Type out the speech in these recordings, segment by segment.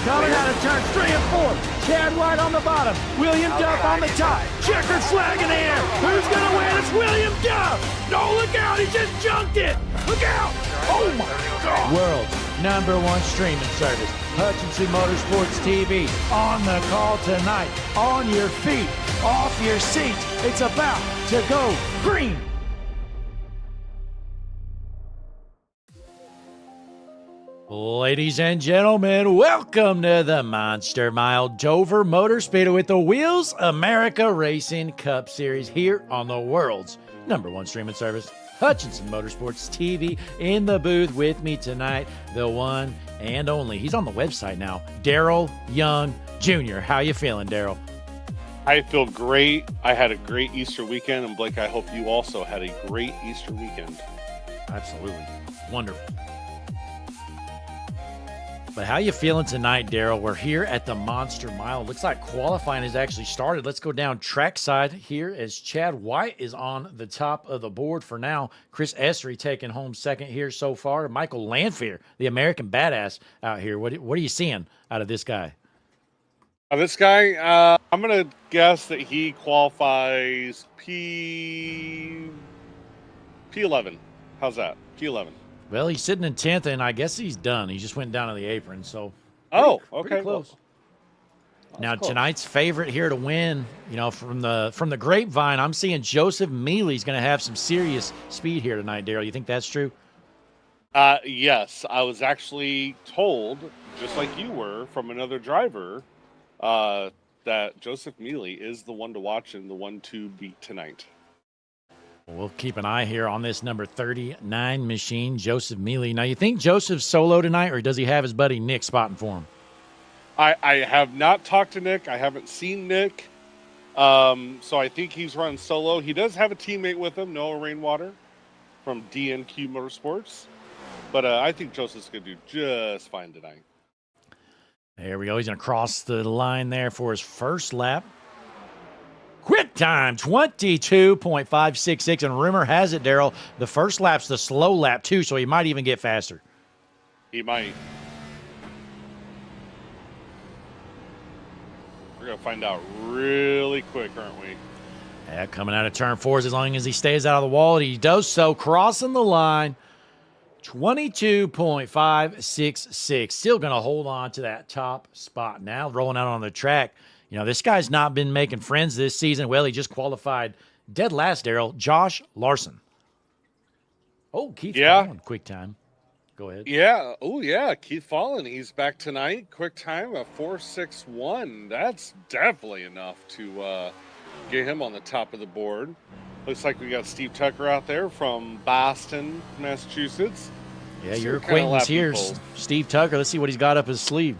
Coming out of turns 3 and 4. Chad White on the bottom. William Duff on the top. Checkered flag in the air. Who's going to win? It's William Duff. No, look out. He just junked it. Look out. Oh, my God. World's #1 streaming service. Hutchinson Motorsports TV. On the call tonight. On your feet. Off your seats. It's about to go green. Ladies and gentlemen, welcome to the Monster Mile Dover Motor Speedway with the Wheels America Racing Cup Series here on the world's #1 streaming service, Hutchinson Motorsports TV. In the booth with me tonight, the one and only, he's on the website now, Daryl Young Jr. How you feeling, Daryl? I feel great. I had a great Easter weekend, and Blake, I hope you also had a great Easter weekend. Absolutely. Wonderful. But how you feeling tonight, Daryl? We're here at the Monster Mile. Looks like qualifying has actually started. Let's go down trackside here as Chad White is on the top of the board for now. Chris Essery taking home second here so far. Michael Lanphier, the American badass out here. What are you seeing out of this guy? This guy, I'm going to guess that he qualifies P11. How's that? P11. Well, he's sitting in 10th, and I guess he's done. He just went down to the apron, so okay, close. Well, Now, close. Tonight's favorite here to win, you know, from the grapevine, I'm seeing Joseph Mealy's going to have some serious speed here tonight, Daryl. You think that's true? Yes, I was actually told, just like you were, from another driver, that Joseph Mealy is the one to watch and the one to beat tonight. We'll keep an eye here on this number 39 machine, Joseph Mealy. Now, you think Joseph's solo tonight, or does he have his buddy Nick spotting for him? I have not talked to Nick. I haven't seen Nick. So I think he's running solo. He does have a teammate with him, Noah Rainwater from DNQ Motorsports. But I think Joseph's going to do just fine tonight. There we go. He's going to cross the line there for his first lap. Quick time, 22.566. And rumor has it, Daryl, the first lap's the slow lap, too, so he might even get faster. He might. We're going to find out really quick, aren't we? Yeah, coming out of turn 4, as long as he stays out of the wall, and he does so, crossing the line. 22.566. Still going to hold on to that top spot now, rolling out on the track. You know, this guy's not been making friends this season. Well, he just qualified dead last, Daryl. Josh Larson. Oh, Keith Fallon, quick time. Go ahead. Yeah. Oh, yeah. Keith Fallon, he's back tonight. Quick time of 4.61. That's definitely enough to get him on the top of the board. Looks like we got Steve Tucker out there from Boston, Massachusetts. Yeah, your acquaintance here, Steve Tucker. Let's see what he's got up his sleeve.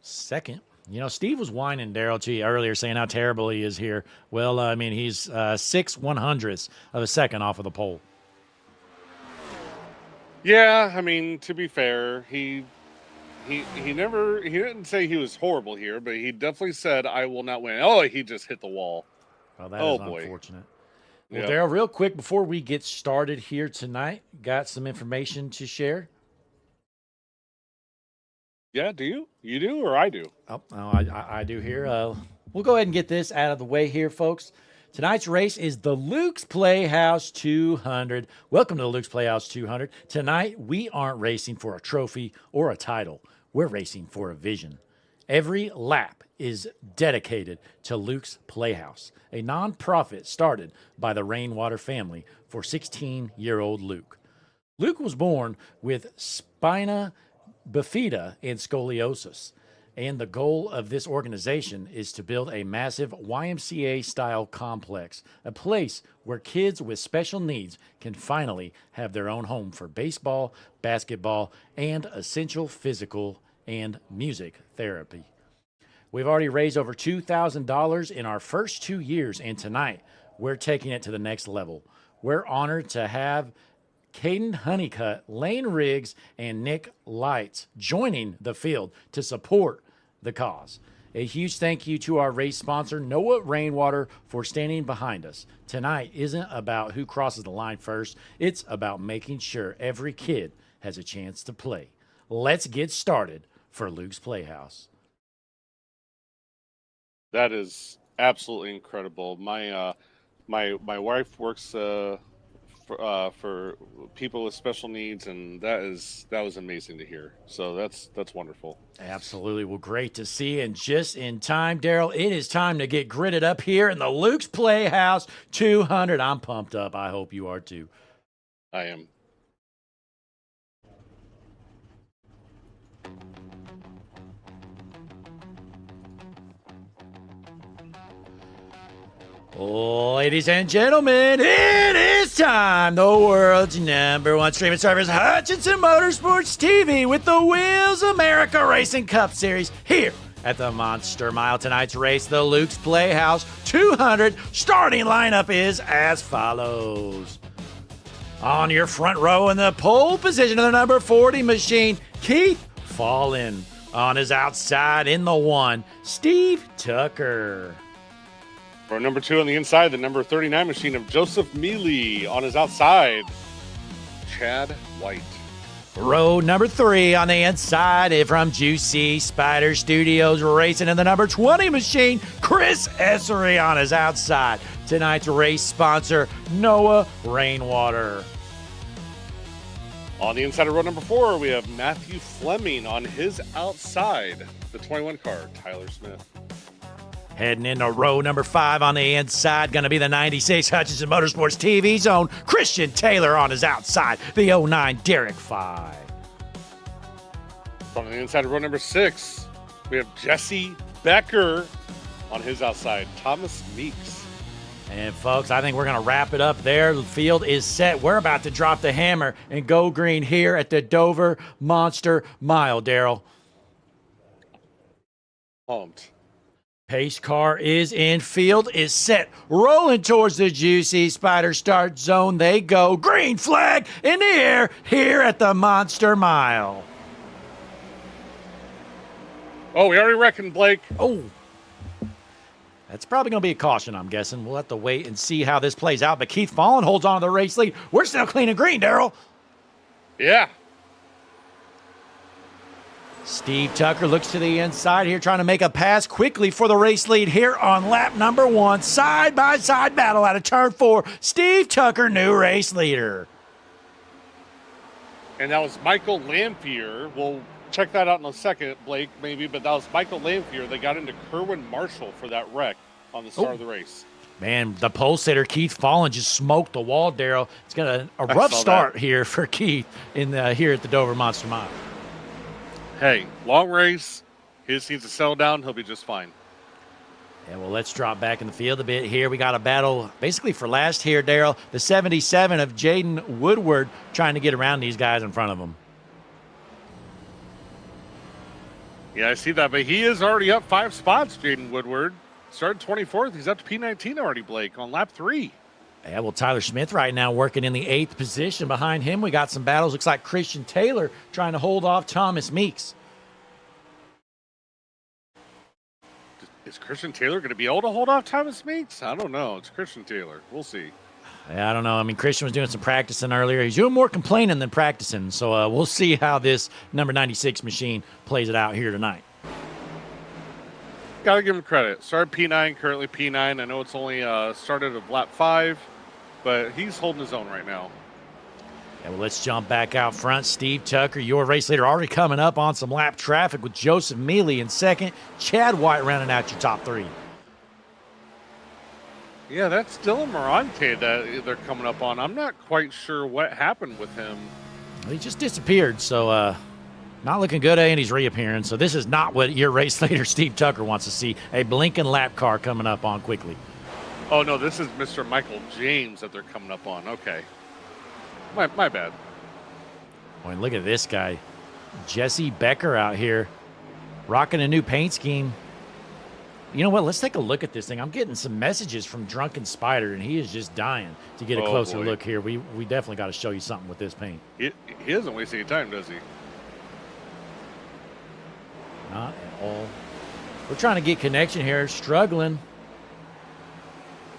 Second. You know, Steve was whining Daryl to you earlier, saying how terrible he is here. Well, I mean, he's 6/100ths of a second off of the pole. Yeah, I mean, to be fair, he didn't say he was horrible here, but he definitely said, I will not win. Oh, he just hit the wall. Well, that is unfortunate. Well, Yep. Daryl, real quick before we get started here tonight, got some information to share. Yeah, do you? You do or I do? Oh, I do here. We'll go ahead and get this out of the way here, folks. Tonight's race is the Luke's Playhouse 200. Welcome to the Luke's Playhouse 200. Tonight, we aren't racing for a trophy or a title. We're racing for a vision. Every lap is dedicated to Luke's Playhouse, a nonprofit started by the Rainwater family for 16-year-old Luke. Luke was born with spina bifida and scoliosis, and the goal of this organization is to build a massive YMCA-style complex, a place where kids with special needs can finally have their own home for baseball, basketball, and essential physical and music therapy. We've already raised over $2,000 in our first 2 years, and tonight we're taking it to the next level. We're honored to have Caden Honeycutt, Lane Riggs, and Nick Lights joining the field to support the cause. A huge thank you to our race sponsor, Noah Rainwater, for standing behind us. Tonight isn't about who crosses the line first. It's about making sure every kid has a chance to play. Let's get started for Luke's Playhouse. That is absolutely incredible. My wife works for people with special needs, and that was amazing to hear. So that's wonderful. Absolutely. Well, great to see. And just in time, Daryl, it is time to get gritted up here in the Luke's Playhouse 200. I'm pumped up. I hope you are too. I am. Ladies and gentlemen, it is time. The world's #1 streaming service, Hutchinson Motorsports TV, with the Wheels America Racing Cup Series here at the Monster Mile. Tonight's race, the Luke's Playhouse 200. Starting lineup is as follows. On your front row in the pole position of the number 40 machine, Keith Fallon. On his outside in the 1, Steve Tucker. For number 2 on the inside, the number 39 machine of Joseph Mealy. On his outside, Chad White. Row number 3 on the inside from Juicy Spider Studios Racing in the number 20 machine, Chris Essery on his outside. Tonight's race sponsor, Noah Rainwater. On the inside of row number 4, we have Matthew Fleming. On his outside, the 21 car, Tyler Smith. Heading into row number 5 on the inside, going to be the 96 Hutchinson Motorsports TV Zone, Christian Taylor on his outside, the 09 Derek 5. On the inside of row number 6, we have Jesse Becker. On his outside, Thomas Meeks. And folks, I think we're going to wrap it up there. The field is set. We're about to drop the hammer and go green here at the Dover Monster Mile, Daryl. Pumped. Pace car is in, field is set, rolling towards the Juicy Spider start zone. They go, green flag in the air here at the Monster Mile. Oh, we already reckoned, Blake. Oh, that's probably going to be a caution, I'm guessing. We'll have to wait and see how this plays out. But Keith Fallon holds on to the race lead. We're still clean and green, Daryl. Yeah. Steve Tucker looks to the inside here, trying to make a pass quickly for the race lead here on lap number 1. Side-by-side battle out of turn 4. Steve Tucker, new race leader. And that was Michael Lamphere. We'll check that out in a second, Blake, maybe. But that was Michael Lamphere. They got into Kerwin Marshall for that wreck on the start of the race. Man, the pole sitter, Keith Fallon, just smoked the wall, Daryl. It's got a rough start here for Keith here at the Dover Monster Mile. Hey, long race. He just needs to settle down. He'll be just fine. Yeah, well, let's drop back in the field a bit here. We got a battle basically for last here, Daryl. The 77 of Jaden Woodward trying to get around these guys in front of him. Yeah, I see that. But he is already up 5 spots, Jaden Woodward. Started 24th. He's up to P19 already, Blake, on lap 3. Yeah, well, Tyler Smith right now working in the 8th position. Behind him, we got some battles. Looks like Christian Taylor trying to hold off Thomas Meeks. Is Christian Taylor going to be able to hold off Thomas Meeks? I don't know. It's Christian Taylor. We'll see. Yeah, I don't know. I mean, Christian was doing some practicing earlier. He's doing more complaining than practicing. So we'll see how this number 96 machine plays it out here tonight. Got to give him credit. Started P9, currently P9. I know it's only started of lap 5, but he's holding his own right now. Yeah, well, let's jump back out front. Steve Tucker, your race leader, already coming up on some lap traffic with Joseph Mealy in second. Chad White rounding out your top 3. Yeah, that's Dylan Morante that they're coming up on. I'm not quite sure what happened with him. He just disappeared, so not looking good, and he's reappearing. So this is not what your race leader, Steve Tucker, wants to see. A blinking lap car coming up on quickly. Oh, no, this is Mr. Michael James that they're coming up on. Okay. My bad. Boy, look at this guy. Jesse Becker out here rocking a new paint scheme. You know what? Let's take a look at this thing. I'm getting some messages from Drunken Spider, and he is just dying to get a closer look here. We definitely got to show you something with this paint. He doesn't waste any time, does he? Not at all. We're trying to get connection here. Struggling.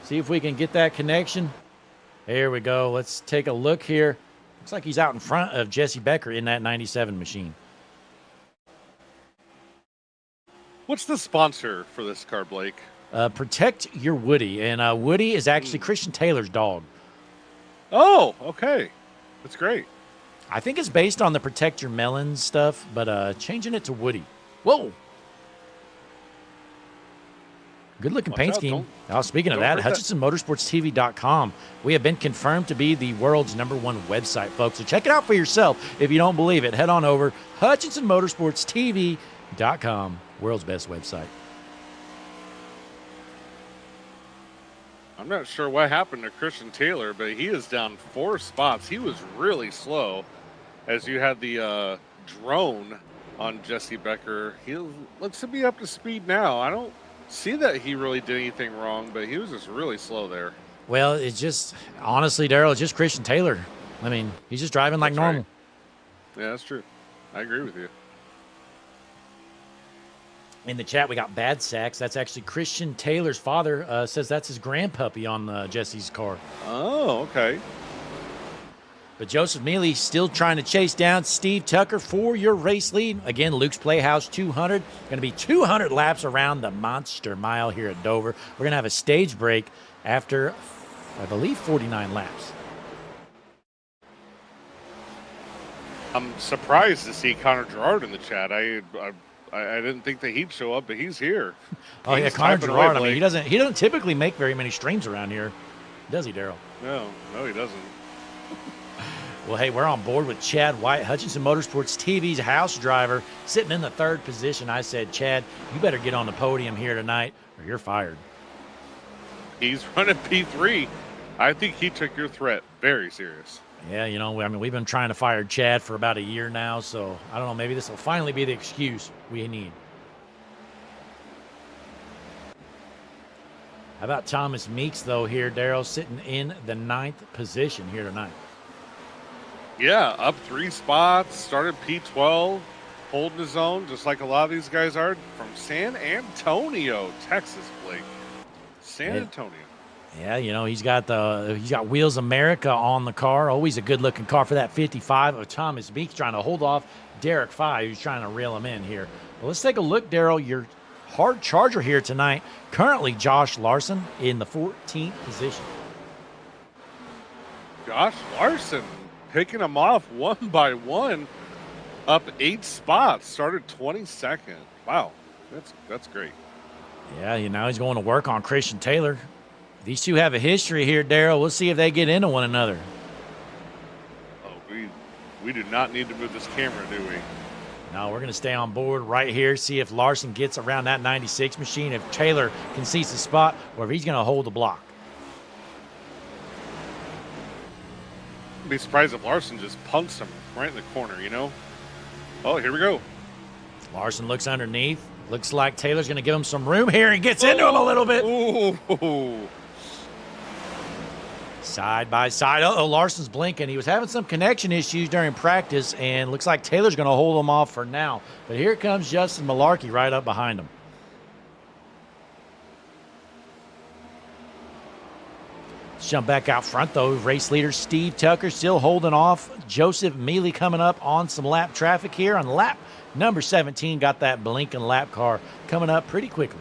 See if we can get that connection. Here we go. Let's take a look here. Looks like he's out in front of Jesse Becker in that 97 machine. What's the sponsor for this car, Blake? Protect Your Woody. And Woody is actually Christian Taylor's dog. Oh, okay. That's great. I think it's based on the Protect Your Melons stuff, but changing it to Woody. Whoa. Good-looking paint scheme. Speaking of that, HutchinsonMotorsportsTV.com. We have been confirmed to be the world's #1 website, folks. So check it out for yourself. If you don't believe it, head on over HutchinsonMotorsportsTV.com. World's best website. I'm not sure what happened to Christian Taylor, but he is down 4 spots. He was really slow as you had the drone on Jesse Becker. He looks to be up to speed now. I don't see that he really did anything wrong, but he was just really slow there. Well, it's just, honestly, Daryl, it's just Christian Taylor. I mean, he's just driving like normal. Right. Yeah, that's true. I agree with you. In the chat, we got Bad Sacks. That's actually Christian Taylor's father. Says that's his grandpuppy on Jesse's car. Oh, okay. But Joseph Mealy still trying to chase down Steve Tucker for your race lead. Again, Luke's Playhouse 200. Going to be 200 laps around the Monster Mile here at Dover. We're going to have a stage break after, I believe, 49 laps. I'm surprised to see Connor Gerard in the chat. I didn't think that he'd show up, but he's here. Oh, yeah, Connor Gerard. I mean, he doesn't typically make very many streams around here, does he, Daryl? No, he doesn't. Well, hey, we're on board with Chad White, Hutchinson Motorsports TV's house driver, sitting in the 3rd position. I said, Chad, you better get on the podium here tonight or you're fired. He's running P3. I think he took your threat very serious. Yeah, I mean, we've been trying to fire Chad for about a year now, so I don't know, maybe this will finally be the excuse we need. How about Thomas Meeks, though, here, Daryl, sitting in the 9th position here tonight? Yeah, up 3 spots, started P12, holding his own, just like a lot of these guys are, from San Antonio, Texas, Blake. San Antonio. Yeah, he's got Wheels America on the car. Always a good-looking car for that 55 of Thomas Meeks, trying to hold off Derek Fye, who's trying to reel him in here. Well, let's take a look, Daryl. Your hard charger here tonight, currently Josh Larson in the 14th position. Josh Larson picking him off one by one, up 8 spots, started 22nd. Wow, that's great. Yeah, now he's going to work on Christian Taylor. These two have a history here, Daryl. We'll see if they get into one another. Oh, we do not need to move this camera, do we? No, we're going to stay on board right here, see if Larson gets around that 96 machine, if Taylor can seize the spot, or if he's going to hold the block. I'd be surprised if Larson just punks him right in the corner, Oh, here we go. Larson looks underneath. Looks like Taylor's going to give him some room here. He gets into him a little bit. Ooh. Side by side. Larson's blinking. He was having some connection issues during practice, and looks like Taylor's going to hold him off for now. But here comes Justin Malarkey right up behind him. Let's jump back out front, though. Race leader Steve Tucker still holding off. Joseph Mealy coming up on some lap traffic here on lap number 17. Got that blinking lap car coming up pretty quickly.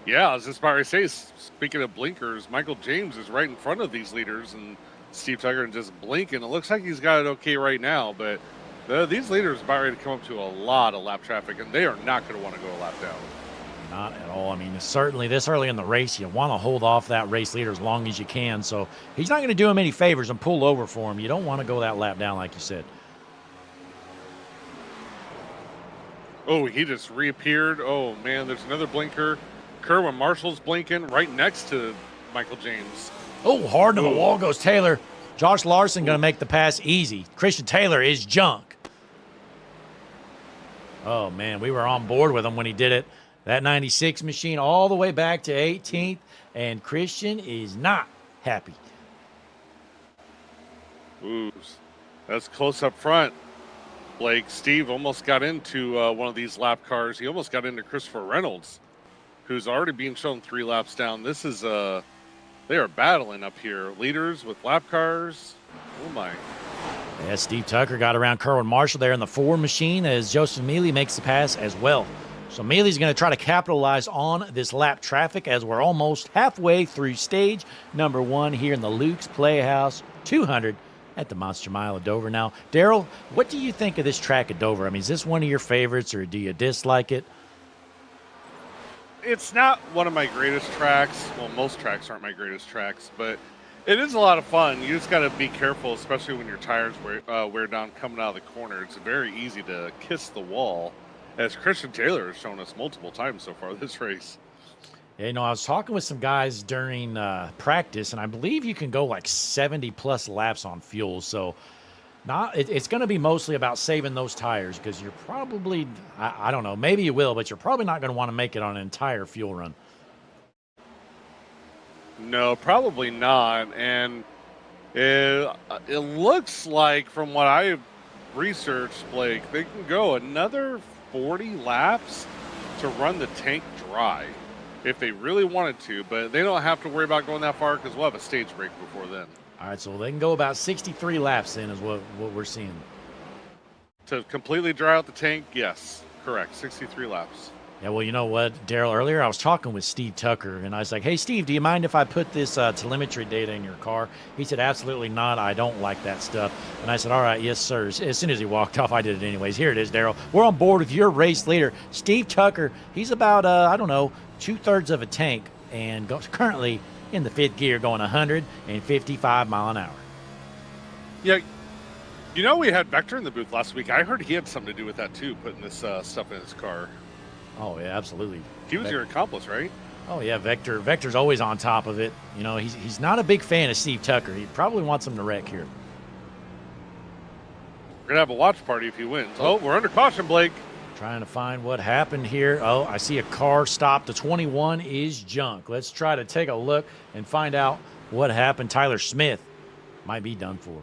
Yeah, I was just about to say, speaking of blinkers, Michael James is right in front of these leaders, and Steve Tucker just blinking. It looks like he's got it okay right now, but these leaders are about ready to come up to a lot of lap traffic, and they are not going to want to go a lap down. Not at all. I mean, certainly this early in the race, you want to hold off that race leader as long as you can. So he's not going to do him any favors and pull over for him. You don't want to go that lap down like you said. Oh, he just reappeared. Oh, man, there's another blinker. Kerwin Marshall's blinking right next to Michael James. Oh, hard to the wall goes Taylor. Josh Larson going to make the pass easy. Christian Taylor is junk. Oh, man, we were on board with him when he did it. That 96 machine all the way back to 18th, and Christian is not happy. Ooh, that's close up front. Blake, Steve almost got into one of these lap cars. He almost got into Christopher Reynolds, who's already being shown 3 laps down. This is they are battling up here. Leaders with lap cars. Oh my. Yeah, Steve Tucker got around Kerwin Marshall there in the 4 machine as Joseph Mealy makes the pass as well. So Mealy's going to try to capitalize on this lap traffic as we're almost halfway through stage number 1 here in the Luke's Playhouse 200 at the Monster Mile of Dover. Now, Daryl, what do you think of this track at Dover? I mean, is this one of your favorites or do you dislike it? It's not one of my greatest tracks. Well, most tracks aren't my greatest tracks, but it is a lot of fun. You just got to be careful, especially when your tires wear down coming out of the corner. It's very easy to kiss the wall, as Christian Taylor has shown us multiple times so far this race. Yeah, you know, I was talking with some guys during practice, and I believe you can go like 70-plus laps on fuel. So it's going to be mostly about saving those tires because you're probably, I don't know, maybe you will, but you're probably not going to want to make it on an entire fuel run. No, probably not. And it looks like, from what I've researched, Blake, they can go another 40 laps to run the tank dry if they really wanted to, but they don't have to worry about going that far because we'll have a stage break before then. All right, so they can go about 63 laps in is what we're seeing. To completely dry out the tank, yes, correct, 63 laps. Yeah, well, you know what, Daryl, earlier I was talking with Steve Tucker, and I was like, hey, Steve, do you mind if I put this telemetry data in your car? He said, absolutely not. I don't like that stuff. And I said, all right, yes, sir. As soon as he walked off, I did it anyways. Here it is, Daryl. We're on board with your race leader, Steve Tucker. He's about, I don't know, 2/3 of a tank and currently in the 5th gear going 155 mile an hour. Yeah, you know, we had Vector in the booth last week. I heard he had something to do with that too, putting this stuff in his car. Oh, yeah, absolutely. He was your accomplice, right? Oh, yeah, Vector's always on top of it. You know, he's not a big fan of Steve Tucker. He probably wants him to wreck here. We're going to have a watch party if he wins. Oh, we're under caution, Blake. Trying to find what happened here. Oh, I see a car stopped. The 21 is junk. Let's try to take a look and find out what happened. Tyler Smith might be done for.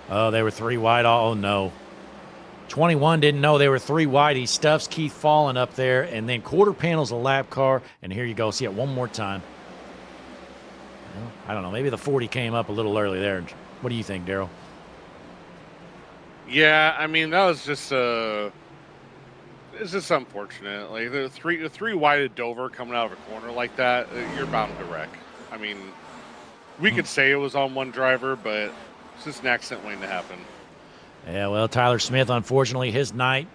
Oh, they were 3 wide. Oh, no. 21 didn't know they were 3 wide. He stuffs Keith Fallen up there, and then quarter panels a lap car. And here you go. See it one more time. Well, I don't know. Maybe the 40 came up a little early there. What do you think, Daryl? Yeah, I mean, that was just it's just unfortunate. Like the three wide at Dover coming out of a corner like that, you're bound to wreck. I mean, we could say it was on one driver, but it's just an accident waiting to happen. Yeah, well, Tyler Smith, unfortunately, his night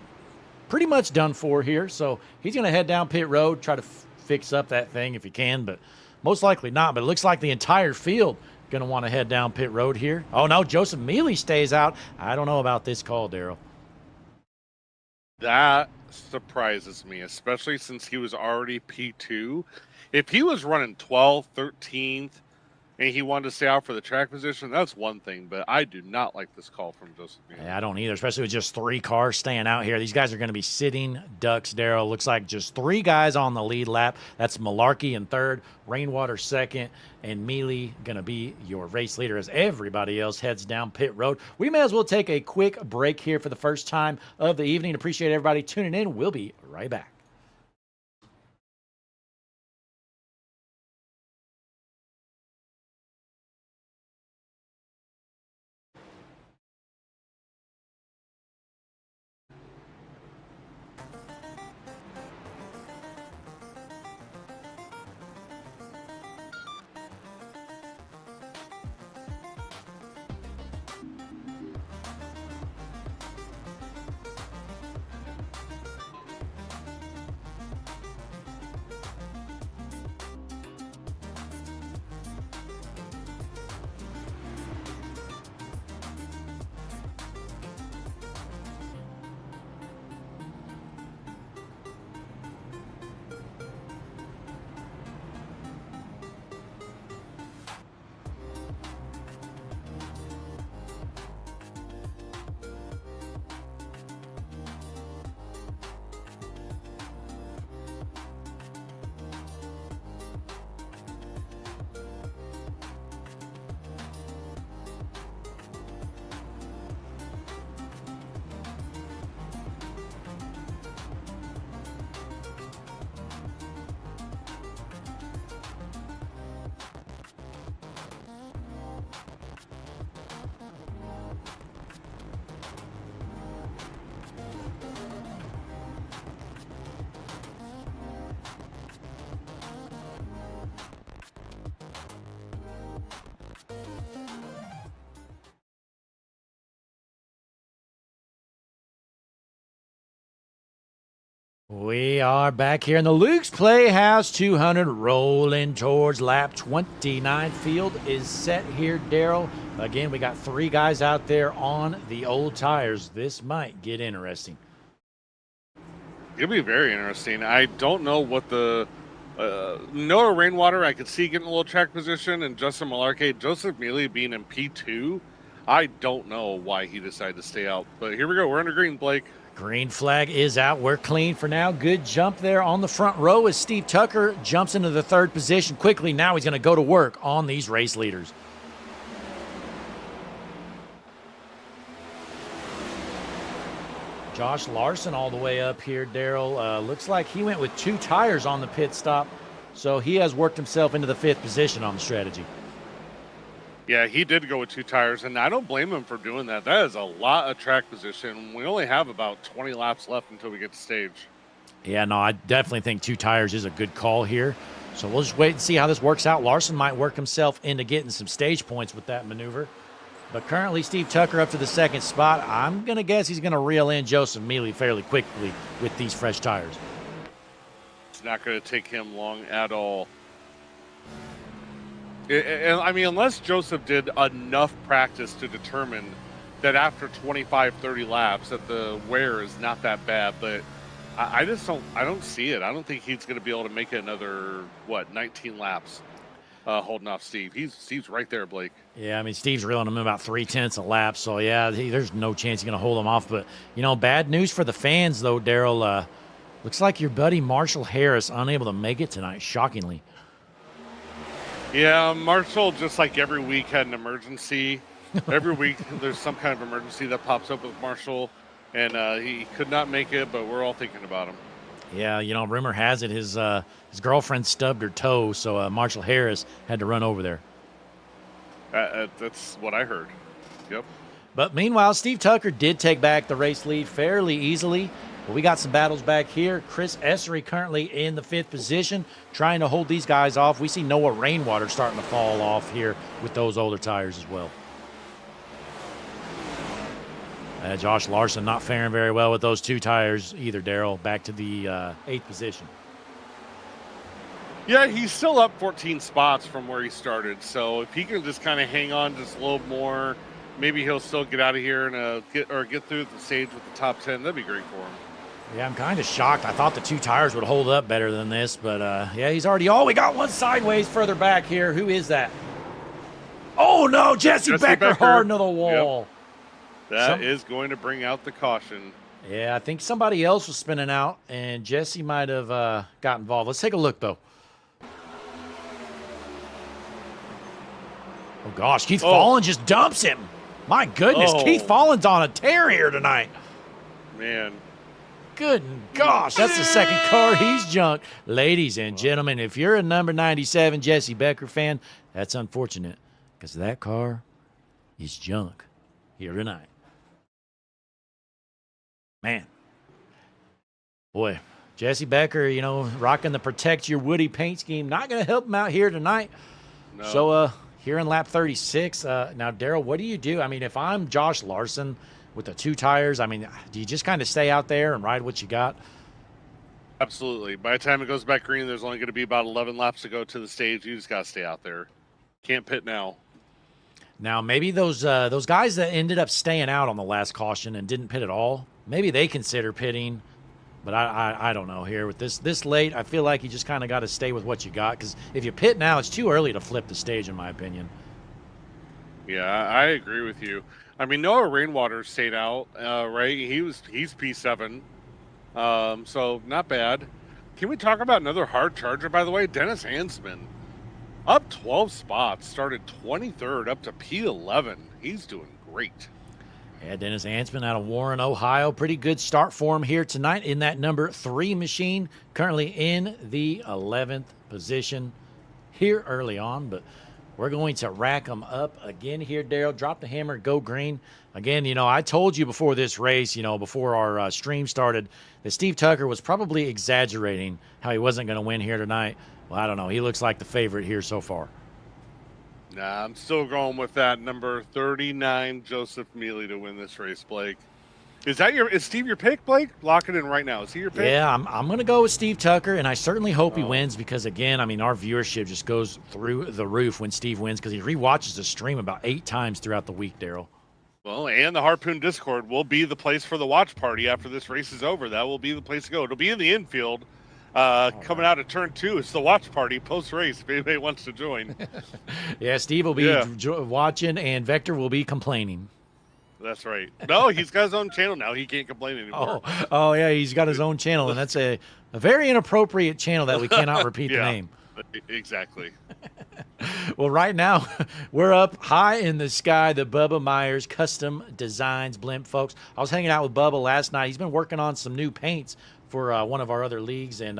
pretty much done for here. So he's going to head down pit road, try to fix up that thing if he can, but most likely not. But it looks like the entire field going to want to head down pit road here. Oh, no, Joseph Mealy stays out. I don't know about this call, Daryl. That surprises me, especially since he was already P2. If he was running 12th, 13th, and he wanted to stay out for the track position, that's one thing, but I do not like this call from Joseph Mealy. Yeah, I don't either, especially with just 3 cars staying out here. These guys are going to be sitting ducks, Daryl. Looks like just 3 guys on the lead lap. That's Malarkey in 3rd, Rainwater 2nd, and Mealy going to be your race leader as everybody else heads down pit road. We may as well take a quick break here for the first time of the evening. Appreciate everybody tuning in. We'll be right back. We are back here in the Luke's Playhouse 200, rolling towards lap 29. Field is set here, Daryl. Again, we got 3 guys out there on the old tires. This might get interesting. It'll be very interesting. I don't know what the Noah Rainwater, I could see getting a little track position, and Justin Malarkey, Joseph Mealy being in P2. I don't know why he decided to stay out. But here we go. We're under green, Blake. Green flag is out. We're clean for now. Good jump there on the front row as Steve Tucker jumps into the 3rd position quickly. Now he's going to go to work on these race leaders. Josh Larson all the way up here, Daryl. Looks like he went with 2 tires on the pit stop, so he has worked himself into the 5th position on the strategy. Yeah, he did go with 2 tires, and I don't blame him for doing that. That is a lot of track position. We only have about 20 laps left until we get to stage. Yeah, no, I definitely think 2 tires is a good call here. So we'll just wait and see how this works out. Larson might work himself into getting some stage points with that maneuver. But currently, Steve Tucker up to the 2nd spot. I'm going to guess he's going to reel in Joseph Mealy fairly quickly with these fresh tires. It's not going to take him long at all. I mean, unless Joseph did enough practice to determine that after 25, 30 laps that the wear is not that bad, but I don't see it. I don't think he's going to be able to make it another, 19 laps holding off Steve. Steve's right there, Blake. Yeah, I mean, Steve's reeling him in about 0.3 a lap, so yeah, there's no chance he's going to hold him off. But, bad news for the fans, though, Daryl. Looks like your buddy Marshall Harris unable to make it tonight, shockingly. Yeah, Marshall, just like every week, had an emergency. Every week, there's some kind of emergency that pops up with Marshall, and he could not make it, but we're all thinking about him. Yeah, rumor has it his girlfriend stubbed her toe, so Marshall Harris had to run over there. That's what I heard. Yep. But meanwhile, Steve Tucker did take back the race lead fairly easily. But we got some battles back here. Chris Essery currently in the 5th position, trying to hold these guys off. We see Noah Rainwater starting to fall off here with those older tires as well. Josh Larson not faring very well with those 2 tires either, Daryl. Back to the 8th position. Yeah, he's still up 14 spots from where he started. So if he can just kind of hang on just a little more, maybe he'll still get out of here and get through the stage with the top 10. That'd be great for him. Yeah, I'm kind of shocked. I thought the 2 tires would hold up better than this, but yeah, he's already. Oh, we got one sideways further back here. Who is that? Oh no, Jesse Becker hard into the wall. Yep. That is going to bring out the caution. Yeah, I think somebody else was spinning out, and Jesse might have got involved. Let's take a look though. Oh gosh, Keith Fallon just dumps him. My goodness, Keith Fallen's on a tear here tonight. Man. Good gosh, that's the 2nd car he's junked. Ladies and gentlemen, if you're a number 97 Jesse Becker fan, that's unfortunate because that car is junk here tonight. Man. Boy, Jesse Becker, rocking the Protect Your Woody paint scheme, not going to help him out here tonight. No. So, here in lap 36, now, Daryl, what do you do? I mean, if I'm Josh Larson with the 2 tires, I mean, do you just kind of stay out there and ride what you got? Absolutely. By the time it goes back green, there's only going to be about 11 laps to go to the stage. You just got to stay out there. Can't pit now. Now, maybe those guys that ended up staying out on the last caution and didn't pit at all, maybe they consider pitting. But I don't know here. With this late, I feel like you just kind of got to stay with what you got, because if you pit now, it's too early to flip the stage, in my opinion. Yeah, I agree with you. I mean, Noah Rainwater stayed out, right? He's P7, so not bad. Can we talk about another hard charger, by the way? Dennis Hansman, up 12 spots, started 23rd, up to P11. He's doing great. Yeah, Dennis Hansman out of Warren, Ohio. Pretty good start for him here tonight in that number 3 machine. Currently in the 11th position here early on, but we're going to rack them up again here, Daryl. Drop the hammer, go green. Again, I told you before this race, before our stream started, that Steve Tucker was probably exaggerating how he wasn't going to win here tonight. Well, I don't know. He looks like the favorite here so far. Nah, I'm still going with that number 39, Joseph Mealy, to win this race, Blake. Is Steve your pick, Blake? Lock it in right now. Is he your pick? Yeah, I'm going to go with Steve Tucker, and I certainly hope he wins because, again, I mean, our viewership just goes through the roof when Steve wins because he rewatches the stream about 8 times throughout the week, Daryl. Well, and the Harpoon Discord will be the place for the watch party after this race is over. That will be the place to go. It'll be in the infield. Coming out of turn 2, it's the watch party post-race if anybody wants to join. Yeah, Steve will be watching, and Vector will be complaining. That's right. No, he's got his own channel now. He can't complain anymore. Oh yeah, he's got his own channel, and that's a very inappropriate channel that we cannot repeat the name. Exactly. Well, right now, we're up high in the sky, the Bubba Myers Custom Designs blimp, folks. I was hanging out with Bubba last night. He's been working on some new paints for one of our other leagues and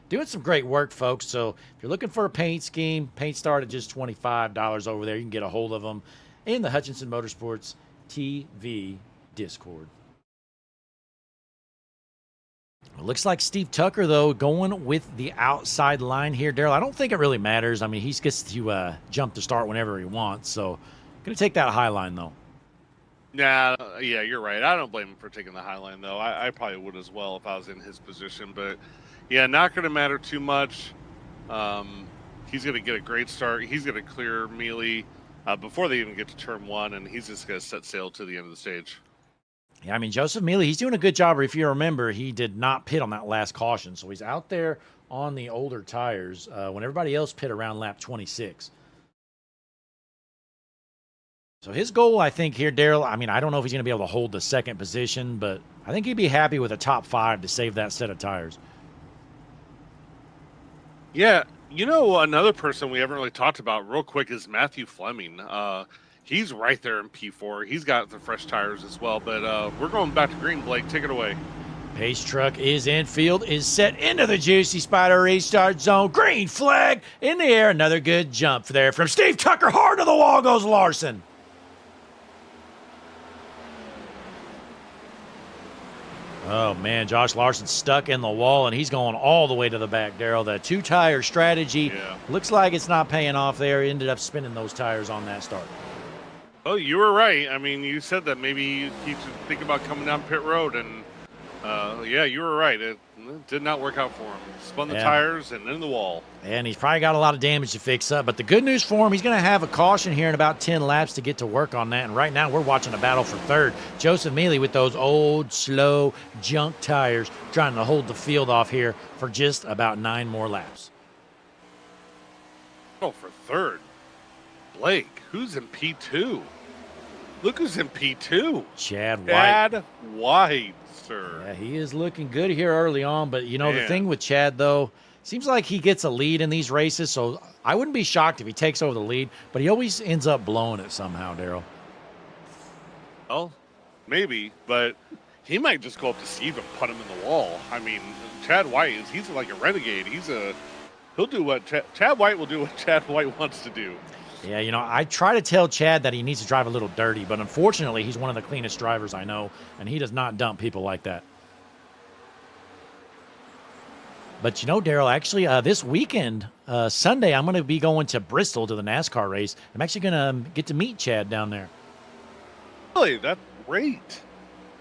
doing some great work, folks. So if you're looking for a paint scheme, paint start at just $25 over there. You can get a hold of them in the Hutchinson Motorsports TV Discord. It looks like Steve Tucker, though, going with the outside line here. Daryl, I don't think it really matters. I mean, he gets to jump the start whenever he wants. So going to take that high line, though. Nah, yeah, you're right. I don't blame him for taking the high line, though. I probably would as well if I was in his position. But, yeah, not going to matter too much. He's going to get a great start. He's going to clear Mealy before they even get to turn 1, and he's just going to set sail to the end of the stage. Yeah, I mean, Joseph Mealy, he's doing a good job. If you remember, he did not pit on that last caution. So he's out there on the older tires when everybody else pit around lap 26. So his goal, I think, here, Daryl, I mean, I don't know if he's going to be able to hold the second position, but I think he'd be happy with a top 5 to save that set of tires. Yeah, you know, another person we haven't really talked about real quick is Matthew Fleming. He's right there in P4. He's got the fresh tires as well, but we're going back to green. Blake, take it away. Pace truck is in field, is set into the Juicy Spider restart zone. Green flag in the air. Another good jump there from Steve Tucker. Hard to the wall goes Larson. Oh, man, Josh Larson stuck in the wall, and he's going all the way to the back, Daryl. The 2-tire strategy looks like it's not paying off there. He ended up spinning those tires on that start. Oh, you were right. I mean, you said that maybe he should think about coming down pit road, and yeah, you were right. It did not work out for him. Spun the tires and in the wall. And he's probably got a lot of damage to fix up. But the good news for him, he's going to have a caution here in about 10 laps to get to work on that. And right now we're watching a battle for third. Joseph Mealy with those old, slow, junk tires trying to hold the field off here for just about 9 more laps. Oh, for third. Blake, who's in P2? Look who's in P2. Chad White. Chad White, sir. Yeah, he is looking good here early on. But, you know, the thing with Chad, though, seems like he gets a lead in these races. So I wouldn't be shocked if he takes over the lead. But he always ends up blowing it somehow, Daryl. Well, maybe. But he might just go up to Steve and put him in the wall. I mean, Chad White, he's like a renegade. He'll do what Chad White will do what Chad White wants to do. Yeah, you know, I try to tell Chad that he needs to drive a little dirty, but unfortunately, he's one of the cleanest drivers I know, and he does not dump people like that. But, you know, Daryl, actually, this weekend, Sunday, I'm going to be going to Bristol to the NASCAR race. I'm actually going to get to meet Chad down there. Really? That's great.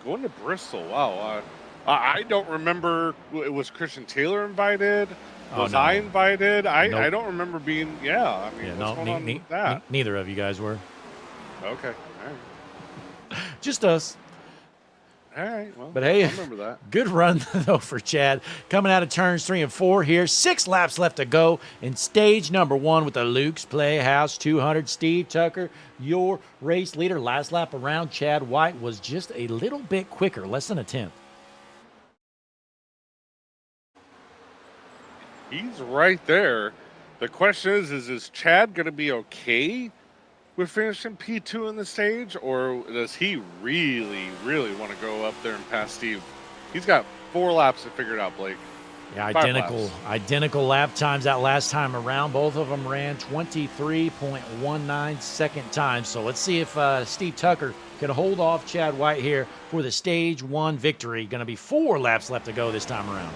Going to Bristol. Wow. I don't remember. Was Christian Taylor invited? Was I invited? I don't remember being. Yeah, I mean, what's going on with that? Neither of you guys were. Okay, all right. Just us. All right. Well, but hey, I remember that. Good run though for Chad. Coming out of turns 3 and 4 here. 6 laps left to go in stage number 1 with the Luke's Playhouse 200. Steve Tucker, your race leader. Last lap around, Chad White was just a little bit quicker, less than a tenth. He's right there. The question is Chad going to be okay with finishing P2 in the stage, or does he really, really want to go up there and pass Steve? He's got 4 laps to figure it out, Blake. Yeah, identical lap times that last time around. Both of them ran 23.19 second time. So let's see if Steve Tucker can hold off Chad White here for the stage 1 victory. Going to be 4 laps left to go this time around.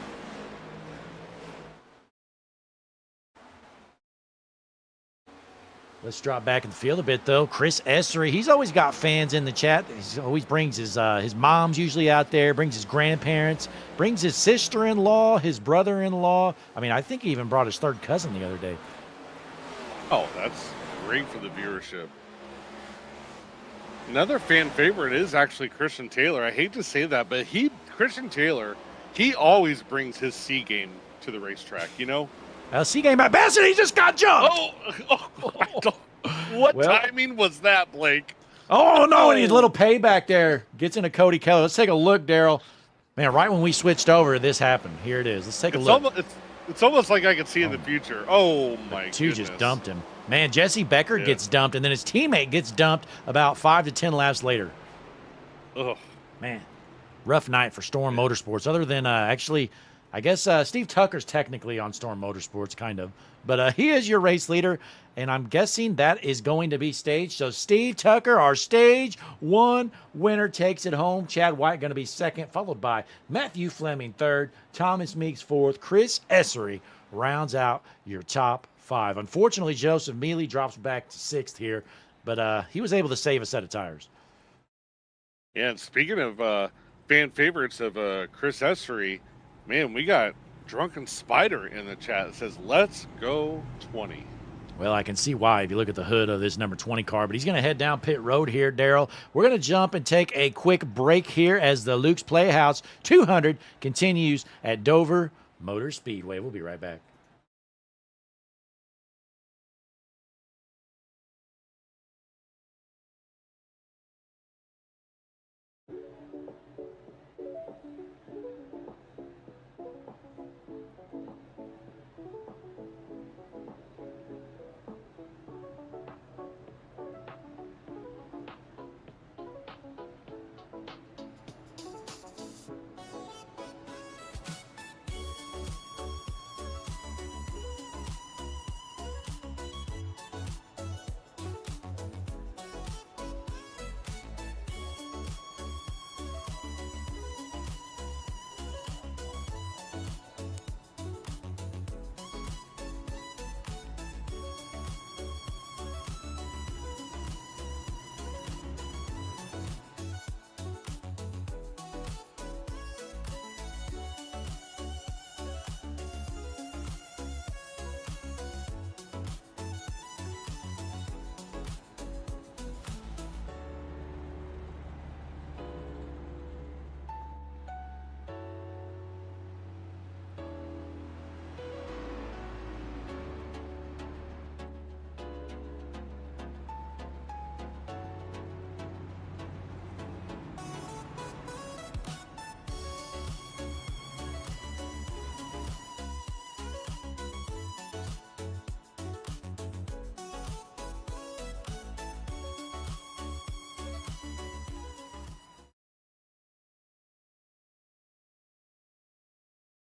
Let's drop back in the field a bit, though. Chris Essery, he's always got fans in the chat. He always brings his mom's usually out there, brings his grandparents, brings his sister-in-law, his brother-in-law. I mean, I think he even brought his third cousin the other day. Oh, that's great for the viewership. Another fan favorite is actually Christian Taylor. I hate to say that, but Christian Taylor, he always brings his C game to the racetrack, you know? C game at Bassett, he just got jumped. What timing was that, Blake? Oh, no, and he's a little payback there. Gets into Cody Keller. Let's take a look, Daryl. Man, right when we switched over, this happened. Here it is. Let's take a look. It's almost like I could see in the future. Oh, my goodness. Two just dumped him. Man, Jesse Becker gets dumped, and then his teammate gets dumped about 5 to 10 laps later. Ugh. Man, rough night for Storm Motorsports. Other than, actually, I guess Steve Tucker's technically on Storm Motorsports, kind of. But he is your race leader, and I'm guessing that is going to be staged. So Steve Tucker, our stage 1 winner, takes it home. Chad White going to be second, followed by Matthew Fleming third, Thomas Meeks fourth, Chris Essery rounds out your top 5. Unfortunately, Joseph Mealy drops back to 6th here, but he was able to save a set of tires. Yeah, and speaking of fan favorites of Chris Essery, man, we got Drunken Spider in the chat that says, let's go 20. Well, I can see why if you look at the hood of this number 20 car, but he's going to head down pit road here, Daryl. We're going to jump and take a quick break here as the Luke's Playhouse 200 continues at Dover Motor Speedway. We'll be right back.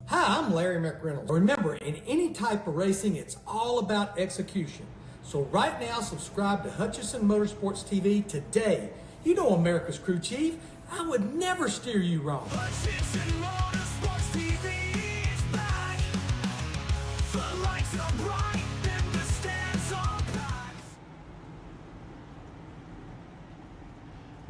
Hi, I'm Larry McReynolds. Remember, in any type of racing, it's all about execution. So right now, subscribe to Hutchison Motorsports TV today. You know America's crew chief. I would never steer you wrong. Hutchison Motorsports TV is back. The lights are bright and the stands are packed.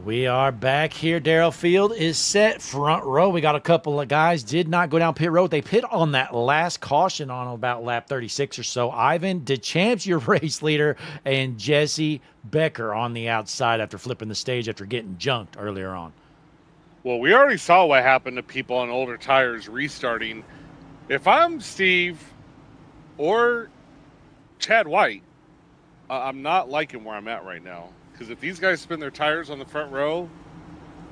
We are back here. Daryl Field is set front row. We got a couple of guys did not go down pit road. They pit on that last caution on about lap 36 or so. Ivan DeChamps, your race leader, and Jesse Becker on the outside after flipping the stage after getting junked earlier on. Well, we already saw what happened to people on older tires restarting. If I'm Steve or Chad White, I'm not liking where I'm at right now. Because if these guys spin their tires on the front row,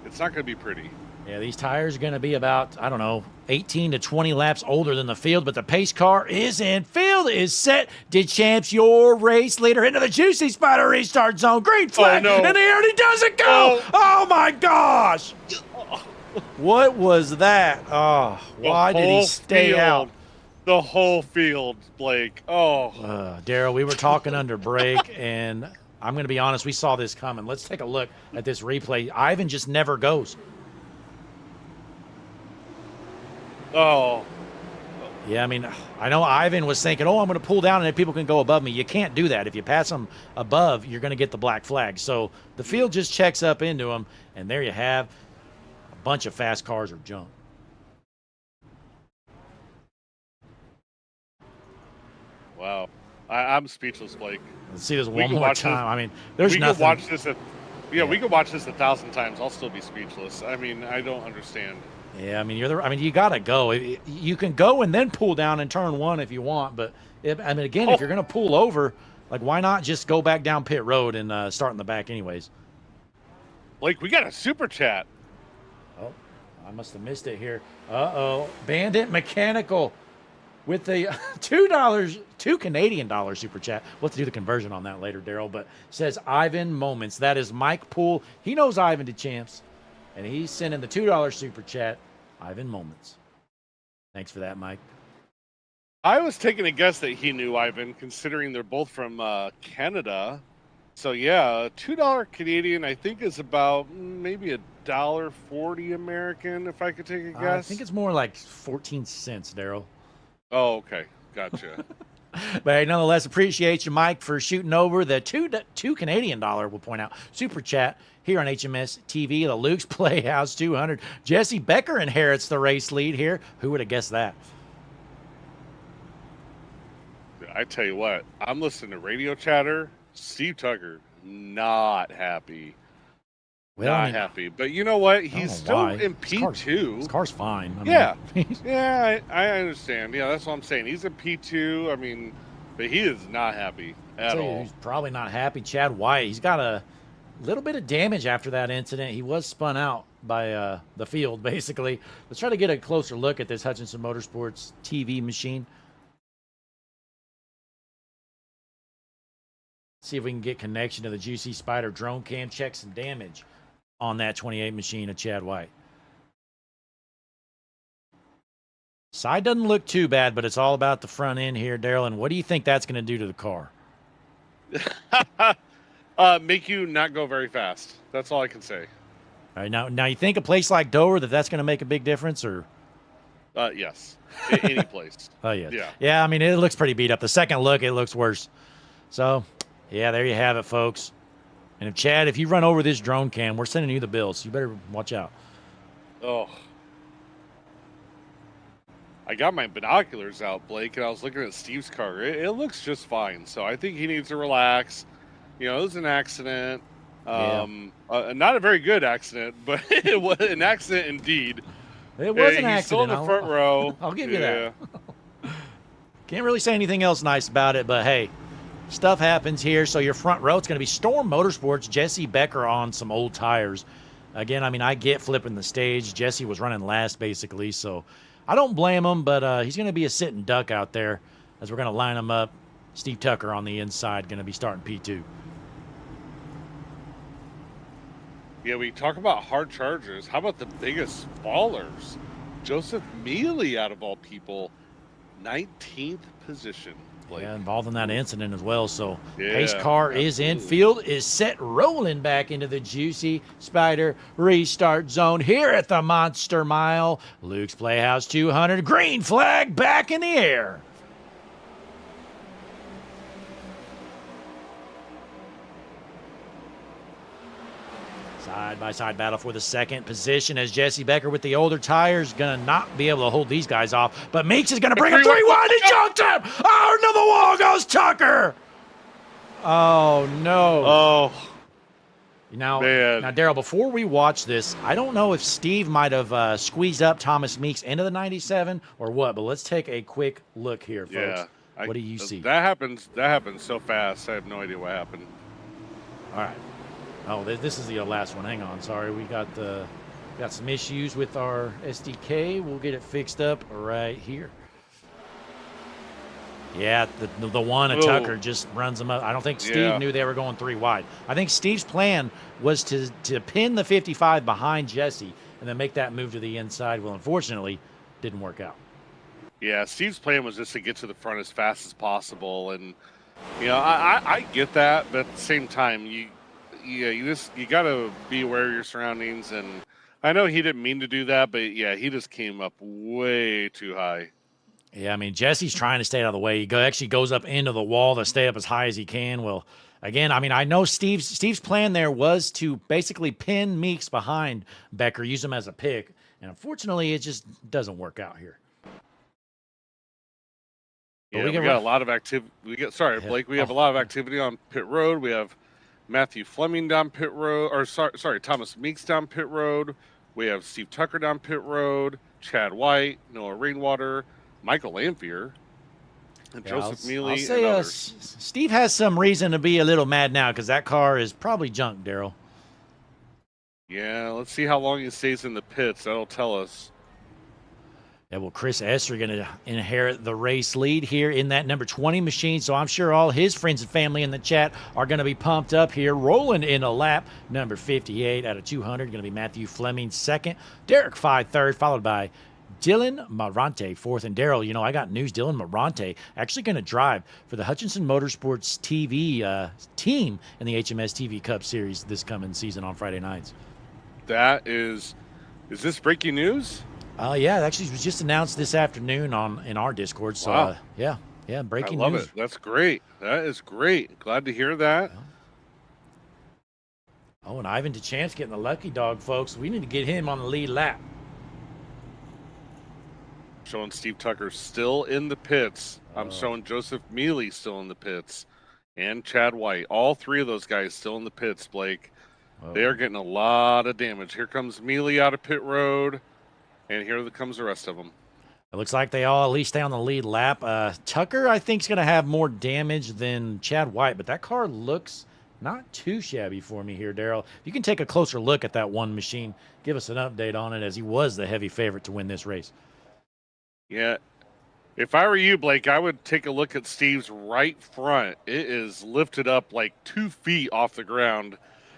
it's not going to be pretty. Yeah, these tires are going to be about, I don't know, 18 to 20 laps older than the field, but the pace car is in. Field is set. DeChamps, your race leader, into the Juicy Spider restart zone. Green flag, no. and he already doesn't go. Oh, my gosh. What was that? Oh, why did he stay out? The whole field, Blake. Oh. Daryl, we were talking under break, and I'm going to be honest, we saw this coming. Let's take a look at this replay. Ivan just never goes. Oh. Yeah, I mean, I know Ivan was thinking, oh, I'm going to pull down and then people can go above me. You can't do that. If you pass them above, you're going to get the black flag. So the field just checks up into them, and there you have a bunch of fast cars or junk. Wow. I'm speechless, Blake. Let's see this We one can more watch time. this. I mean, there's We nothing. could watch this. We could watch this 1,000 times. I'll still be speechless. I mean, I don't understand. Yeah, I mean, you got to go. You can go and then pull down in turn one if you want. But, if you're going to pull over, like, why not just go back down pit road and start in the back anyways? Blake, we got a super chat. Oh, I must have missed it here. Uh-oh. Bandit Mechanical with the $2 Canadian super chat. We'll have to do the conversion on that later, Daryl. But says Ivan Moments. That is Mike Poole. He knows Ivan DeChamps. And he's sending the $2 super chat, Ivan Moments. Thanks for that, Mike. I was taking a guess that he knew Ivan, considering they're both from Canada. So yeah, $2 Canadian, I think, is about maybe $1.40 American, if I could take a guess. I think it's more like 14 cents, Daryl. Oh, okay, gotcha. But hey, nonetheless, appreciate you, Mike, for shooting over the two Canadian dollar, we'll point out, super chat here on HMS TV, the Luke's Playhouse 200. Jesse Becker inherits the race lead here. Who would have guessed that? I tell you what, I'm listening to radio chatter. Steve Tucker, not happy. Well, Not happy. But you know what? He's still why. in P2. His car's fine. I Yeah. mean, Yeah, I understand. Yeah, that's what I'm saying. He's in P2. I mean, but he is not happy at all. He's probably not happy. Chad White, he's got a little bit of damage after that incident. He was spun out by the field, basically. Let's try to get a closer look at this Hutchinson Motorsports TV machine. See if we can get connection to the Juicy Spider drone cam. Check some damage on that 28 machine of Chad White. Side doesn't look too bad, but it's all about the front end here, Daryl. And what do you think that's going to do to the car? Make you not go very fast. That's all I can say. All right, now you think a place like Dover that's going to make a big difference, or? Yes. Any place. Oh yeah. Yeah. Yeah. I mean, it looks pretty beat up. The second look, it looks worse. So, yeah, there you have it, folks. And if Chad, if you run over this drone cam, we're sending you the bill, so you better watch out. Oh. I got my binoculars out, Blake, and I was looking at Steve's car. It looks just fine. So I think he needs to relax. You know, it was an accident. Not a very good accident, but it was an accident indeed. It was an He's accident. still in the front row. I'll give you that. Can't really say anything else nice about it, but hey, stuff happens here. So your front row, it's going to be Storm Motorsports, Jesse Becker on some old tires. Again, I mean, I get flipping the stage. Jesse was running last, basically, so I don't blame him, but he's going to be a sitting duck out there as we're going to line him up. Steve Tucker on the inside, going to be starting P2. Yeah, we talk about hard chargers. How about the biggest fallers? Joseph Mealy, out of all people, 19th position. Blake. Yeah, involved in that incident as well. So Yeah, pace car is in, field is set, rolling back into the Juicy Spider restart zone here at the Monster Mile. Luke's Playhouse 200, green flag back in the air. Side-by-side battle for the second position as Jesse Becker with the older tires going to not be able to hold these guys off. But Meeks is going to bring him 3-1 and junked him. Oh, into the wall goes Tucker. Oh, no. Oh, Now, man. Daryl, before we watch this, I don't know if Steve might have squeezed up Thomas Meeks into the 97 or what, but let's take a quick look here, folks. yeah. What do you see? That happens so fast. I have no idea what happened. All right. Oh, this is the last one. Hang on. Sorry, we got some issues with our SDK. We'll get it fixed up right here. Yeah, the one of Tucker just runs them up. I don't think Steve knew they were going 3 wide. I think Steve's plan was to pin the 55 behind Jesse and then make that move to the inside. Well, unfortunately, didn't work out. Yeah, Steve's plan was just to get to the front as fast as possible, and you know I get that, but at the same time you got to be aware of your surroundings. And I know he didn't mean to do that, but yeah, he just came up way too high. Yeah, I mean, Jesse's trying to stay out of the way. He actually goes up into the wall to stay up as high as he can. Well, again, I mean, I know Steve's plan there was to basically pin Meeks behind Becker, use him as a pick. And unfortunately, it just doesn't work out here. Yeah, we got a lot of activity. Blake. We have a lot of activity on pit road. We have Matthew Fleming down pit road, or sorry, Thomas Meeks down pit road. We have Steve Tucker down pit road, Chad White, Noah Rainwater, Michael Lamphere, and Joseph Mealy. I'll say and others. Steve has some reason to be a little mad now because that car is probably junk, Daryl. Yeah, let's see how long he stays in the pits. That'll tell us. Yeah, well, Chris Esser going to inherit the race lead here in that number 20 machine, so I'm sure all his friends and family in the chat are going to be pumped up here. Rolling in a lap, number 58 out of 200, going to be Matthew Fleming second, Derek Fye third, followed by Dylan Marante fourth. And Daryl, you know, I got news. Dylan Marante actually going to drive for the Hutchinson Motorsports TV team in the HMS TV Cup Series this coming season on Friday nights. That is this breaking news? Yeah, it actually was just announced this afternoon in our Discord. So, wow. Yeah, breaking news. I love it. That's great. That is great. Glad to hear that. Oh, and Ivan DeChamps getting the lucky dog, folks. We need to get him on the lead lap. Showing Steve Tucker still in the pits. I'm showing Joseph Mealy still in the pits. And Chad White. All three of those guys still in the pits, Blake. They are getting a lot of damage. Here comes Mealy out of pit road. And here comes the rest of them. It looks like they all at least stay on the lead lap. Tucker, I think, is going to have more damage than Chad White, but that car looks not too shabby for me here, Daryl. If you can take a closer look at that one machine, give us an update on it, as he was the heavy favorite to win this race. Yeah. If I were you, Blake, I would take a look at Steve's right front. It is lifted up like 2 feet off the ground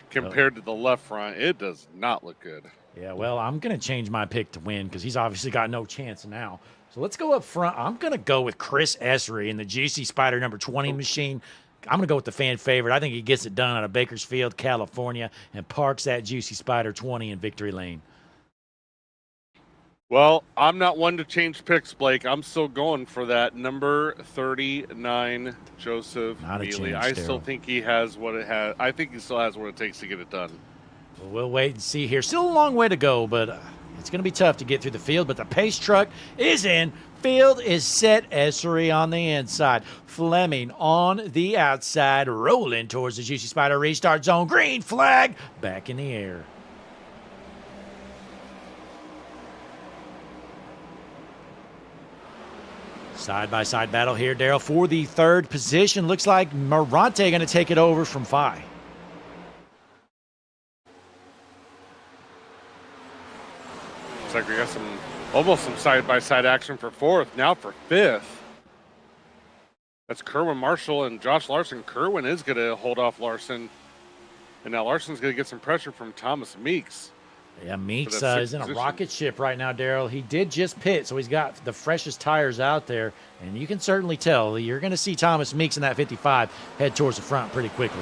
compared to the left front. It does not look good. Yeah, well, I'm going to change my pick to win because he's obviously got no chance now. So let's go up front. I'm going to go with Chris Essery in the GC Spider number 20 machine. I'm going to go with the fan favorite. I think he gets it done out of Bakersfield, California, and parks that Juicy Spider 20 in victory lane. Well, I'm not one to change picks, Blake. I'm still going for that number 39, Joseph Mealy. I still think he has what it has. I think he still has what it takes to get it done. Well, we'll wait and see here. Still a long way to go, but it's going to be tough to get through the field. But the pace truck is in. Field is set. Essery on the inside. Fleming on the outside, rolling towards the Juicy Spider restart zone. Green flag back in the air. Side-by-side battle here, Daryl, for the third position. Looks like Marante going to take it over from Fye. Looks like we got almost some side-by-side action for fourth. Now for fifth. That's Kerwin Marshall and Josh Larson. Kerwin is going to hold off Larson. And now Larson's going to get some pressure from Thomas Meeks. Yeah, Meeks is in a rocket ship right now, Daryl. He did just pit, so he's got the freshest tires out there. And you can certainly tell you're going to see Thomas Meeks in that 55 head towards the front pretty quickly.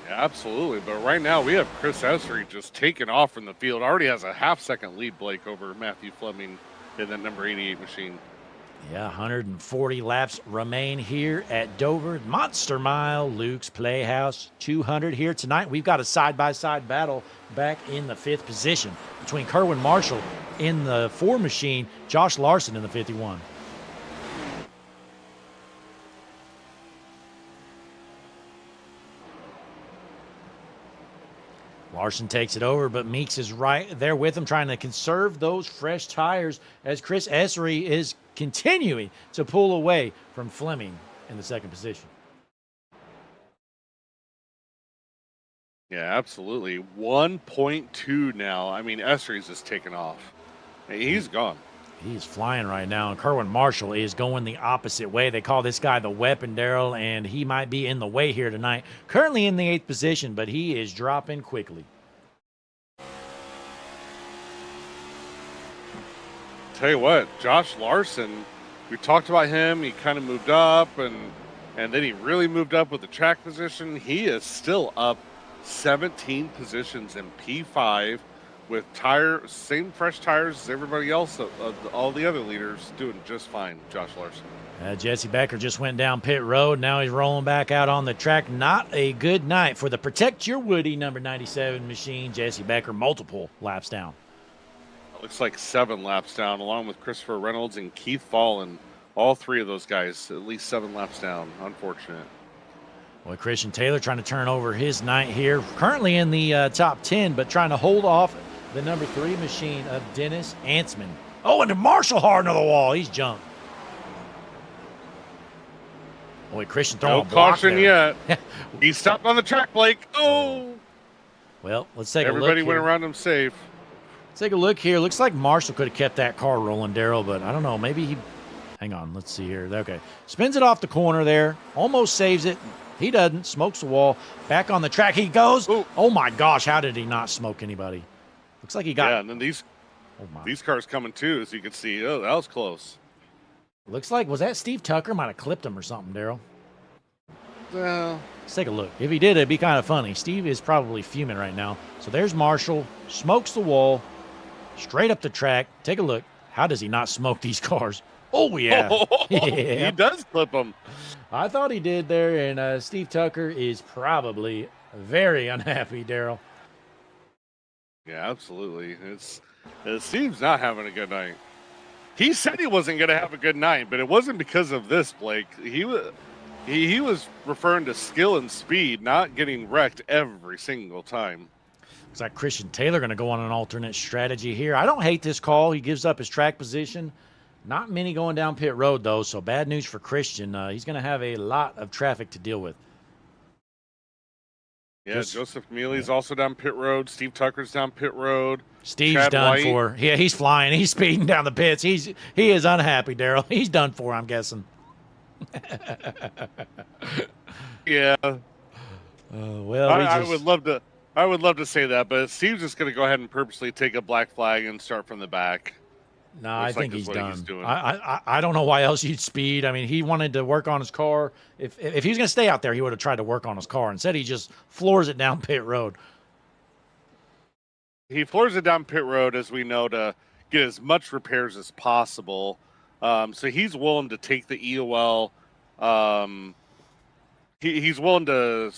Yeah, absolutely. But right now we have Chris Essery just taking off from the field. Already has a half-second lead, Blake, over Matthew Fleming in that number 88 machine. Yeah, 140 laps remain here at Dover. Monster Mile, Luke's Playhouse 200 here tonight. We've got a side-by-side battle back in the fifth position between Kerwin Marshall in the 4 machine, Josh Larson in the 51. Larson takes it over, but Meeks is right there with him, trying to conserve those fresh tires as Chris Essery is continuing to pull away from Fleming in the second position. Yeah, absolutely. 1.2 now. I mean, Essery's just taken off. He's gone. He's flying right now, and Kerwin Marshall is going the opposite way. They call this guy the weapon, Daryl, and he might be in the way here tonight. Currently in the 8th position, but he is dropping quickly. Tell you what, Josh Larson, we talked about him. He kind of moved up, and then he really moved up with the track position. He is still up 17 positions in P5 with same fresh tires as everybody else, all the other leaders, doing just fine. Josh Larson. Jesse Becker just went down pit road. Now he's rolling back out on the track. Not a good night for the Protect Your Woody number 97 machine. Jesse Becker, multiple laps down. Looks like 7 laps down, along with Christopher Reynolds and Keith Fallen. All 3 of those guys, at least 7 laps down. Unfortunate. Boy, Christian Taylor trying to turn over his night here. Currently in the top 10, but trying to hold off the number 3 machine of Dennis Ansman. Oh, and Marshall hard into the wall. He's jumped. Boy, Christian throwing No a block caution there. yet. He stopped on the track, Blake. Oh! Well, let's take a look. Everybody went here. around him safe. Let's take a look here. Looks like Marshall could have kept that car rolling, Daryl, but I don't know. Maybe he... Hang on. Let's see here. Okay. Spins it off the corner there. Almost saves it. He doesn't. Smokes the wall. Back on the track he goes. Ooh. Oh, my gosh. How did he not smoke anybody? Looks like he got... Yeah, and then these cars coming too, as you can see. Oh, that was close. Looks like... Was that Steve Tucker? Might have clipped him or something, Daryl. Well, Let's take a look. If he did, it'd be kind of funny. Steve is probably fuming right now. So there's Marshall. Smokes the wall. Straight up the track. Take a look. How does he not smoke these cars? Oh, yeah. Yeah. He does clip them. I thought he did there, and Steve Tucker is probably very unhappy, Daryl. Yeah, absolutely. Steve's not having a good night. He said he wasn't going to have a good night, but it wasn't because of this, Blake. He was referring to skill and speed, not getting wrecked every single time. Looks like Christian Taylor going to go on an alternate strategy here. I don't hate this call. He gives up his track position. Not many going down pit road, though, so bad news for Christian. He's going to have a lot of traffic to deal with. Yeah, Joseph Mealy's also down pit road. Steve Tucker's down pit road. Steve's Chad done White. for. Yeah, he's flying. He's speeding down the pits. He is unhappy, Daryl. He's done for, I'm guessing. Yeah. Well, I would love to say that, but Steve's just going to go ahead and purposely take a black flag and start from the back. No, I think that's he's what done. he's doing. I don't know why else you'd speed. I mean, he wanted to work on his car. If he was going to stay out there, he would have tried to work on his car. Instead, he just floors it down pit road. He floors it down pit road, as we know, to get as much repairs as possible. So he's willing to take the EOL. He's willing to,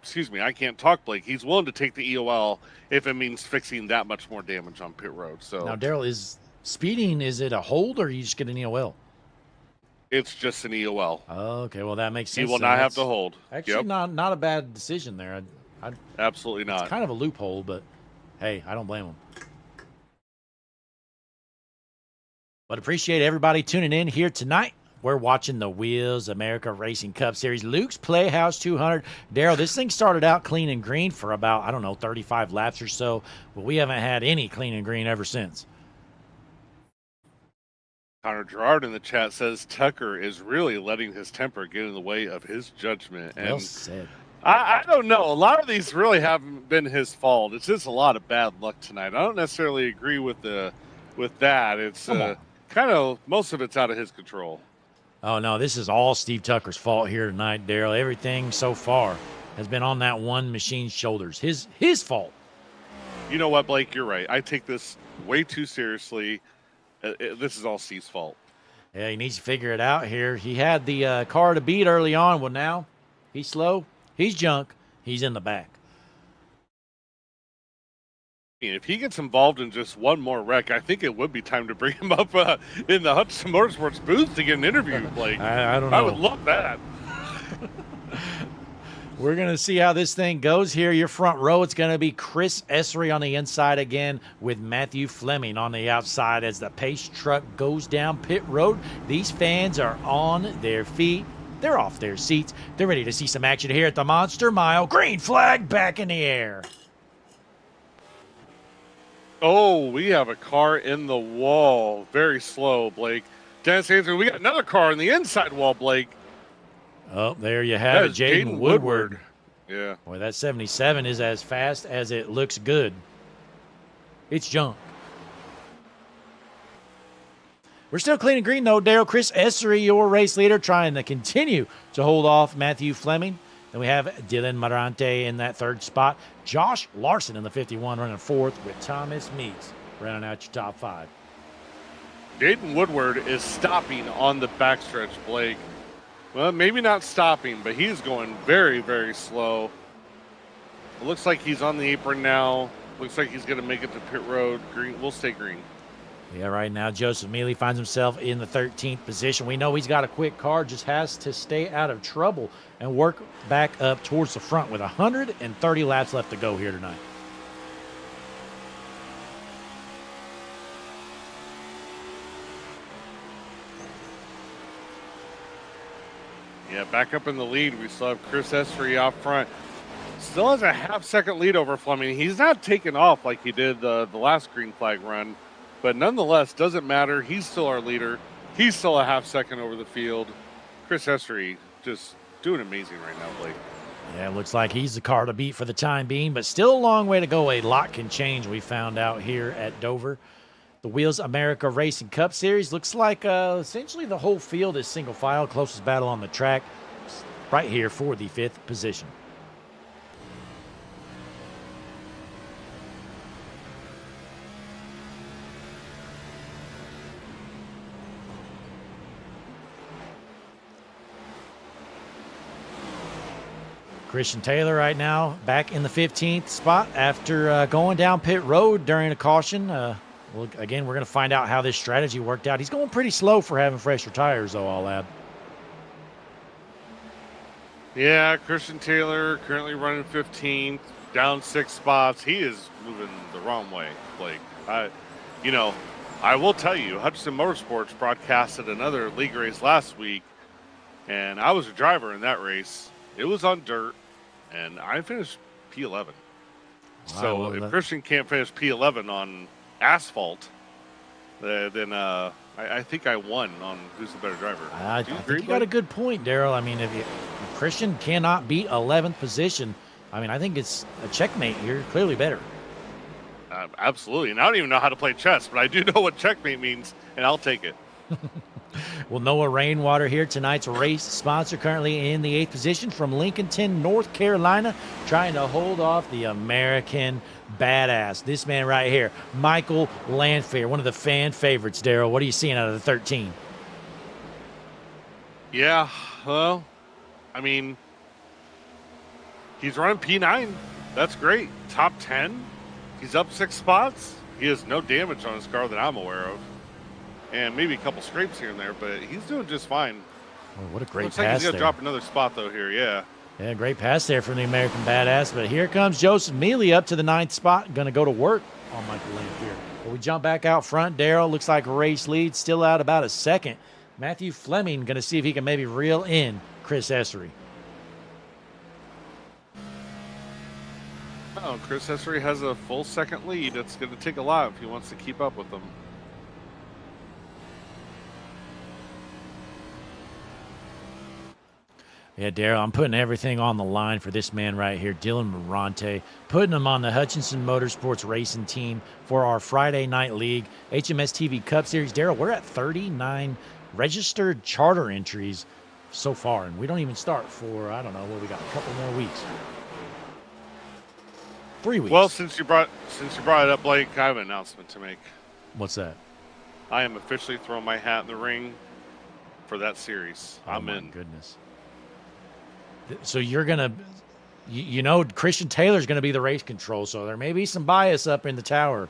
excuse me, I can't talk, Blake. He's willing to take the EOL if it means fixing that much more damage on pit road. So Now, Daryl, is speeding, is it a hold or you just get an EOL? it's just an EOL. Okay, well, that makes sense. He will then. not have That's to hold. Actually, Yep, not a bad decision there. absolutely not. It's kind of a loophole, but hey, I don't blame him. But appreciate everybody tuning in here tonight. We're watching the Wheels America Racing Cup Series, Luke's Playhouse 200. Daryl, this thing started out clean and green for about, 35 laps or so, but we haven't had any clean and green ever since. Connor Gerard in the chat says Tucker is really letting his temper get in the way of his judgment. And Well said. I don't know. A lot of these really haven't been his fault. It's just a lot of bad luck tonight. I don't necessarily agree with that. It's kind of, most of it's out of his control. Oh, no, this is all Steve Tucker's fault here tonight, Daryl. Everything so far has been on that one machine's shoulders. His fault. You know what, Blake? You're right. I take this way too seriously. This is all Steve's fault. Yeah, he needs to figure it out here. He had the car to beat early on. Well, now he's slow. He's junk. He's in the back. If he gets involved in just one more wreck, I think it would be time to bring him up in the Hudson Motorsports booth to get an interview, Blake. I don't know. I would love that. We're going to see how this thing goes here. Your front row, it's going to be Chris Essery on the inside again with Matthew Fleming on the outside as the pace truck goes down pit road. These fans are on their feet. They're off their seats. They're ready to see some action here at the Monster Mile. Green flag back in the air. Oh, we have a car in the wall. Very slow, Blake. Dennis Anthony, we got another car in the inside wall, Blake. Oh, there you have it, Jaden Woodward. Yeah. Boy, that 77 is as fast as it looks good. It's junk. We're still clean and green, though, Daryl. Chris Essery, your race leader, trying to continue to hold off Matthew Fleming. Then we have Dylan Marante in that third spot. Josh Larson in the 51 running fourth with Thomas Meeks rounding out your top 5. Dayton Woodward is stopping on the backstretch, Blake. Well, maybe not stopping, but he's going very, very slow. It looks like he's on the apron now. Looks like he's going to make it to pit road. Green, we'll stay green. Yeah, right now Joseph Mealy finds himself in the 13th position. We know he's got a quick car, just has to stay out of trouble and work back up towards the front with 130 laps left to go here tonight. Yeah, back up in the lead. We still have Chris Essery out front. Still has a half-second lead over Fleming. He's not taken off like he did the last green flag run, but nonetheless, doesn't matter. He's still our leader. He's still a half-second over the field. Chris Essery just doing amazing right now, Blake. Yeah, it looks like he's the car to beat for the time being, but still a long way to go. A lot can change, we found out here at Dover. The Wheels America Racing Cup Series looks like essentially the whole field is single file. Closest battle on the track right here for the 5th position. Christian Taylor right now back in the 15th spot after going down pit road during a caution. Well, again, we're going to find out how this strategy worked out. He's going pretty slow for having fresher tires, though, I'll add. Yeah, Christian Taylor currently running 15th, down 6 spots. He is moving the wrong way, Blake. I will tell you, Hutchinson Motorsports broadcasted another league race last week, and I was a driver in that race. It was on dirt, and I finished P11. Wow, So well, if Christian can't finish P11 on asphalt, then I think I won on who's the better driver. I think you got a good point, Daryl. I mean, if Christian cannot beat 11th position, I mean, I think it's a checkmate here. Clearly better. Absolutely. And I don't even know how to play chess, but I do know what checkmate means, and I'll take it. Well, Noah Rainwater here, tonight's race sponsor, currently in the 8th position from Lincolnton, North Carolina, trying to hold off the American badass. This man right here, Michael Landfair, one of the fan favorites, Daryl. What are you seeing out of the 13? Yeah, well, I mean, he's running P9. That's great. Top 10. He's up 6 spots. He has no damage on his car that I'm aware of. And maybe a couple scrapes here and there, but he's doing just fine. Oh, what a great Looks pass like he's going to there. drop another spot, though, here, yeah. Yeah, great pass there from the American badass. But here comes Joseph Mealy up to the 9th spot. Going to go to work on Michael Landfair. Well, we jump back out front. Daryl looks like race lead, still out about a second. Matthew Fleming going to see if he can maybe reel in Chris Essery. Oh, Chris Essery has a full second lead. It's going to take a lot if he wants to keep up with them. Yeah, Daryl, I'm putting everything on the line for this man right here, Dylan Marante, putting him on the Hutchinson Motorsports racing team for our Friday night league, HMS TV Cup Series. Daryl, we're at 39 registered charter entries so far, and we don't even start for, I don't know, what we got, a couple more weeks. 3 weeks. Well, since you brought it up, Blake, I have an announcement to make. What's that? I am officially throwing my hat in the ring for that series. I'm in. Goodness. So you're going to, you know, Christian Taylor's going to be the race control, so there may be some bias up in the tower.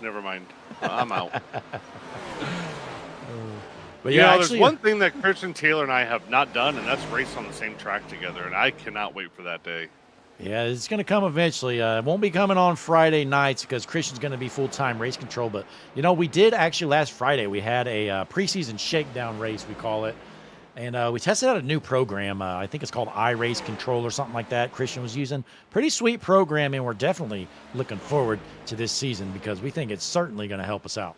Never mind. I'm out. But you know, actually, there's one thing that Christian Taylor and I have not done, and that's race on the same track together, and I cannot wait for that day. Yeah, it's going to come eventually. It won't be coming on Friday nights because Christian's going to be full-time race control. But, you know, we did actually last Friday, we had a preseason shakedown race, we call it. And we tested out a new program. I think it's called iRacing Control or something like that. Christian was using pretty sweet program, and we're definitely looking forward to this season because we think it's certainly going to help us out.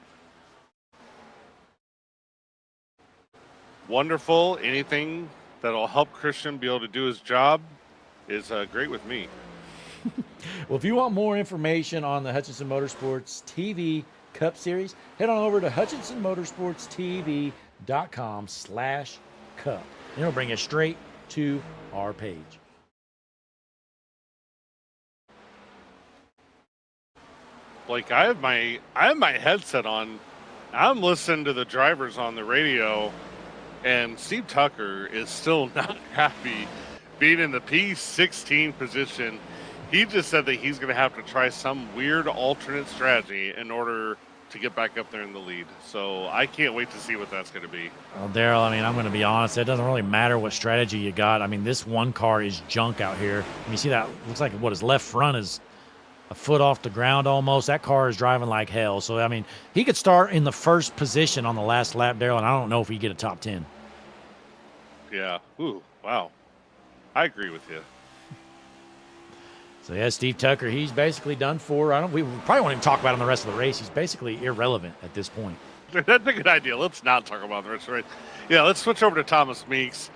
Wonderful. Anything that'll help Christian be able to do his job is great with me. Well, if you want more information on the Hutchinson Motorsports TV Cup Series, head on over to HutchinsonMotorsportsTV.com/cup. And it'll bring you straight to our page. Like I have my headset on. I'm listening to the drivers on the radio, and Steve Tucker is still not happy being in the P16 position. He just said that he's going to have to try some weird alternate strategy in order to get back up there in the lead. So I can't wait to see what that's going to be. Well, Daryl, I mean, I'm going to be honest. It doesn't really matter what strategy you got. I mean, this one car is junk out here. And you see that? Looks like what his left front is a foot off the ground almost. That car is driving like hell. So, I mean, he could start in the first position on the last lap, Daryl, and I don't know if he'd get a top 10. Yeah. Ooh, wow. I agree with you. So, yeah, Steve Tucker, he's basically done for. We probably won't even talk about him the rest of the race. He's basically irrelevant at this point. That's a good idea. Let's not talk about the rest of the race. Yeah, let's switch over to Thomas Meeks.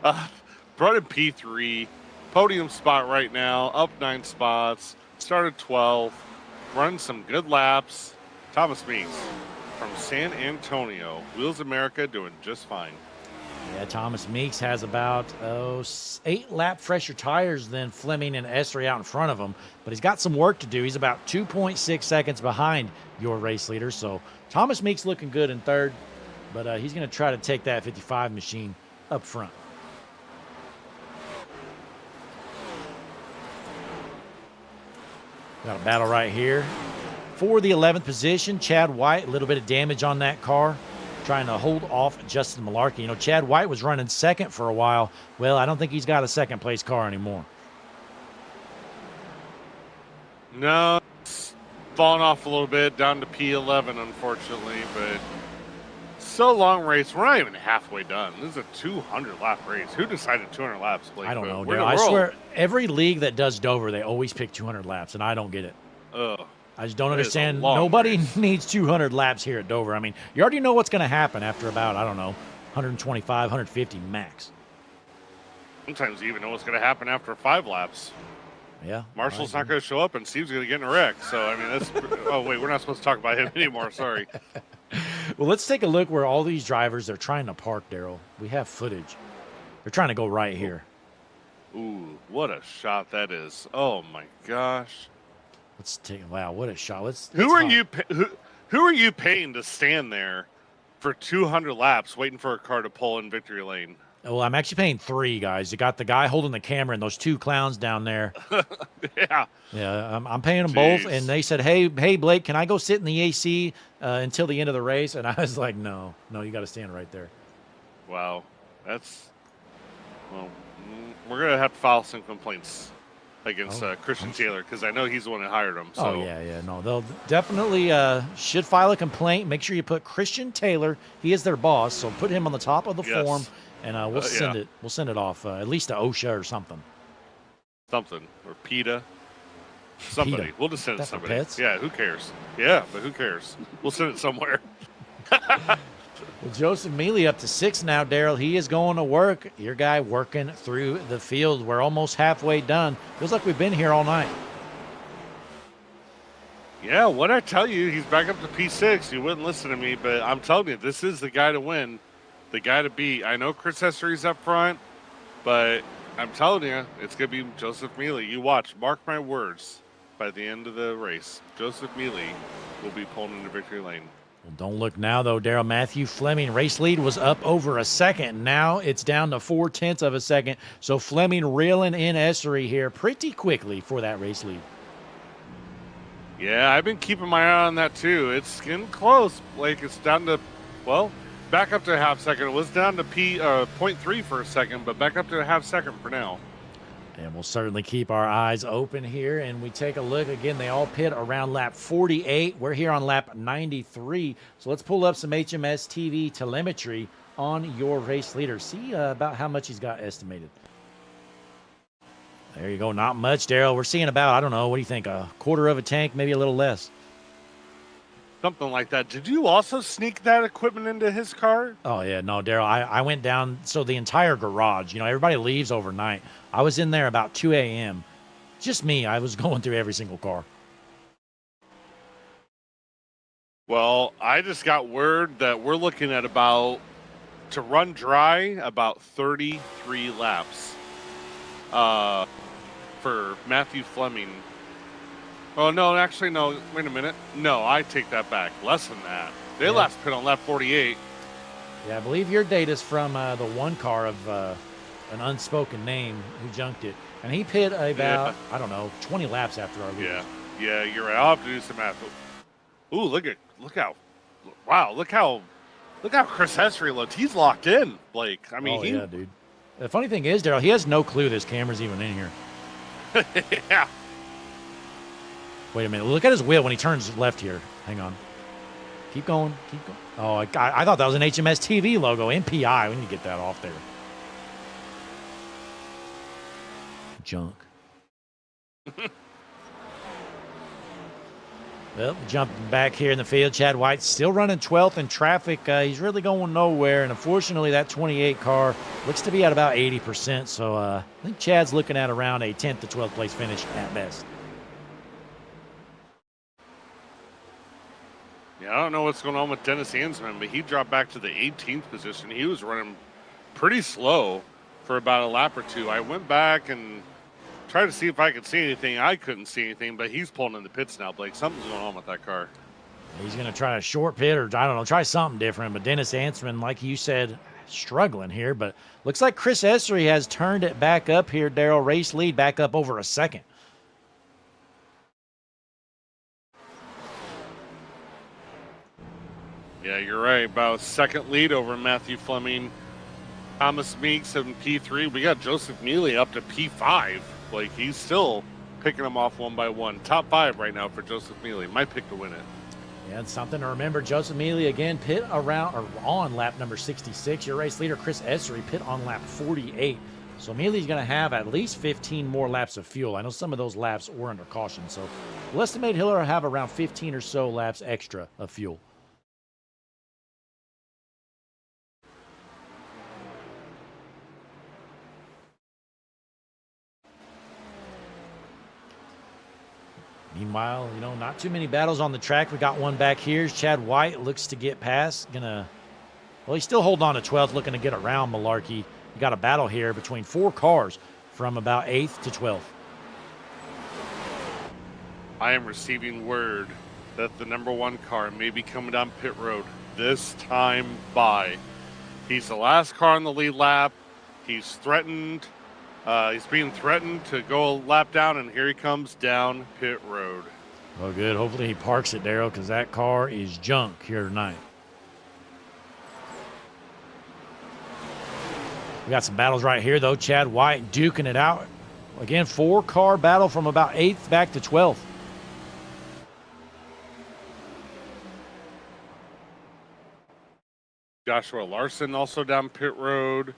Brought in P3, podium spot right now, up 9 spots, started 12th, running some good laps. Thomas Meeks from San Antonio, Wheels America, doing just fine. Yeah, Thomas Meeks has about 8 lap fresher tires than Fleming and Esri out in front of him, but he's got some work to do. He's about 2.6 seconds behind your race leader. So Thomas Meeks looking good in third, but he's going to try to take that 55 machine up front. Got a battle right here for the 11th position. Chad White, a little bit of damage on that car, trying to hold off Justin Malarkey. You know, Chad White was running second for a while. Well, I don't think he's got a second place car anymore. No, it's fallen off a little bit, down to P11, unfortunately, but so long race. We're not even halfway done. This is a 200-lap race. Who decided 200 laps, Blake? I don't know, Where dude. in the I world? swear, every league that does Dover, they always pick 200 laps, and I don't get it. Ugh. I just don't That is a understand. long Nobody race. needs 200 laps here at Dover. I mean, you already know what's going to happen after about, I don't know, 125, 150 max. Sometimes you even know what's going to happen after 5 laps. Yeah. Marshall's not going to show up, and Steve's going to get in a wreck. So, I mean, that's... oh, wait, we're not supposed to talk about him anymore. Sorry. Well, let's take a look where all these drivers, they're trying to park, Daryl. We have footage. They're trying to go right here. Ooh, what a shot that is. Oh, my gosh. Let's take, wow, what a shot. Who are you paying to stand there for 200 laps waiting for a car to pull in victory lane? Well, I'm actually paying 3 guys. You got the guy holding the camera and those 2 clowns down there. Yeah. Yeah, I'm paying them both. And they said, hey, Blake, can I go sit in the AC until the end of the race? And I was like, no, you got to stand right there. Wow. That's... Well, we're going to have to file some complaints against Christian Taylor, because I know he's the one that hired him. So. Oh, yeah. No, they'll definitely should file a complaint. Make sure you put Christian Taylor. He is their boss, so put him on the top of the form, and we'll send it. We'll send it off at least to OSHA or something. Something. Or PETA. Somebody. PETA. We'll just send it to That's for somebody. pets? Yeah, who cares? Yeah, but who cares? We'll send it somewhere. Well, Joseph Mealy up to 6 now, Daryl. He is going to work. Your guy working through the field. We're almost halfway done. Feels like we've been here all night. Yeah, what I tell you, he's back up to P6. You wouldn't listen to me, but I'm telling you, this is the guy to win, the guy to beat. I know Chris Essery's up front, but I'm telling you, it's going to be Joseph Mealy. You watch. Mark my words. By the end of the race, Joseph Mealy will be pulling into victory lane. Well, don't look now, though, Daryl. Matthew Fleming, race lead was up over a second. Now it's down to 0.4 of a second. So Fleming reeling in Essery here pretty quickly for that race lead. Yeah, I've been keeping my eye on that too. It's getting close. Like it's down to, well, back up to a half second. It was down to 0.3 for a second, but back up to a half second for now. And we'll certainly keep our eyes open here. And we take a look. Again, they all pit around lap 48. We're here on lap 93. So let's pull up some HMS TV telemetry on your race leader. See about how much he's got estimated. There you go. Not much, Daryl. We're seeing about, I don't know, what do you think, a quarter of a tank, maybe a little less? Something like that. Did you also sneak that equipment into his car? Oh, yeah. No, Daryl, I went down. So the entire garage, you know, everybody leaves overnight. I was in there about 2 a.m. Just me. I was going through every single car. Well, I just got word that we're looking at about, to run dry, about 33 laps for Matthew Fleming Oh, no, actually, no. Wait a minute. No, I take that back. Less than that. They last pit on lap 48. Yeah, I believe your data's from the one car of an unspoken name who junked it. And he pit about, I don't know, 20 laps after our lead. Yeah, you're right. I'll have to do some math. Ooh, look how Chris Hessery looked. He's locked in, Blake. I mean, yeah, dude. The funny thing is, Daryl, he has no clue this camera's even in here. Yeah. Wait a minute. Look at his wheel when he turns left here. Hang on. Keep going. Keep going. Oh, I thought that was an HMS TV logo. MPI. We need to get that off there. Junk. Well, jumping back here in the field, Chad White still running 12th in traffic. He's really going nowhere, and unfortunately, that 28 car looks to be at about 80%. So I think Chad's looking at around a 10th to 12th place finish at best. Yeah, I don't know what's going on with Dennis Ansman, but he dropped back to the 18th position. He was running pretty slow for about a lap or two. I went back and tried to see if I could see anything. I couldn't see anything, but he's pulling in the pits now, Blake. Something's going on with that car. He's going to try a short pit, or I don't know, try something different. But Dennis Ansman, like you said, struggling here. But looks like Chris Hessery has turned it back up here, Daryl. Race lead back up over a second. Yeah, you're right. About a second lead over Matthew Fleming, Thomas Meeks in P3. We got Joseph Mealy up to P5. Like, he's still picking them off one by one. Top 5 right now for Joseph Mealy. My pick to win it. Yeah, it's something to remember. Joseph Mealy again pit around or on lap number 66. Your race leader, Chris Hessery, pit on lap 48. So Mealy's going to have at least 15 more laps of fuel. I know some of those laps were under caution. So we'll estimate he'll have around 15 or so laps extra of fuel. Meanwhile, not too many battles on the track. We got one back here. Chad White looks to get past. He's still holding on to 12th, looking to get around Malarkey. We got a battle here between 4 cars from about 8th to 12th. I am receiving word that the number 1 car may be coming down pit road this time by. He's the last car on the lead lap. He's threatened. He's being threatened to go a lap down, and here he comes down pit road. Oh, good. Hopefully he parks it, Daryl, because that car is junk here tonight. We got some battles right here, though. Chad White duking it out. Again, 4-car battle from about 8th back to 12th. Joshua Larson also down pit road.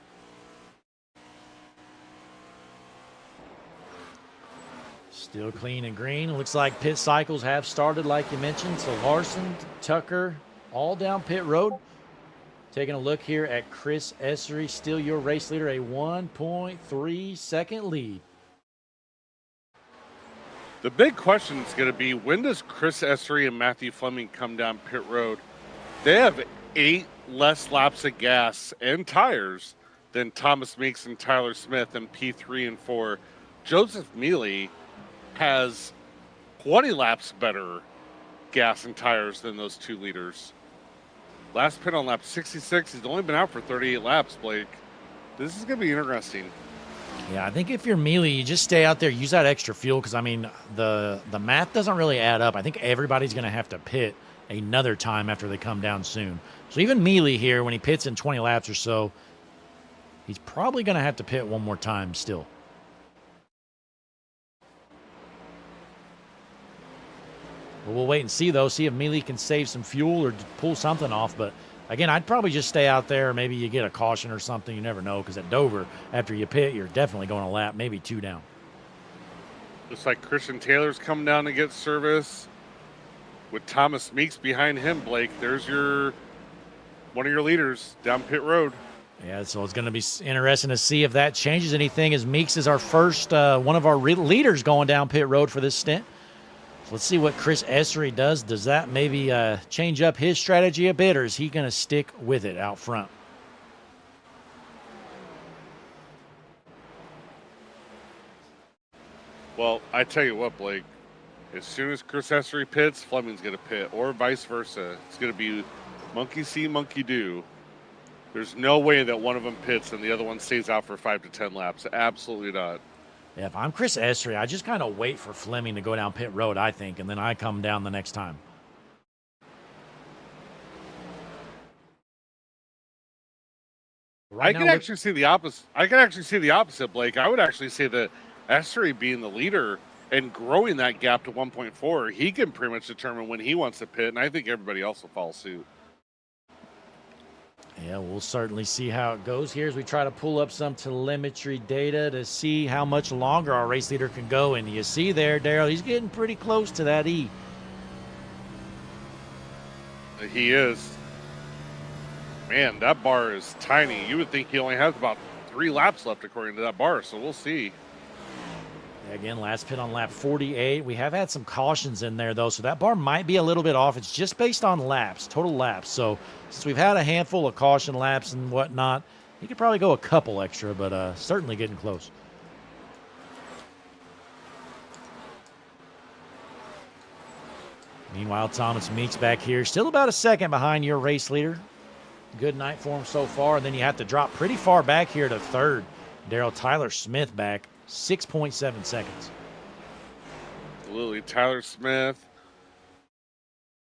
Still clean and green. Looks like pit cycles have started, like you mentioned. So Larson, Tucker, all down pit road. Taking a look here at Chris Hessery, still your race leader, a 1.3 second lead. The big question is going to be, when does Chris Hessery and Matthew Fleming come down pit road? They have 8 less laps of gas and tires than Thomas Meeks and Tyler Smith in P3 and 4. Joseph Mealy has 20 laps better gas and tires than those 2 leaders. Last pit on lap 66. He's only been out for 38 laps, Blake. This is going to be interesting. Yeah, I think if you're Mealy, you just stay out there, use that extra fuel, because, I mean, the math doesn't really add up. I think everybody's going to have to pit another time after they come down soon. So even Mealy here, when he pits in 20 laps or so, he's probably going to have to pit one more time still. Well, we'll wait and see, though. See if Mealy can save some fuel or pull something off. But, again, I'd probably just stay out there. Maybe you get a caution or something. You never know, because at Dover, after you pit, you're definitely going a lap, maybe 2 down. Looks like Christian Taylor's coming down to get service with Thomas Meeks behind him, Blake. There's one of your leaders down pit road. Yeah, so it's going to be interesting to see if that changes anything, as Meeks is our first one of our leaders going down pit road for this stint. Let's see what Chris Hessery does. Does that maybe change up his strategy a bit, or is he going to stick with it out front? Well, I tell you what, Blake. As soon as Chris Essery pits, Fleming's going to pit, or vice versa. It's going to be monkey see, monkey do. There's no way that one of them pits and the other one stays out for 5 to 10 laps. Absolutely not. Yeah, if I'm Chris Essery, I just kind of wait for Fleming to go down pit road, I think, and then I come down the next time. I can actually see the opposite. I can actually see the opposite, Blake. I would actually say that Essery being the leader and growing that gap to 1.4, he can pretty much determine when he wants to pit, and I think everybody else will follow suit. Yeah, we'll certainly see how it goes here as we try to pull up some telemetry data to see how much longer our race leader can go. And you see there, Daryl, he's getting pretty close to that E. He is. Man, that bar is tiny. You would think he only has about 3 laps left according to that bar, so we'll see. Again, last pit on lap 48. We have had some cautions in there, though, so that bar might be a little bit off. It's just based on laps, total laps. So since we've had a handful of caution laps and whatnot, he could probably go a couple extra, but certainly getting close. Meanwhile, Thomas Meeks back here, still about a second behind your race leader. Good night for him so far, and then you have to drop pretty far back here to third. Daryl, Tyler Smith back. 6.7 seconds. Absolutely. Tyler Smith,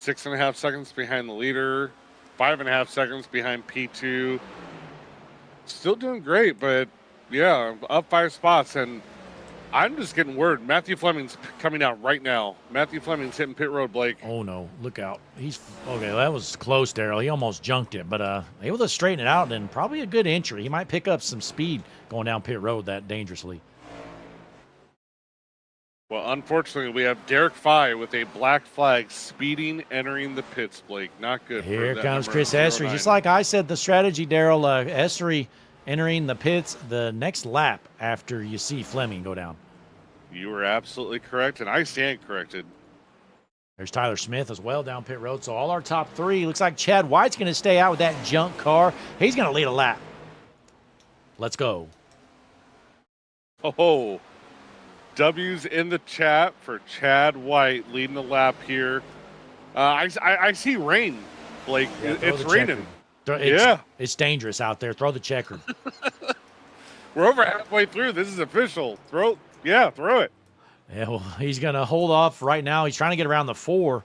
6.5 seconds behind the leader, 5.5 seconds behind P2. Still doing great, but yeah, up 5 spots. And I'm just getting word. Matthew Fleming's coming out right now. Matthew Fleming's hitting pit road, Blake. Oh, no. Look out. He's okay. That was close, Daryl. He almost junked it, but able to straighten it out and probably a good entry. He might pick up some speed going down pit road that dangerously. Well, unfortunately, we have Derek Fye with a black flag speeding, entering the pits, Blake. Not good. Here comes Chris Essery. Just like I said, the strategy, Daryl, Essery entering the pits the next lap after you see Fleming go down. You were absolutely correct, and I stand corrected. There's Tyler Smith as well down pit road. So all our top 3. Looks like Chad White's going to stay out with that junk car. He's going to lead a lap. Let's go. Oh, W's in the chat for Chad White leading the lap here. I see rain, Blake. Yeah, it's raining. It's dangerous out there. Throw the checker. We're over halfway through. This is official. Throw it. Yeah, well, he's going to hold off right now. He's trying to get around the 4.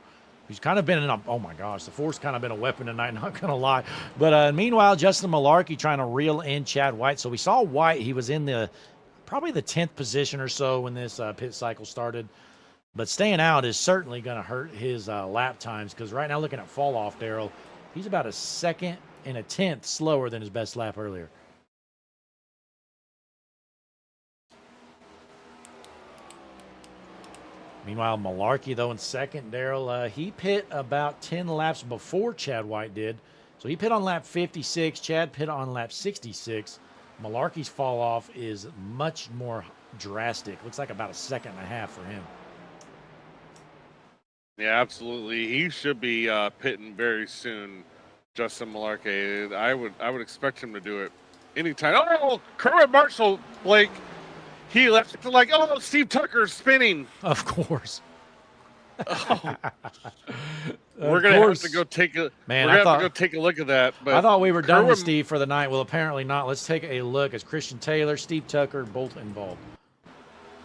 He's kind of been in a, oh my gosh, the 4's kind of been a weapon tonight, not going to lie. But meanwhile, Justin Malarkey trying to reel in Chad White. So we saw White. He was in probably the 10th position or so when this pit cycle started. But staying out is certainly going to hurt his lap times because right now looking at fall off, Daryl, he's about a 2nd and a 10th slower than his best lap earlier. Meanwhile, Malarkey, though, in 2nd, Daryl, he pit about 10 laps before Chad White did. So he pit on lap 56. Chad pit on lap 66. Malarkey's fall off is much more drastic. Looks like about a 1.5 seconds for him. Yeah, absolutely. He should be pitting very soon, Justin Malarkey. I would expect him to do it anytime. Oh, Kerwin Marshall, Blake. He left it like, oh, Steve Tucker's spinning. Of course. Oh. We're gonna have to go take a look at that. But I thought we were done with Steve for the night. Well, apparently not. Let's take a look as Christian Taylor, Steve Tucker, both involved.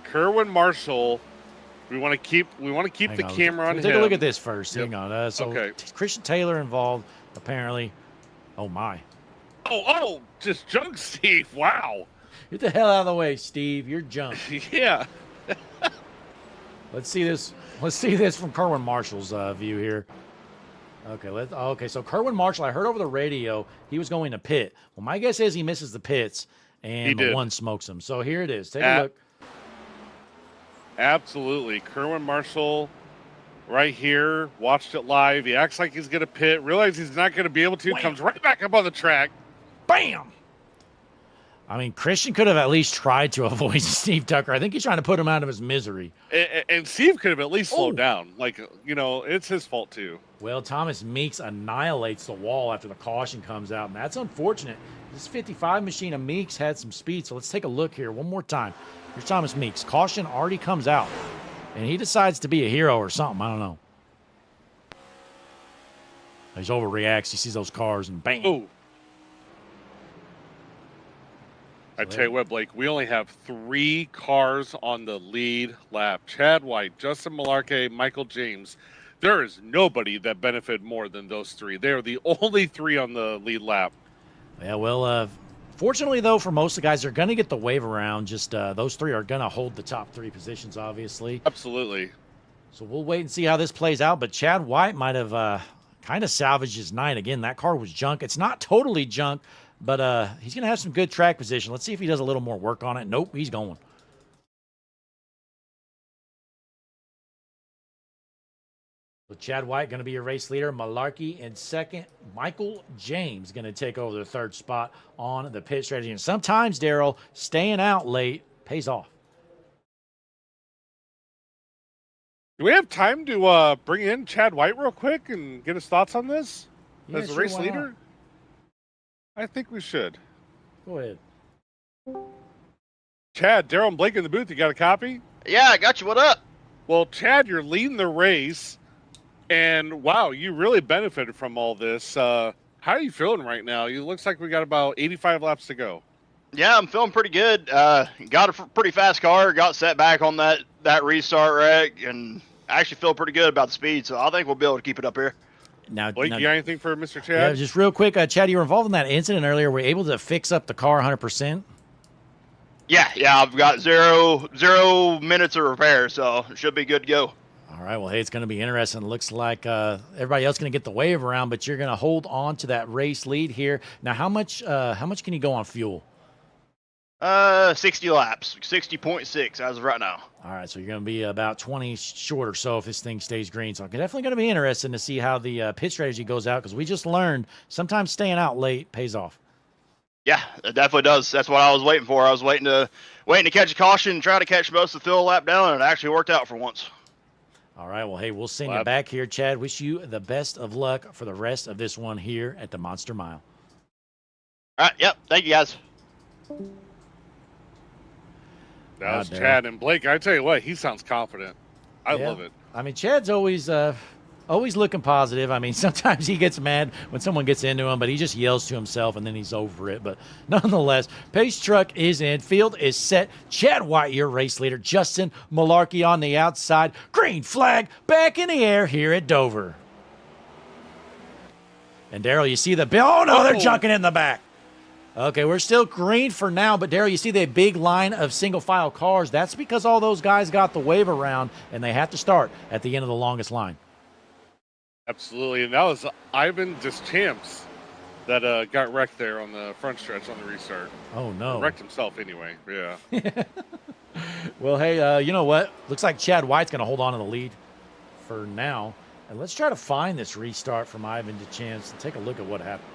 Kerwin Marshall. We want to keep the camera on him. Take a look at this first. Yep. Hang on. Okay. Christian Taylor involved apparently. Oh my. Oh, just junk Steve. Wow. Get the hell out of the way, Steve. You're junk. Yeah. Let's see this. Let's see this from Kerwin Marshall's view here. Okay, so Kerwin Marshall, I heard over the radio he was going to pit. Well, my guess is he misses the pits, and the one smokes him. So here it is. Take a look. Absolutely. Kerwin Marshall right here, watched it live. He acts like he's going to pit, realizes he's not going to be able to, comes right back up on the track. Bam! I mean, Christian could have at least tried to avoid Steve Tucker. I think he's trying to put him out of his misery. And Steve could have at least slowed down. Like, it's his fault too. Well, Thomas Meeks annihilates the wall after the caution comes out, and that's unfortunate. This 55 machine of Meeks had some speed, so let's take a look here one more time. Here's Thomas Meeks. Caution already comes out. And he decides to be a hero or something. I don't know. He overreacts. He sees those cars and bang. Oh. I tell you what, Blake, we only have 3 cars on the lead lap. Chad White, Justin Malarkey, Michael James. There is nobody that benefited more than those 3. They are the only 3 on the lead lap. Yeah, well, fortunately, though, for most of the guys, they're going to get the wave around. Just those 3 are going to hold the top 3 positions, obviously. Absolutely. So we'll wait and see how this plays out. But Chad White might have kind of salvaged his night. Again, that car was junk. It's not totally junk, but he's going to have some good track position. Let's see if he does a little more work on it. Nope, he's going. So Chad White going to be your race leader. Malarkey in second. Michael James going to take over the 3rd spot on the pit strategy. And sometimes, Daryl, staying out late pays off. Do we have time to bring in Chad White real quick and get his thoughts on this as the sure, race why leader? not? I think we should. Go ahead. Chad, Daryl, and Blake in the booth. You got a copy? Yeah, I got you. What up? Well, Chad, you're leading the race, and wow, you really benefited from all this. How are you feeling right now? It looks like we got about 85 laps to go. Yeah, I'm feeling pretty good. Got a pretty fast car. Got set back on that restart wreck, and I actually feel pretty good about the speed. So I think we'll be able to keep it up here. Now, Blake, you got anything for Mr. Chad? Yeah, just real quick, Chad, you were involved in that incident earlier. Were you able to fix up the car 100%? Yeah, I've got zero minutes of repair, so it should be good to go. All right, well, hey, it's going to be interesting. It looks like everybody else going to get the wave around, but you're going to hold on to that race lead here. Now, how much can you go on fuel? 60 laps, 60.6 as of right now. All right, so you're going to be about 20 short or so if this thing stays green. So it's definitely going to be interesting to see how the pit strategy goes out, because we just learned sometimes staying out late pays off. Yeah, it definitely does. That's what I was waiting for. I was waiting to catch a caution and try to catch most of the fill lap down, and it actually worked out for once. All right, well, hey, we'll send you back here, Chad. Wish you the best of luck for the rest of this one here at the Monster Mile. All right, yep. Thank you, guys. That was Chad. And Blake, I tell you what, he sounds confident. I love it. I mean, Chad's always looking positive. I mean, sometimes he gets mad when someone gets into him, but he just yells to himself and then he's over it. But nonetheless, pace truck is in. Field is set. Chad White, your race leader. Justin Malarkey on the outside. Green flag back in the air here at Dover. And Daryl, you see the bill. Oh, no, they're junking in the back. Okay, we're still green for now, but Daryl, you see the big line of single-file cars. That's because all those guys got the wave around, and they have to start at the end of the longest line. Absolutely, and that was Ivan Deschamps that got wrecked there on the front stretch on the restart. Oh, no. Wrecked himself anyway, yeah. Well, hey, you know what? Looks like Chad White's going to hold on to the lead for now. And let's try to find this restart from Ivan Deschamps and take a look at what happened.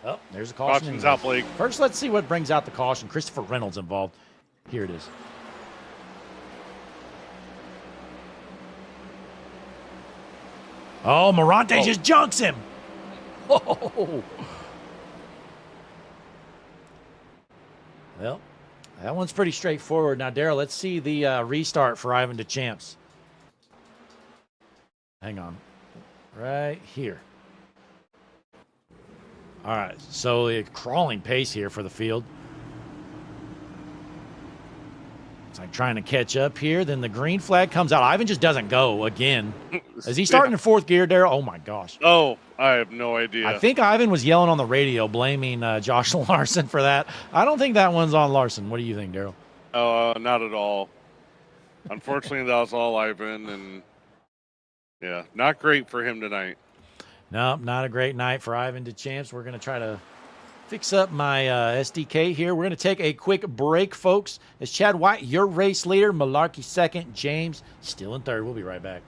Oh, there's a caution. Caution's out, Blake. First, let's see what brings out the caution. Christopher Reynolds involved. Here it is. Oh, Morante just junks him. Oh. Well, that one's pretty straightforward. Now, Daryl, let's see the restart for Ivan Deschamps. Hang on. Right here. All right, so a crawling pace here for the field. It's like trying to catch up here. Then the green flag comes out. Ivan just doesn't go again. Is he starting in 4th gear, Daryl? Oh, my gosh. Oh, I have no idea. I think Ivan was yelling on the radio, blaming Josh Larson for that. I don't think that one's on Larson. What do you think, Daryl? Not at all. Unfortunately, that was all Ivan, and yeah, not great for him tonight. Nope, not a great night for Ivan Deschamps. We're going to try to fix up my SDK here. We're going to take a quick break, folks. As Chad White, your race leader, Malarkey second, James still in third. We'll be right back.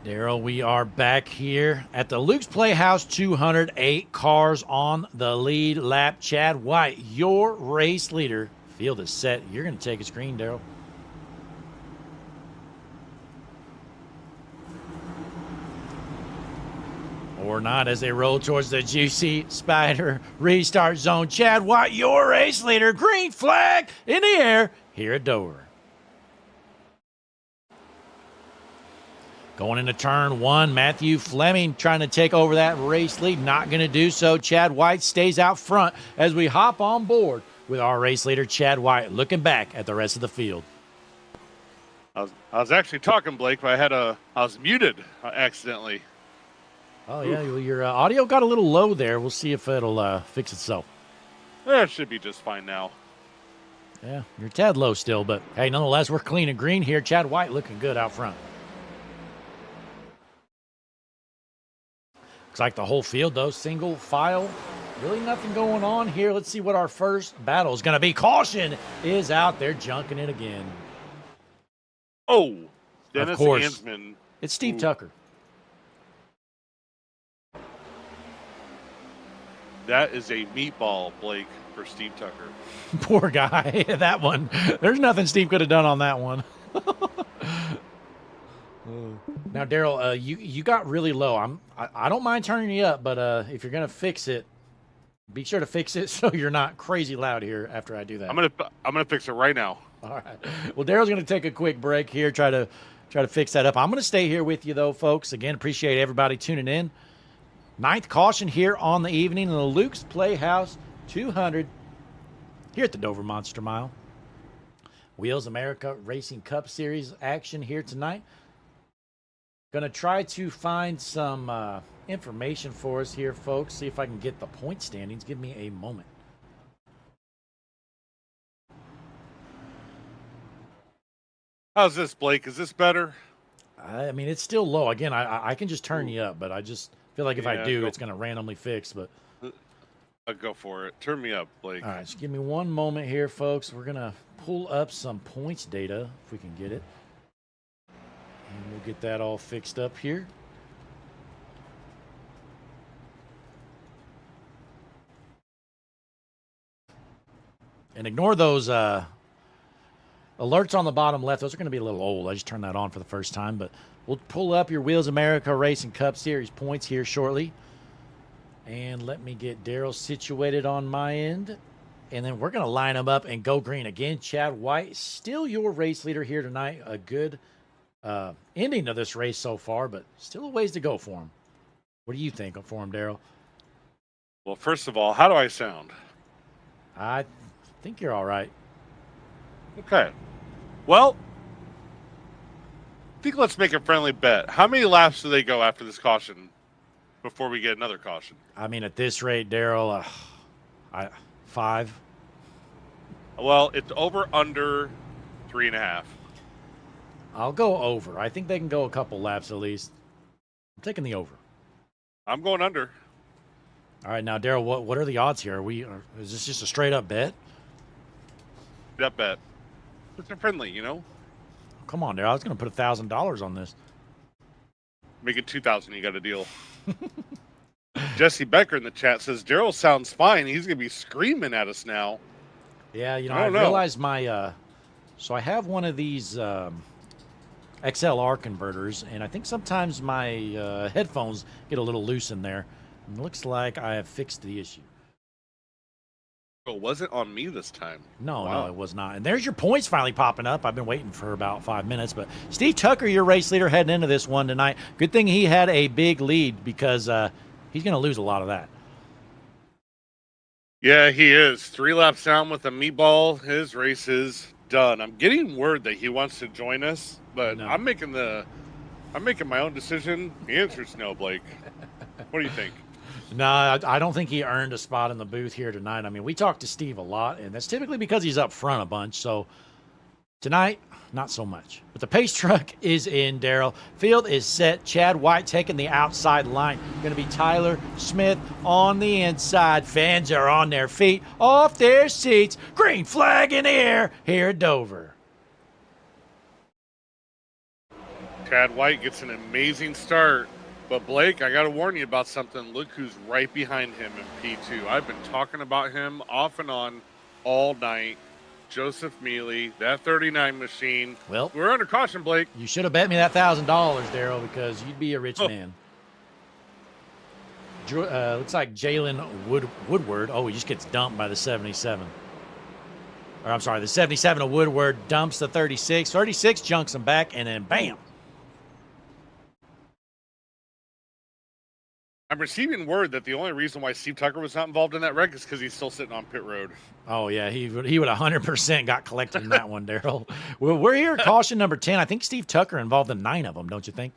Daryl, we are back here at the Luke's Playhouse 208 cars on the lead lap. Chad White, your race leader. Field is set. You're going to take a screen, Daryl. Or not as they roll towards the juicy Spider restart zone. Chad White, your race leader. Green flag in the air here at Dover. Going into turn one, Matthew Fleming trying to take over that race lead. Not going to do so. Chad White stays out front as we hop on board with our race leader, Chad White, looking back at the rest of the field. I was actually talking, Blake, but I was muted accidentally. Oh, yeah, your audio got a little low there. We'll see if it'll fix itself. It should be just fine now. Yeah, you're a tad low still, but hey, nonetheless, we're clean and green here. Chad White looking good out front. Looks like the whole field, though, single file. Really nothing going on here. Let's see what our first battle is going to be. Caution is out there, junking it again. Oh, Dennis of course. Ansman. It's Steve Tucker. That is a meatball, Blake, for Steve Tucker. Poor guy. That one. There's nothing Steve could have done on that one. Now, Daryl, you got really low. I don't mind turning you up, but if you're gonna fix it, be sure to fix it so you're not crazy loud here after I do that. I'm gonna fix it right now. All right. Well, Daryl's gonna take a quick break here, try to fix that up. I'm gonna stay here with you though, folks. Again, appreciate everybody tuning in. Ninth caution here on the evening in the Luke's Playhouse 200 here at the Dover Monster Mile. Wheels America Racing Cup Series action here tonight. Going to try to find some information for us here, folks. See if I can get the point standings. Give me a moment. How's this, Blake? Is this better? I mean, it's still low. Again, I can just turn you up, but I just feel like if I do, it's going to randomly fix. But I'll go for it. Turn me up, Blake. All right, just give me one moment here, folks. We're going to pull up some points data, if we can get it. And we'll get that all fixed up here. And ignore those alerts on the bottom left. Those are going to be a little old. I just turned that on for the first time. But we'll pull up your Wheels America Racing Cup Series points here shortly. And let me get Daryl situated on my end. And then we're going to line them up and go green. Again, Chad White, still your race leader here tonight. A good ending of this race so far, but still a ways to go for him. What do you think for him, Daryl? Well, first of all, how do I sound? I think you're all right. Okay. Well, I think let's make a friendly bet. How many laps do they go after this caution before we get another caution? I mean, at this rate, Daryl, 5. Well, it's over under 3.5. I'll go over. I think they can go a couple laps at least. I'm taking the over. I'm going under. All right, now, Daryl, what are the odds here? Is this just a straight-up bet? That bet. It's a friendly, you know? Come on, Daryl. I was going to put $1,000 on this. Make it 2,000. You got a deal. Jesse Becker in the chat says Daryl sounds fine. He's going to be screaming at us now. Yeah, I realized my so I have one of these XLR converters, and I think sometimes my headphones get a little loose in there. It looks like I have fixed the issue. Oh, was it on me this time? No, Wow. no, it was not. And there's your points finally popping up. I've been waiting for about 5 minutes. But Steve Tucker, your race leader, heading into this one tonight. Good thing he had a big lead because he's going to lose a lot of that. Yeah, he is. 3 laps down with a meatball. His race is done. I'm getting word that he wants to join us, but No. I'm making my own decision. The answer is no, Blake. What do you think? No, I don't think he earned a spot in the booth here tonight. I mean, we talk to Steve a lot, and that's typically because he's up front a bunch. So tonight, not so much. But the pace truck is in, Daryl. Field is set. Chad White taking the outside line. Going to be Tyler Smith on the inside. Fans are on their feet, off their seats. Green flag in the air here at Dover. Chad White gets an amazing start. But Blake, I got to warn you about something. Look who's right behind him in P2. I've been talking about him off and on all night. Joseph Mealy, that 39 machine. Well, we're under caution, Blake. You should have bet me that $1,000, Daryl, because you'd be a rich man. Looks like Jalen Woodward. Oh, he just gets dumped by the 77. Or I'm sorry, the 77 of Woodward dumps the 36. 36 junks him back, and then bam. I'm receiving word that the only reason why Steve Tucker was not involved in that wreck is because he's still sitting on pit road. Oh, yeah, he would 100% got collected in that one, Daryl. Well, we're here at caution number 10. I think Steve Tucker involved in 9 of them, don't you think?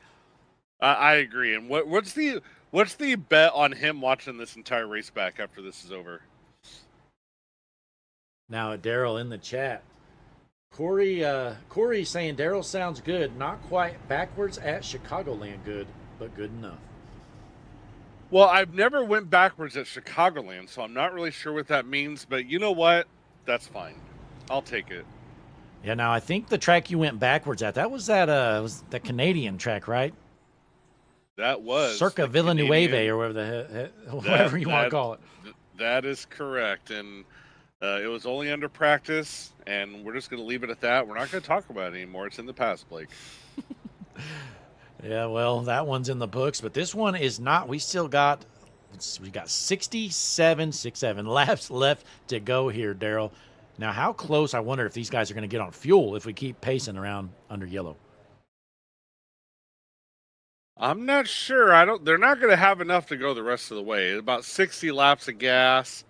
I agree. And what's the bet on him watching this entire race back after this is over? Now, Daryl in the chat. Corey saying Daryl sounds good. Not quite backwards at Chicagoland good, but good enough. Well, I've never went backwards at Chicagoland, so I'm not really sure what that means. But you know what? That's fine. I'll take it. Yeah. Now I think the track you went backwards at, that was the Canadian track, right? That was Circa Villanueva or whatever you want to call it. That is correct, and it was only under practice, and we're just going to leave it at that. We're not going to talk about it anymore. It's in the past, Blake. Yeah, well, that one's in the books, but this one is not. We still got, we got 67 laps left to go here, Daryl. Now, how close, I wonder if these guys are going to get on fuel if we keep pacing around under yellow. I'm not sure. They're not going to have enough to go the rest of the way. About 60 laps of gas.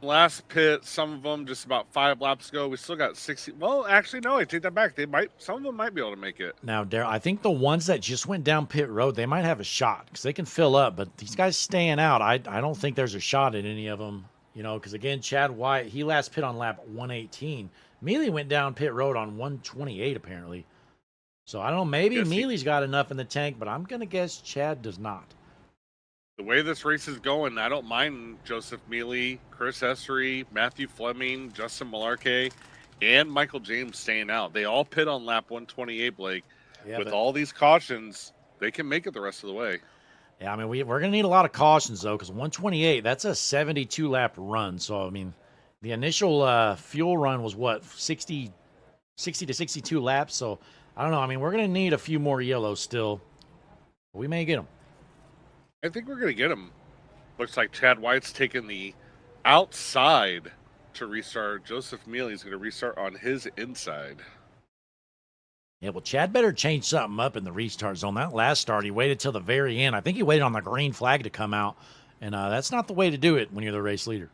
Last pit, some of them just about 5 laps ago. We still got 60. Well, actually, no, I take that back. Some of them might be able to make it. Now, Daryl, I think the ones that just went down pit road, they might have a shot because they can fill up. But these guys staying out, I don't think there's a shot at any of them. You know, because again, Chad White, he last pit on lap 118. Mealy went down pit road on 128 apparently. So I don't know. Maybe Mealy's got enough in the tank, but I'm gonna guess Chad does not. The way this race is going, I don't mind Joseph Mealy, Chris Essery, Matthew Fleming, Justin Malarkey, and Michael James staying out. They all pit on lap 128, Blake. Yeah, with all these cautions, they can make it the rest of the way. Yeah, I mean, we're going to need a lot of cautions, though, because 128, that's a 72-lap run. So, I mean, the initial fuel run was, what, 60 to 62 laps? So, I don't know. I mean, we're going to need a few more yellows still. We may get them. I think we're going to get them. Looks like Chad White's taking the outside to restart. Joseph Mealy's going to restart on his inside. Yeah, well, Chad better change something up in the restart zone. That last start, he waited till the very end. I think he waited on the green flag to come out, and that's not the way to do it when you're the race leader.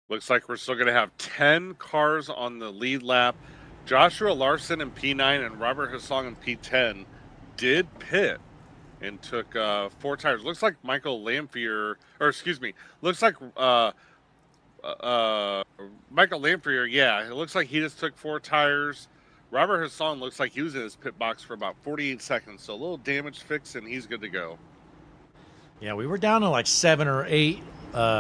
Looks like we're still going to have 10 cars on the lead lap. Joshua Larson in P9 and Robert Hassan in P10 did pit and took 4 tires. Looks like Michael Lamphere, looks like Michael Lamphere, yeah, it looks like he just took 4 tires. Robert Hassan looks like he was in his pit box for about 48 seconds, so a little damage fix, and he's good to go. Yeah, we were down to like 7 or 8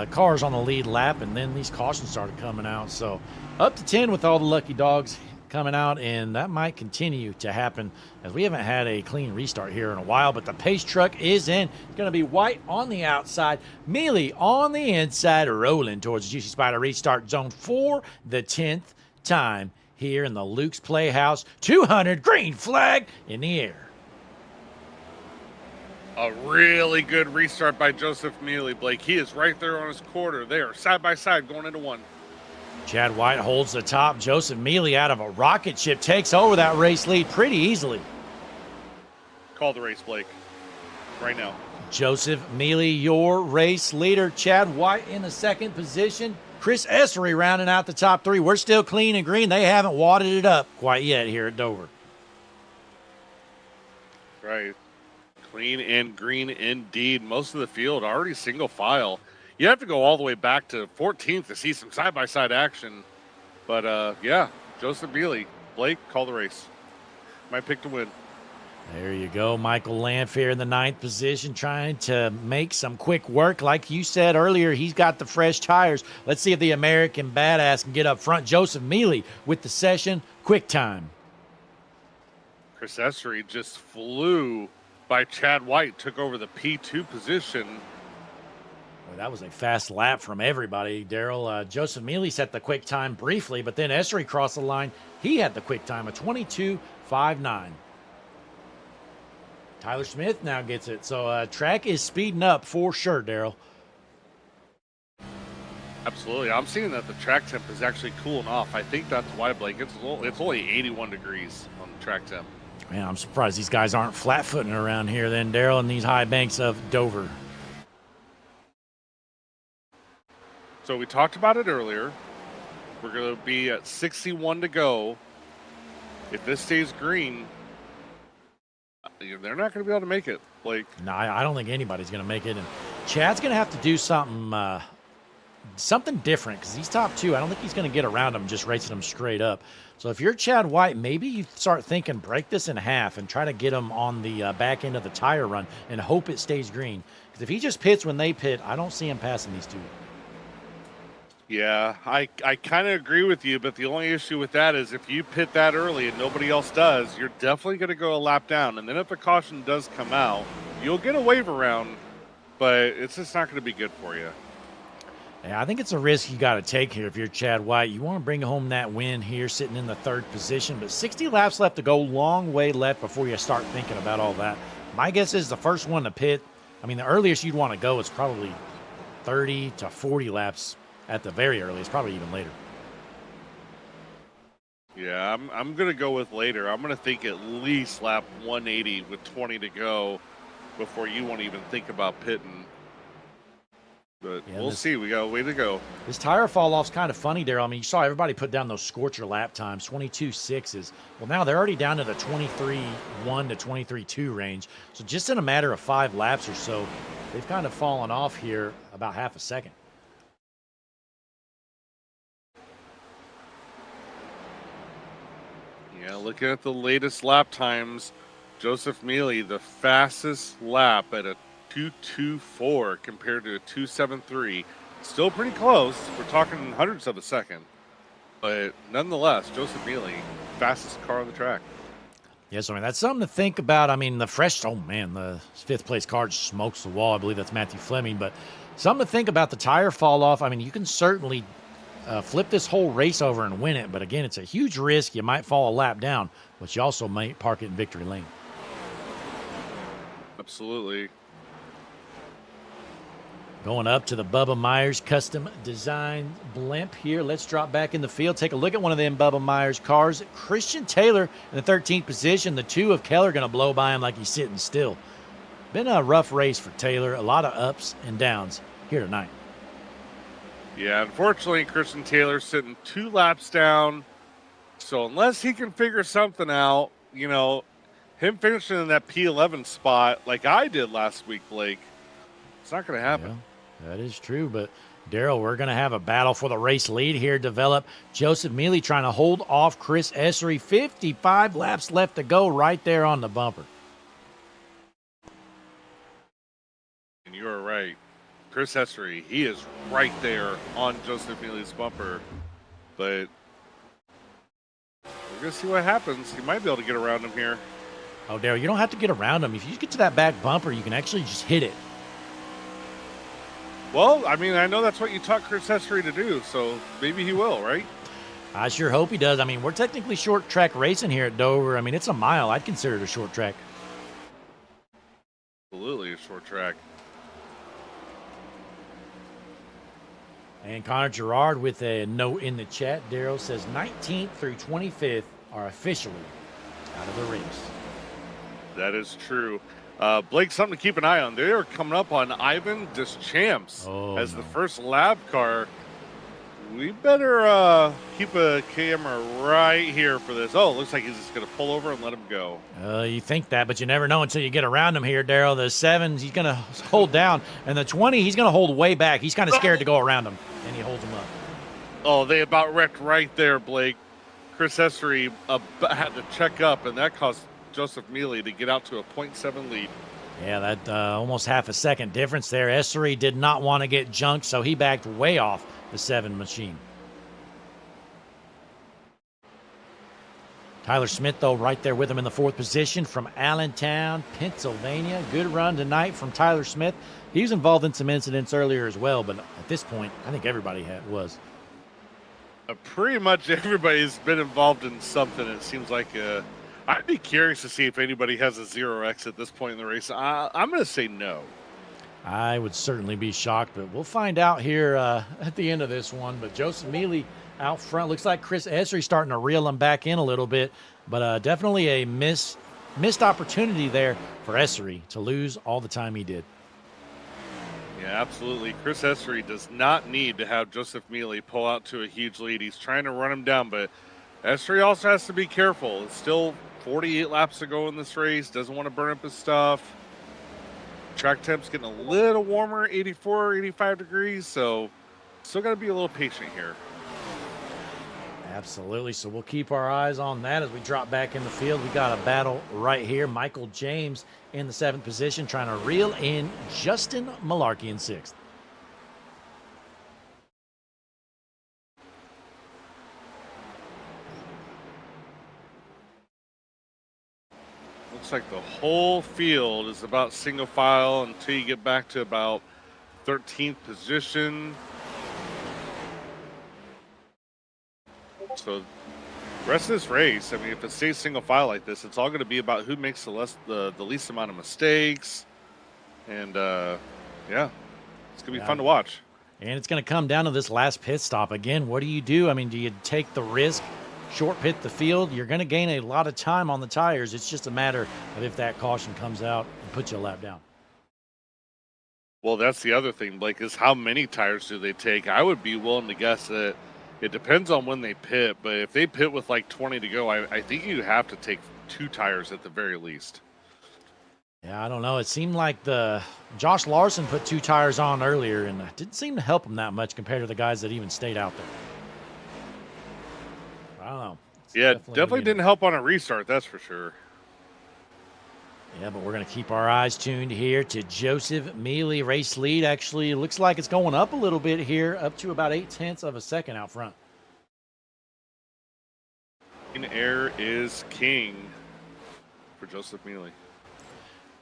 cars on the lead lap, and then these cautions started coming out. So up to 10 with all the lucky dogs coming out, and that might continue to happen as we haven't had a clean restart here in a while. But the pace truck is in. It's going to be White on the outside, Mealy on the inside, rolling towards the Juicy Spider restart zone for the 10th time here in the Luke's Playhouse. 200 green flag in the air. A really good restart by Joseph Mealy, Blake. He is right there on his quarter. They are side by side going into one. Chad White holds the top. Joseph Mealy out of a rocket ship takes over that race lead pretty easily. Call the race, Blake. Right now. Joseph Mealy, your race leader. Chad White in the second position. Chris Essery rounding out the top 3. We're still clean and green. They haven't wadded it up quite yet here at Dover. Right. Clean and green indeed. Most of the field already single file. You have to go all the way back to 14th to see some side-by-side action. But, yeah, Joseph Mealy. Blake, call the race. My pick to win. There you go. Michael Lamphere in the 9th position, trying to make some quick work. Like you said earlier, he's got the fresh tires. Let's see if the American Badass can get up front. Joseph Mealy with the session quick time. Chris Essery just flew by Chad White, took over the P2 position. Boy, that was a fast lap from everybody, Daryl. Joseph Mealy set the quick time briefly, but then Essery crossed the line. He had the quick time of 22.59. Tyler Smith now gets it. So track is speeding up for sure, Daryl. Absolutely. I'm seeing that the track temp is actually cooling off. I think that's why, Blake. It's only 81 degrees on the track temp. Man, I'm surprised these guys aren't flat-footing around here then, Daryl, in these high banks of Dover. So we talked about it earlier. We're going to be at 61 to go. If this stays green, they're not going to be able to make it, Blake. No, I don't think anybody's going to make it. And Chad's going to have to do something different because he's top 2. I don't think he's going to get around him just racing him straight up. So if you're Chad White, maybe you start thinking break this in half and try to get him on the back end of the tire run and hope it stays green. Because if he just pits when they pit, I don't see him passing these 2. Yeah, I kind of agree with you, but the only issue with that is if you pit that early and nobody else does, you're definitely going to go a lap down. And then if a caution does come out, you'll get a wave around, but it's just not going to be good for you. Yeah, I think it's a risk you got to take here if you're Chad White. You want to bring home that win here, sitting in the 3rd position, but 60 laps left to go, long way left before you start thinking about all that. My guess is the first one to pit, I mean, the earliest you'd want to go is probably 30 to 40 laps at the very earliest, probably even later. Yeah, I'm going to go with later. I'm going to think at least lap 180 with 20 to go before you want to even think about pitting. But yeah, we'll see. We got a way to go. This tire fall off's kind of funny, Daryl. I mean, you saw everybody put down those scorcher lap times, 22.6s. Well, now they're already down to the 23.1 to 23.2 range. So just in a matter of 5 laps or so, they've kind of fallen off here about half a second. Yeah, looking at the latest lap times, Joseph Mealy, the fastest lap at a 2.24 compared to a 2.73. Still pretty close. We're talking hundredths of a second. But nonetheless, Joseph Mealy, fastest car on the track. Yes, I mean, that's something to think about. I mean, the 5th place car just smokes the wall. I believe that's Matthew Fleming. But something to think about, the tire fall off. I mean, you can certainly flip this whole race over and win it. But again, it's a huge risk. You might fall a lap down, but you also might park it in victory lane. Absolutely. Going up to the Bubba Myers custom design blimp here. Let's drop back in the field. Take a look at one of them Bubba Myers cars. Christian Taylor in the 13th position. The 2 of Keller going to blow by him like he's sitting still. Been a rough race for Taylor. A lot of ups and downs here tonight. Yeah, unfortunately, Christian Taylor's sitting 2 laps down. So unless he can figure something out, you know, him finishing in that P11 spot like I did last week, Blake, it's not going to happen. Yeah, that is true, but Daryl, we're going to have a battle for the race lead here develop. Joseph Mealy trying to hold off Chris Essery. 55 laps left to go right there on the bumper. And you are right. Chris Essery, he is right there on Joseph Mealy's bumper. But we're going to see what happens. He might be able to get around him here. Oh, Daryl, you don't have to get around him. If you get to that back bumper, you can actually just hit it. Well, I mean, I know that's what you taught Chris Essery to do, so maybe he will, right? I sure hope he does. I mean, we're technically short track racing here at Dover. I mean, it's a mile. I'd consider it a short track. Absolutely a short track. And Connor Gerard with a note in the chat. Daryl says 19th through 25th are officially out of the race. That is true. Blake, something to keep an eye on. They are coming up on Ivan Deschamps as the first lab car. We better keep a camera right here for this. Oh, it looks like he's just going to pull over and let him go. You think that, but you never know until you get around him here, Daryl. The 7s, he's going to hold down. And the 20, he's going to hold way back. He's kind of scared to go around him, and he holds him up. Oh, they about wrecked right there, Blake. Chris Essery had to check up, and that cost Joseph Mealy to get out to a 0.7 lead. Yeah, that almost half a second difference there. Essery did not want to get junked, so he backed way off the 7 machine. Tyler Smith, though, right there with him in the 4th position from Allentown, Pennsylvania. Good run tonight from Tyler Smith. He was involved in some incidents earlier as well, but at this point, I think everybody was. Pretty much everybody's been involved in something. It seems like I'd be curious to see if anybody has a 0X at this point in the race. I'm going to say no. I would certainly be shocked, but we'll find out here at the end of this one. But Joseph Mealy out front. Looks like Chris Essery starting to reel him back in a little bit, but definitely a missed opportunity there for Essery to lose all the time he did. Yeah, absolutely. Chris Essery does not need to have Joseph Mealy pull out to a huge lead. He's trying to run him down, but Essery also has to be careful. It's still 48 laps to go in this race. Doesn't want to burn up his stuff. Track temp's getting a little warmer, 84, 85 degrees, so still got to be a little patient here. Absolutely. So we'll keep our eyes on that as we drop back in the field. We got a battle right here. Michael James in the 7th position trying to reel in Justin Malarkey in 6th. Looks like the whole field is about single file until you get back to about 13th position. So the rest of this race, I mean, if it stays single file like this, it's all going to be about who makes the least amount of mistakes. And, yeah, it's going to be fun to watch. And it's going to come down to this last pit stop. Again, what do? I mean, do you take the risk, short pit the field? You're going to gain a lot of time on the tires. It's just a matter of if that caution comes out and puts you a lap down. Well, that's the other thing, Blake, is how many tires do they take? I would be willing to guess that it depends on when they pit, but if they pit with like 20 to go, I think you have to take 2 tires at the very least. Yeah, I don't know. It seemed like Josh Larson put 2 tires on earlier, and it didn't seem to help him that much compared to the guys that even stayed out there. I don't know. Yeah, definitely didn't help on a restart, that's for sure. Yeah, but we're going to keep our eyes tuned here to Joseph Mealy. Race lead actually looks like it's going up a little bit here, up to about 0.8 of a second out front. In air is king for Joseph Mealy.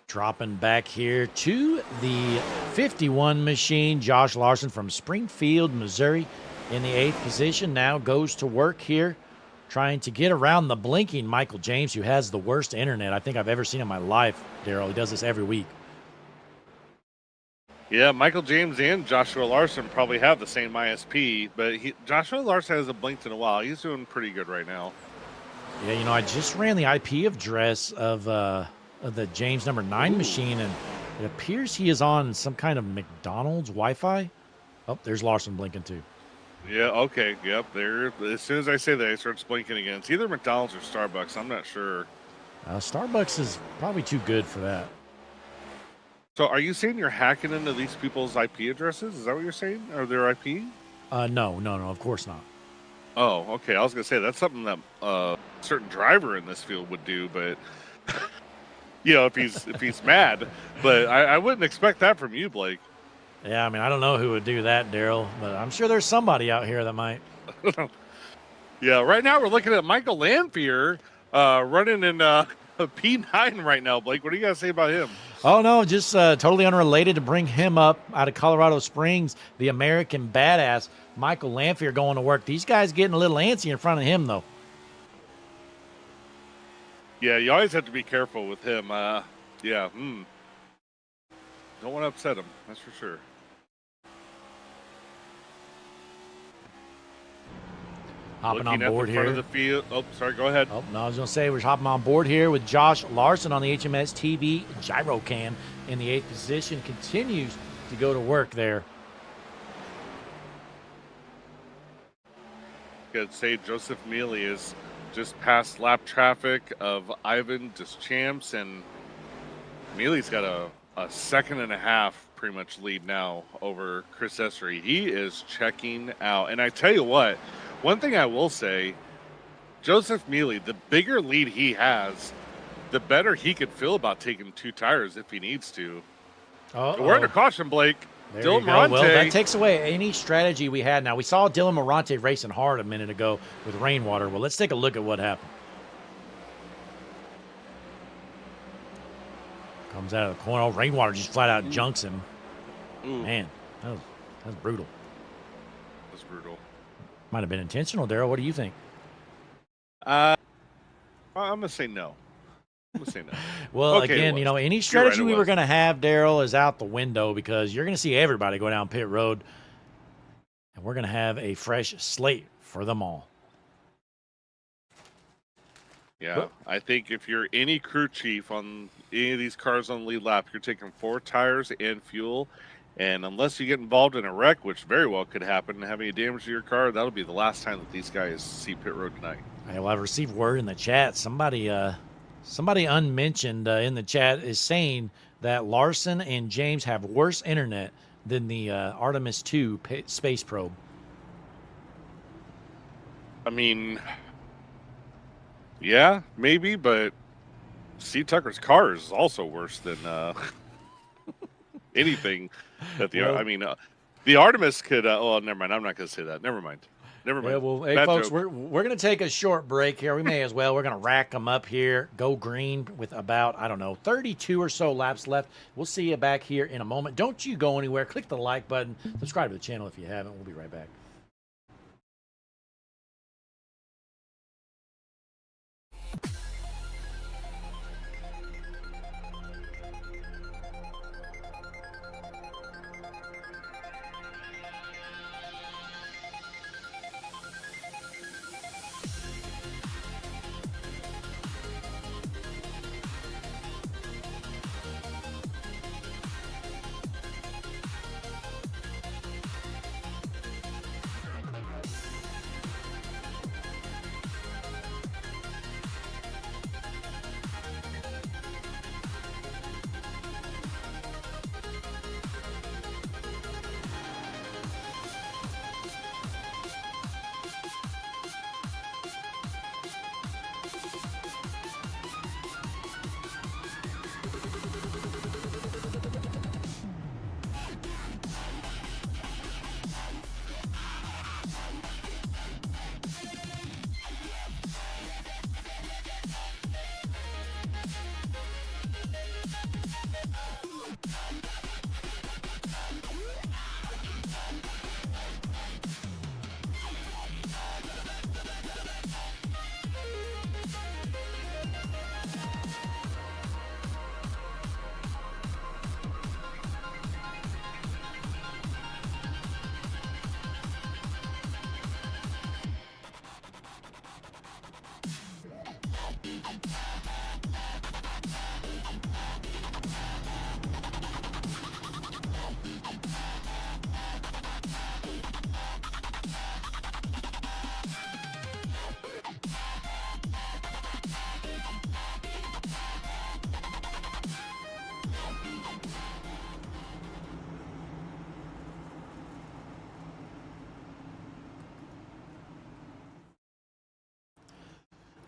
Dropping back here to the 51 machine, Josh Larson from Springfield, Missouri in the 8th position. Now goes to work here, trying to get around the blinking Michael James, who has the worst internet I think I've ever seen in my life, Daryl. He does this every week. Yeah, Michael James and Joshua Larson probably have the same ISP, but Joshua Larson hasn't blinked in a while. He's doing pretty good right now. Yeah, you know, I just ran the IP address of the James number 9 machine, and it appears he is on some kind of McDonald's Wi-Fi. Oh, there's Larson blinking too. Yeah, okay, yep. There. As soon as I say that, it starts blinking again. It's either McDonald's or Starbucks. I'm not sure. Starbucks is probably too good for that. So are you saying you're hacking into these people's IP addresses? Is that what you're saying? Or their IP? No, of course not. Oh, okay. I was going to say that's something that a certain driver in this field would do, but you know, if he's mad. But I wouldn't expect that from you, Blake. Yeah, I mean, I don't know who would do that, Daryl, but I'm sure there's somebody out here that might. Yeah, right now we're looking at Michael Lamphere running in P9 right now, Blake. What do you got to say about him? Oh, no, just totally unrelated to bring him up out of Colorado Springs, the American badass, Michael Lamphere going to work. These guys getting a little antsy in front of him, though. Yeah, you always have to be careful with him. Yeah, don't want to upset him, that's for sure. Hopping Looking on board at the here. front of the field. Oh, sorry, go ahead. Oh, no, I was going to say we're hopping on board here with Josh Larson on the HMS TV gyro cam in the 8th position. Continues to go to work there. I'd say Joseph Mealy is just past lap traffic of Ivan Deschamps, and Mealy's got a second and a half pretty much lead now over Chris Essery. He is checking out. And I tell you what, one thing I will say, Joseph Mealy, the bigger lead he has, the better he could feel about taking 2 tires if he needs to. Uh-oh. We're under caution, Blake. There Dylan you go. Morante. Well, that takes away any strategy we had. Now, we saw Dylan Morante racing hard a minute ago with rainwater. Well, let's take a look at what happened. Comes out of the corner. Oh, rainwater just flat out junks him. Ooh, Man, that was brutal. that's brutal. Might have been intentional, Daryl. What do you think? I'm going to say no. I'm going to say no. Well, Okay, again, it you know, was. any You're strategy right, it we were was. going to have, Daryl, is out the window because you're going to see everybody go down pit road, and we're going to have a fresh slate for them all. Yeah, I think if you're any crew chief on any of these cars on the lead lap, you're taking 4 tires and fuel. And unless you get involved in a wreck, which very well could happen, and have any damage to your car, that'll be the last time that these guys see pit road tonight. Hey, well, I've received word in the chat. Somebody unmentioned in the chat is saying that Larson and James have worse internet than the Artemis II space probe. I mean, yeah, maybe, but Steve Tucker's car is also worse than anything that the. Well- I mean, the Artemis could. Oh, never mind. I'm not going to say that. Never mind. Never mind. Yeah, well, hey, Bad folks, joke. we're going to take a short break here. We may as well. We're going to rack them up here, go green with about, 32 or so laps left. We'll see you back here in a moment. Don't you go anywhere. Click the like button. Subscribe to the channel if you haven't. We'll be right back.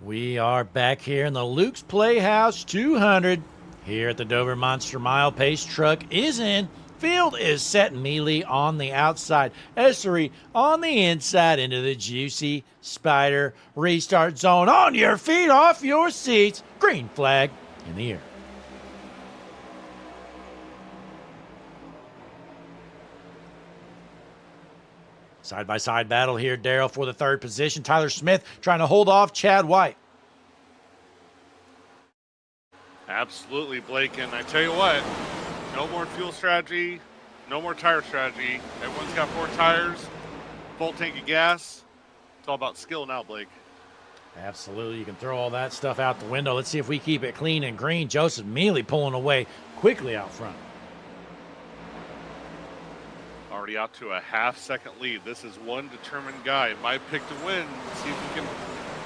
We are back here in the Luke's Playhouse 200 here at the Dover Monster Mile. Pace truck is in. Field is set. Mealy on the outside. Essery on the inside into the juicy spider. Restart zone. On your feet, off your seats. Green flag in the air. Side-by-side battle here, Daryl, for the third position. Tyler Smith trying to hold off Chad White. Absolutely, Blake. And I tell you what, no more fuel strategy, no more tire strategy. Everyone's got 4 tires, full tank of gas. It's all about skill now, Blake. Absolutely. You can throw all that stuff out the window. Let's see if we keep it clean and green. Joseph Mealy pulling away quickly out front. Already out to a half-second lead. This is one determined guy. My pick to win. See if he can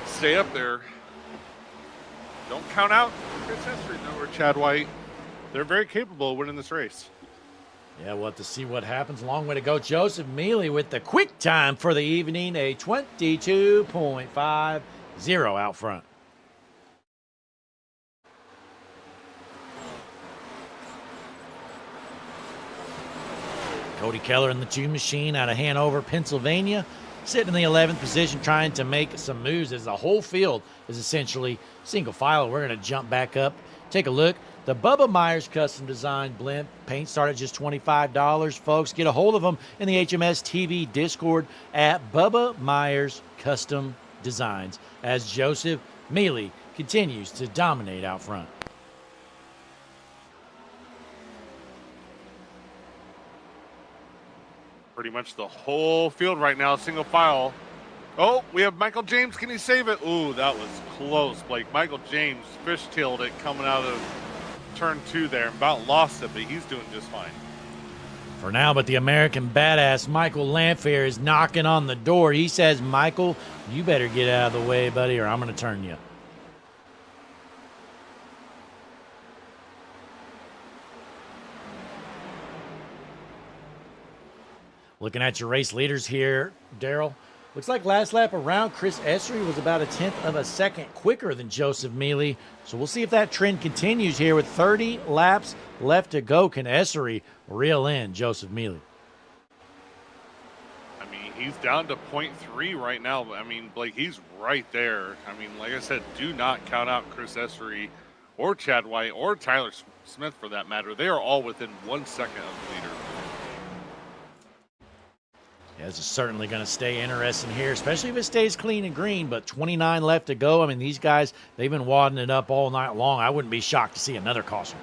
stay up there. Don't count out Chris Essery or Chad White. They're very capable of winning this race. Yeah, we'll have to see what happens. Long way to go. Joseph Mealy with the quick time for the evening, a 22.50 out front. Cody Keller in the 2 machine out of Hanover, Pennsylvania, sitting in the 11th position, trying to make some moves as the whole field is essentially single file. We're going to jump back up, take a look. The Bubba Myers custom design blimp paint start at just $25. Folks, get a hold of them in the HMS TV Discord at Bubba Myers Custom Designs as Joseph Mealy continues to dominate out front. Pretty much the whole field right now, single file. Oh, we have Michael James. Can he save it? Ooh, that was close, Blake. Michael James fishtailed it coming out of turn 2 there and about lost it, but he's doing just fine. For now, but the American badass Michael Lamphere is knocking on the door. He says, Michael, you better get out of the way, buddy, or I'm going to turn you. Looking at your race leaders here, Daryl. Looks like last lap around, Chris Essery was about 1/10 of a second quicker than Joseph Mealy. So we'll see if that trend continues here with 30 laps left to go. Can Essery reel in Joseph Mealy? I mean, he's down to 0.3 right now. I mean, Blake, he's right there. I mean, like I said, do not count out Chris Essery or Chad White or Tyler Smith for that matter. They are all within 1 second of the leader. Yeah, this is certainly going to stay interesting here, especially if it stays clean and green, but 29 left to go. I mean, these guys, they've been wadding it up all night long. I wouldn't be shocked to see another caution.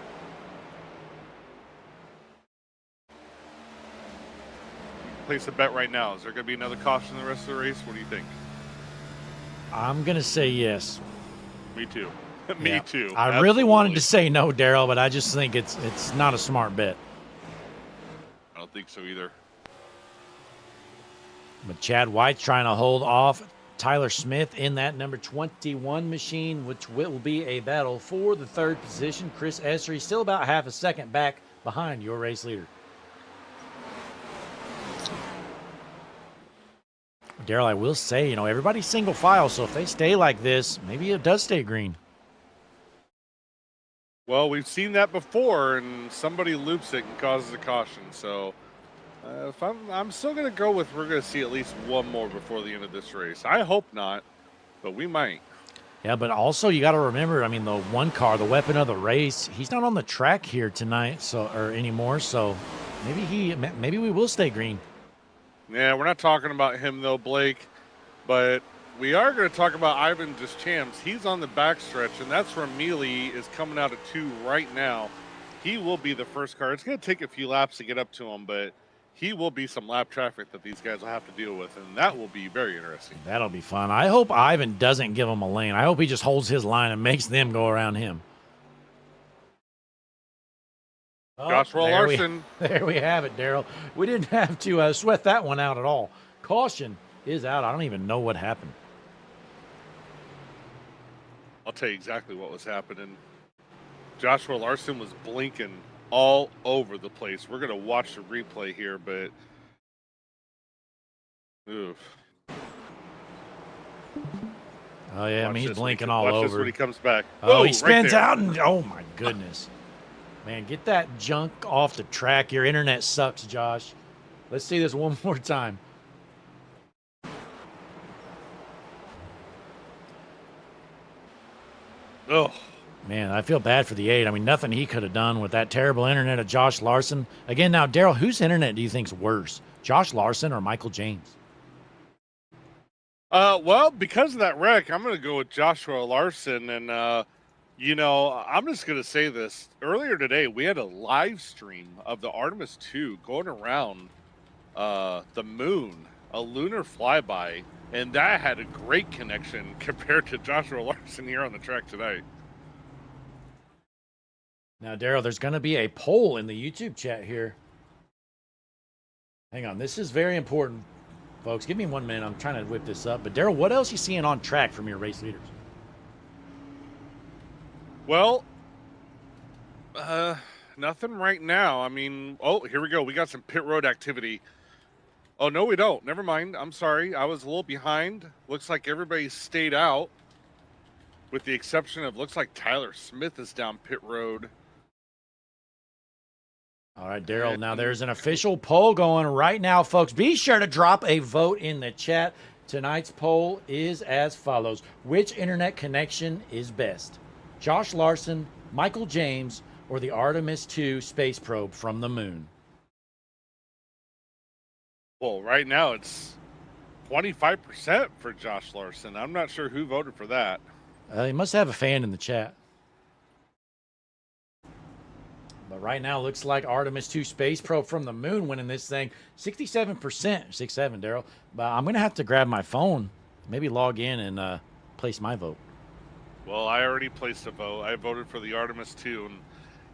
Place a bet right now. Is there going to be another caution the rest of the race? What do you think? I'm going to say yes. Me too. Me too. I really wanted to say no, Daryl, but I just think it's not a smart bet. I don't think so either. But Chad White's trying to hold off Tyler Smith in that number 21 machine, which will be a battle for the 3rd position. Chris Essery still about half a second back behind your race leader. Daryl, I will say, everybody's single file, so if they stay like this, maybe it does stay green. Well, we've seen that before, and somebody loops it and causes a caution, so... if I'm still going to go with we're going to see at least one more before the end of this race. I hope not, but we might. Yeah, but also you got to remember, I mean, the one car, the weapon of the race, he's not on the track here tonight or anymore, so maybe we will stay green. Yeah, we're not talking about him, though, Blake, but we are going to talk about Ivan Deschamps. He's on the backstretch, and that's where Mealy is coming out of 2 right now. He will be the first car. It's going to take a few laps to get up to him, but he will be some lap traffic that these guys will have to deal with, and that will be very interesting. That'll be fun. I hope Ivan doesn't give him a lane. I hope he just holds his line and makes them go around him. Joshua Larson. There we have it, Daryl. We didn't have to sweat that one out at all. Caution is out. I don't even know what happened. I'll tell you exactly what was happening. Joshua Larson was blinking all over the place. We're going to watch the replay here, but oof. Oh, yeah, I mean, he's blinking all over. over. Watch this when he comes back. Oh, he spins out, and oh, my goodness. Man, get that junk off the track. Your internet sucks, Josh. Let's see this one more time. Oh. Man, I feel bad for the 8. I mean, nothing he could have done with that terrible internet of Josh Larson. Again, now, Daryl, whose internet do you think's worse, Josh Larson or Michael James? Well, because of that wreck, I'm going to go with Joshua Larson. And, I'm just going to say this. Earlier today, we had a live stream of the Artemis 2 going around the moon, a lunar flyby, and that had a great connection compared to Joshua Larson here on the track tonight. Now, Daryl, there's going to be a poll in the YouTube chat here. Hang on. This is very important, folks. Give me 1 minute. I'm trying to whip this up. But, Daryl, what else are you seeing on track from your race leaders? Well, nothing right now. I mean, oh, here we go. We got some pit road activity. Oh, no, we don't. Never mind. I'm sorry. I was a little behind. Looks like everybody stayed out, with the exception of, looks like Tyler Smith is down pit road. All right, Daryl. Now there's an official poll going right now, folks. Be sure to drop a vote in the chat. Tonight's poll is as follows. Which internet connection is best? Josh Larson, Michael James, or the Artemis II space probe from the moon? Well, right now it's 25% for Josh Larson. I'm not sure who voted for that. He must have a fan in the chat. But right now, looks like Artemis II space probe from the moon winning this thing. 67%. 67, Daryl. But I'm going to have to grab my phone, maybe log in and place my vote. Well, I already placed a vote. I voted for the Artemis 2. And,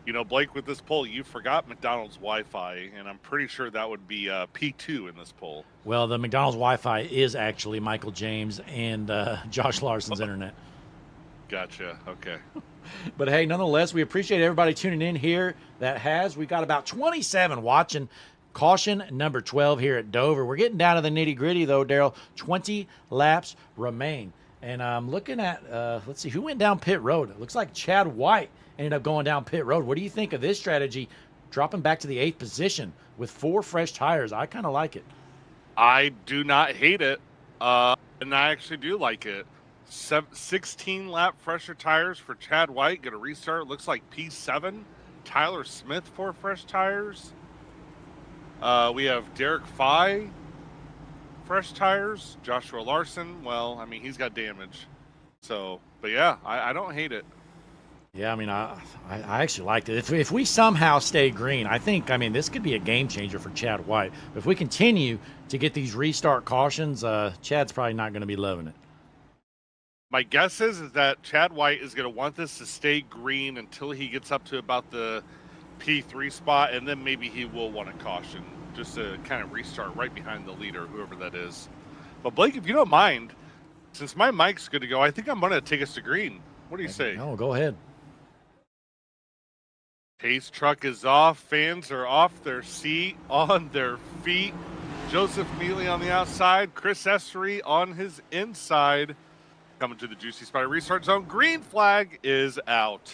you know, Blake, with this poll, you forgot McDonald's Wi-Fi. And I'm pretty sure that would be P2 in this poll. Well, the McDonald's Wi-Fi is actually Michael James and Josh Larson's internet. Gotcha. Okay. But hey, nonetheless, we appreciate everybody tuning in here. We've got about 27 watching. Caution number 12 here at Dover. We're getting down to the nitty gritty though, Daryl. 20 laps remain. And I'm looking at, let's see, who went down pit road? It looks like Chad White ended up going down pit road. What do you think of this strategy? Dropping back to the 8th position with 4 fresh tires. I kind of like it. I do not hate it. And I actually do like it. 16 lap fresher tires for Chad White. Get a restart. Looks like P7. Tyler Smith 4 fresh tires. We have Derek Fye fresh tires. Joshua Larson. Well, I mean, he's got damage. So, but yeah, I don't hate it. Yeah, I mean, I actually liked it. If we somehow stay green, I think, I mean, this could be a game changer for Chad White. If we continue to get these restart cautions, Chad's probably not going to be loving it. My guess is that Chad White is going to want this to stay green until he gets up to about the P3 spot, and then maybe he will want a caution just to kind of restart right behind the leader, whoever that is. But Blake, if you don't mind, since my mic's good to go, I think I'm going to take us to green. What do you say? No, go ahead. Pace truck is off. Fans are off their seat, on their feet. Joseph Mealy on the outside. Chris Essery on his inside. Coming to the juicy spot restart zone. Green flag is out.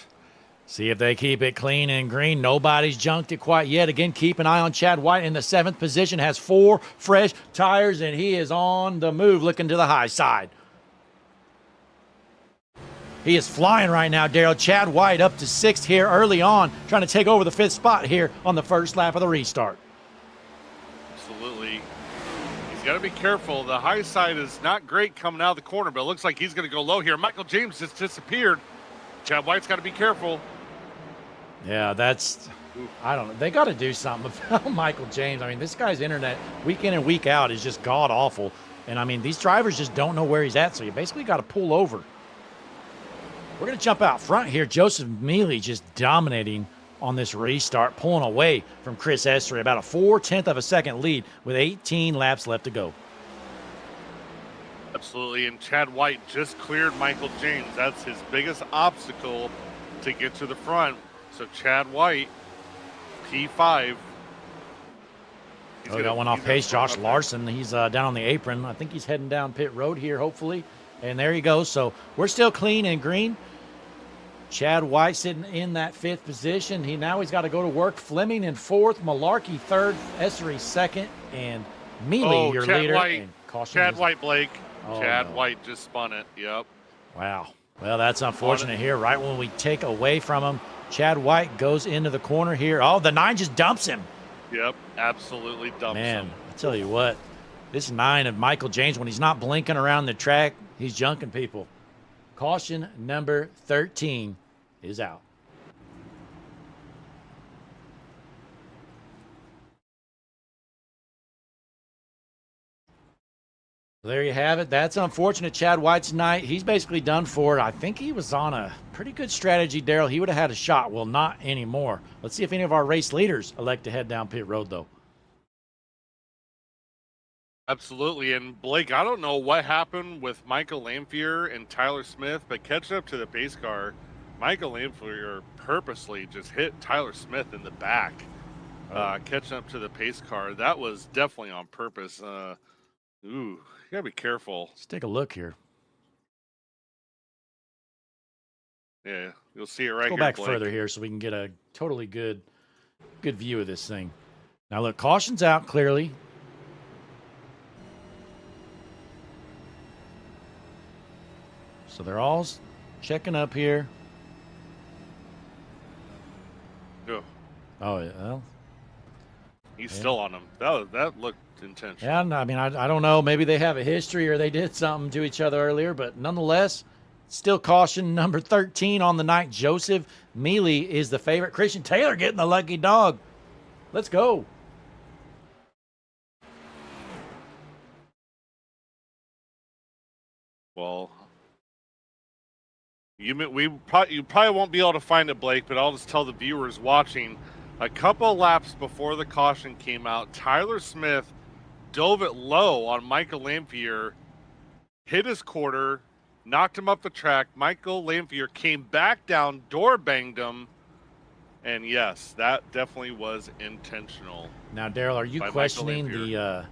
See if they keep it clean and green. Nobody's junked it quite yet. Again, keep an eye on Chad White in the 7th position. Has 4 fresh tires, and he is on the move, looking to the high side. He is flying right now, Daryl. Chad White up to 6th here early on, trying to take over the 5th spot here on the first lap of the restart. Absolutely. He's got to be careful. The high side is not great coming out of the corner, but it looks like he's going to go low here. Michael James just disappeared. Chad White's got to be careful. Yeah, I don't know. They got to do something about Michael James. I mean, this guy's internet week in and week out is just god awful. And I mean, these drivers just don't know where he's at. So you basically got to pull over. We're going to jump out front here. Joseph Mealy just dominating on this restart, pulling away from Chris Essery, about a 0.4 of a second lead with 18 laps left to go. Absolutely, and Chad White just cleared Michael James. That's his biggest obstacle to get to the front. So Chad White, P5. Got one off pace. Josh Larson, he's down on the apron. I think he's heading down pit road here, hopefully. And there he goes. So we're still clean and green. Chad White sitting in that 5th position. He's got to go to work. Fleming in 4th, Malarkey 3rd, Essery 2nd, and Mealy, your Chad leader. White. Chad White, Blake. Oh, Chad no. White just spun it. Yep. Wow. Well, that's unfortunate here. Right when we take away from him, Chad White goes into the corner here. Oh, the 9 just dumps him. Yep, absolutely dumps him. Man, I tell you what, this 9 of Michael James, when he's not blinking around the track, he's junking people. Caution number 13 is out. There you have it. That's unfortunate. Chad White's night. He's basically done for it. I think he was on a pretty good strategy, Daryl. He would have had a shot. Well, not anymore. Let's see if any of our race leaders elect to head down pit road, though. Absolutely. And Blake, I don't know what happened with Michael Lamphere and Tyler Smith, but catching up to the pace car, Michael Lamphere purposely just hit Tyler Smith in the back, catching up to the pace car. That was definitely on purpose. You gotta be careful. Let's take a look here. Yeah, you'll see it right Let's here. go back Blake. further here so we can get a totally good good view of this thing. Now look, caution's out clearly. So they're all checking up here. Ugh. Oh, yeah, well. He's still on him. That looked intentional. Yeah, I mean, I don't know. Maybe they have a history or they did something to each other earlier, but nonetheless, still caution number 13 on the night. Joseph Mealy is the favorite. Christian Taylor getting the lucky dog. Let's go. Well, you probably won't be able to find it, Blake, but I'll just tell the viewers watching. A couple laps before the caution came out, Tyler Smith dove it low on Michael Lamphere, hit his quarter, knocked him up the track. Michael Lamphere came back down, door banged him, and yes, that definitely was intentional. Now, Daryl, are you by Michael questioning Lamphere.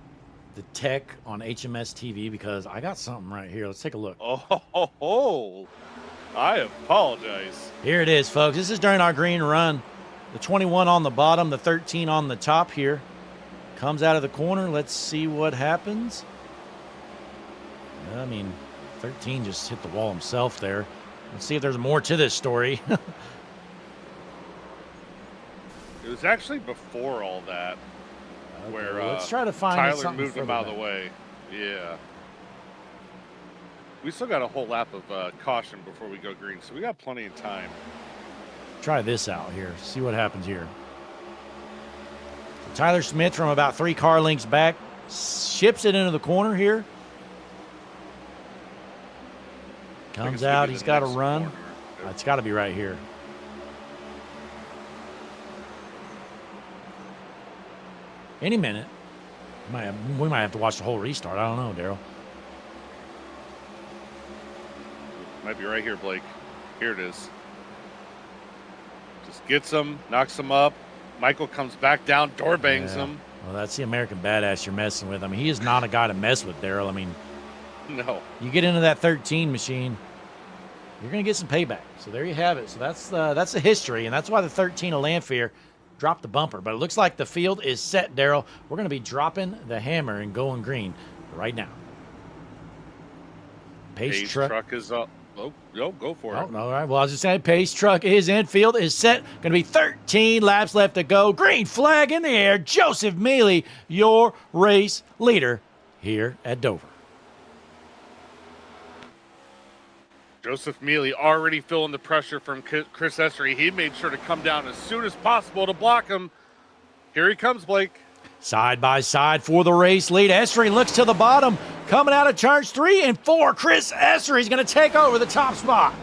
the tech on HMS TV? Because I got something right here. Let's take a look. Oh, I apologize. Here it is, folks. This is during our green run. The 21 on the bottom, the 13 on the top here. Comes out of the corner. Let's see what happens. I mean, 13 just hit the wall himself there. Let's see if there's more to this story. It was actually before all that, Okay, where well, let's try to find Tyler something moved him further out of back. the way. Yeah. We still got a whole lap of caution before we go green, so we got plenty of time. Try this out here. See what happens here. So Tyler Smith from about 3 car lengths back ships it into the corner here. Comes out. He's got to run. It's got to be right here. Any minute. We might have to watch the whole restart. I don't know, Daryl. Might be right here, Blake. Here it is. Just gets him, knocks him up. Michael comes back down, door bangs him. Well, that's the American badass you're messing with. I mean, he is not a guy to mess with, Daryl. I mean, No. you get into that 13 machine, you're going to get some payback. So there you have it. So that's the history, and that's why the 13 of Lamphere dropped the bumper. But it looks like the field is set, Daryl. We're going to be dropping the hammer and going green right now. Pace truck is up. Oh, go for it. Oh, all right. Well, I was just saying, pace truck is in. Field is set. Going to be 13 laps left to go. Green flag in the air. Joseph Mealy, your race leader here at Dover. Joseph Mealy already feeling the pressure from Chris Essery. He made sure to come down as soon as possible to block him. Here he comes, Blake. Side by side for the race lead. Essery looks to the bottom. Coming out of turns 3 and 4. Chris Essery is going to take over the top spot.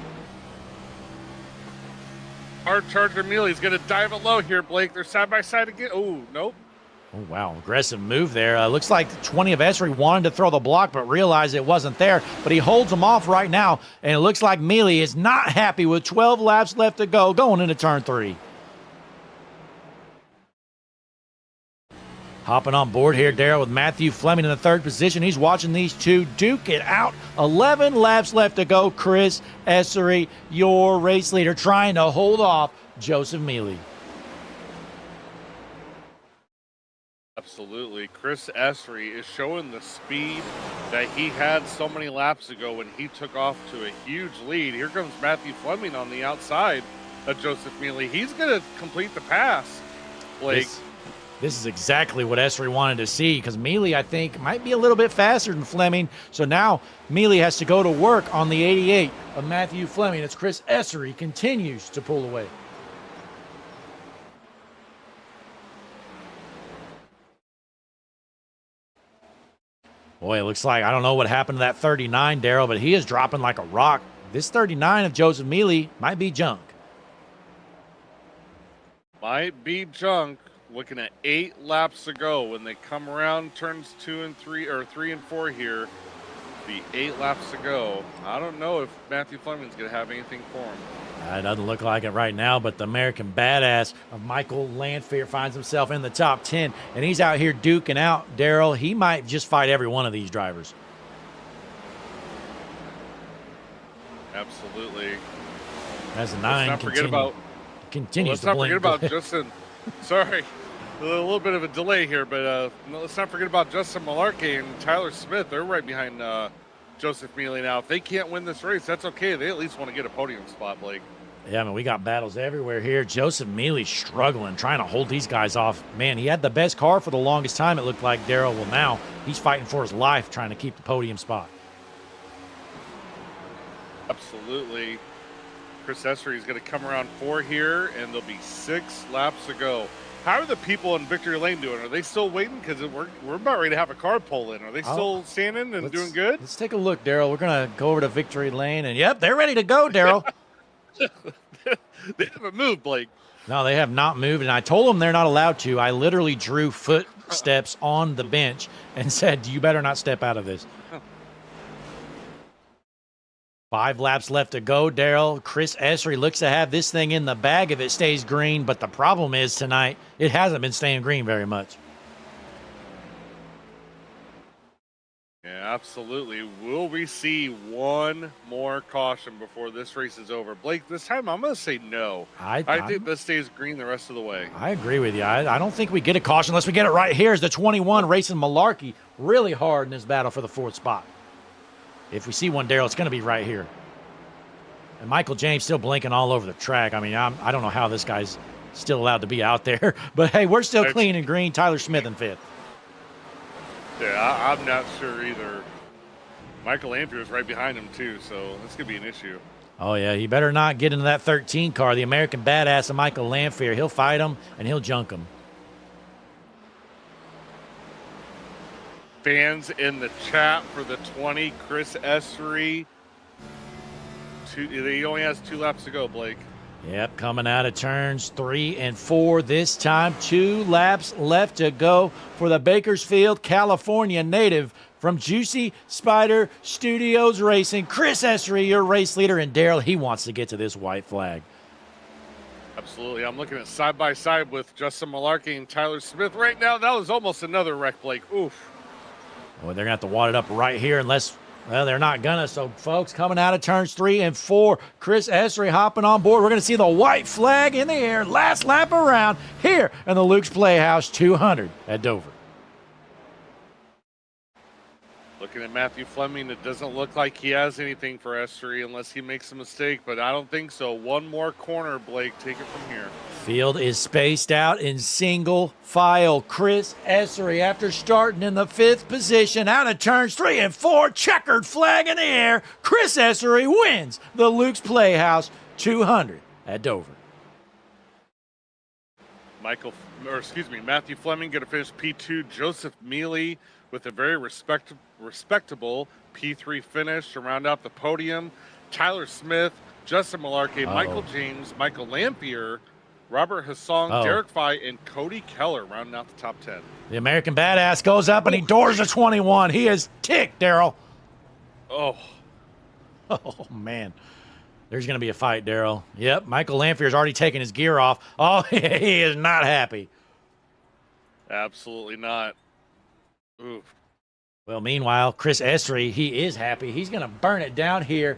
Hard Charger Mealy's going to dive it low here, Blake. They're side by side again. Oh, nope. Oh, wow. Aggressive move there. Looks like 20 of Essery wanted to throw the block, but realized it wasn't there. But he holds him off right now, and it looks like Mealy is not happy with 12 laps left to go going into turn 3. Hopping on board here, Daryl, with Matthew Fleming in the 3rd position. He's watching these two duke it out. 11 laps left to go. Chris Essery, your race leader, trying to hold off Joseph Mealy. Absolutely. Chris Essery is showing the speed that he had so many laps ago when he took off to a huge lead. Here comes Matthew Fleming on the outside of Joseph Mealy. He's going to complete the pass, Blake. This is exactly what Essery wanted to see, because Mealy, I think, might be a little bit faster than Fleming. So now Mealy has to go to work on the 88 of Matthew Fleming as Chris Essery continues to pull away. Boy, it looks like, I don't know what happened to that 39, Daryl, but he is dropping like a rock. This 39 of Joseph Mealy might be junk. Might be junk. Looking at 8 laps to go when they come around turns 2 and 3 or 3 and 4 here. The 8 laps to go. I don't know if Matthew Fleming's going to have anything for him. It doesn't look like it right now, but the American badass of Michael Lamphere finds himself in the top 10, and he's out here duking out. Daryl, he might just fight every one of these drivers. Absolutely. As the Let's 9 not forget about continues let's to not blink. forget about Justin Sorry. A little bit of a delay here, but let's not forget about Justin Malarkey and Tyler Smith. They're right behind Joseph Mealy now. If they can't win this race, that's okay. They at least want to get a podium spot, Blake. Yeah, I mean, we got battles everywhere here. Joseph Mealy struggling, trying to hold these guys off. Man, he had the best car for the longest time, it looked like, Darrell. Well, now he's fighting for his life, trying to keep the podium spot. Absolutely. Chris Essery is going to come around 4 here, and there'll be 6 laps to go. How are the people in Victory Lane doing? Are they still waiting? Because we're about ready to have a car pull in. Are they still standing and doing good? Let's take a look, Darrell. We're going to go over to Victory Lane, and yep, they're ready to go, Darrell. They haven't moved, Blake. No, they have not moved, and I told them they're not allowed to. I literally drew footsteps on the bench and said, you better not step out of this. 5 laps left to go, Darrell. Chris Essery looks to have this thing in the bag if it stays green, but the problem is tonight it hasn't been staying green very much. Yeah, absolutely. Will we see one more caution before this race is over? Blake, this time I'm going to say no. I think this stays green the rest of the way. I agree with you. I don't think we get a caution unless we get it right here. Is the 21 racing Malarkey really hard in this battle for the 4th spot. If we see one, Darrell, it's going to be right here. And Michael James still blinking all over the track. I mean, I don't know how this guy's still allowed to be out there. But, hey, we're still clean and green. Tyler Smith in 5th. Yeah, I'm not sure either. Michael Lamphere is right behind him, too, so this could be an issue. Oh, yeah, he better not get into that 13 car. The American badass of Michael Lamphere. He'll fight him, and he'll junk him. Fans in the chat for the 20, Chris Essery. He only has 2 laps to go, Blake. Yep, coming out of turns 3 and 4 this time. 2 laps left to go for the Bakersfield, California native from Juicy Spider Studios Racing. Chris Essery, your race leader, and Darrell, he wants to get to this white flag. Absolutely. I'm looking at side by side with Justin Malarkey and Tyler Smith right now. That was almost another wreck, Blake. Oof. Well, they're going to have to wad it up right here unless, well, they're not going to. So, folks, coming out of turns 3 and 4, Chris Essery hopping on board. We're going to see the white flag in the air, last lap around here in the Luke's Playhouse 200 at Dover. Looking at Matthew Fleming, it doesn't look like he has anything for Essery unless he makes a mistake, but I don't think so. One more corner, Blake. Take it from here. Field is spaced out in single file. Chris Essery, after starting in the 5th position, out of turns 3 and 4, checkered flag in the air. Chris Essery wins the Luke's Playhouse 200 at Dover. Matthew Fleming going to finish P2. Joseph Mealy with a very respectable P3 finish to round out the podium. Tyler Smith, Justin Malarkey, Michael James, Michael Lamphere, Robert Hassong, Derek Fye, and Cody Keller rounding out the top 10. The American badass goes up and he doors the 21. He is ticked, Darrell. Oh, man. There's going to be a fight, Darrell. Yep, Michael Lamphere's already taken his gear off. Oh, he is not happy. absolutely not. Oof. Well, meanwhile, Chris Essery, he is happy. He's going to burn it down here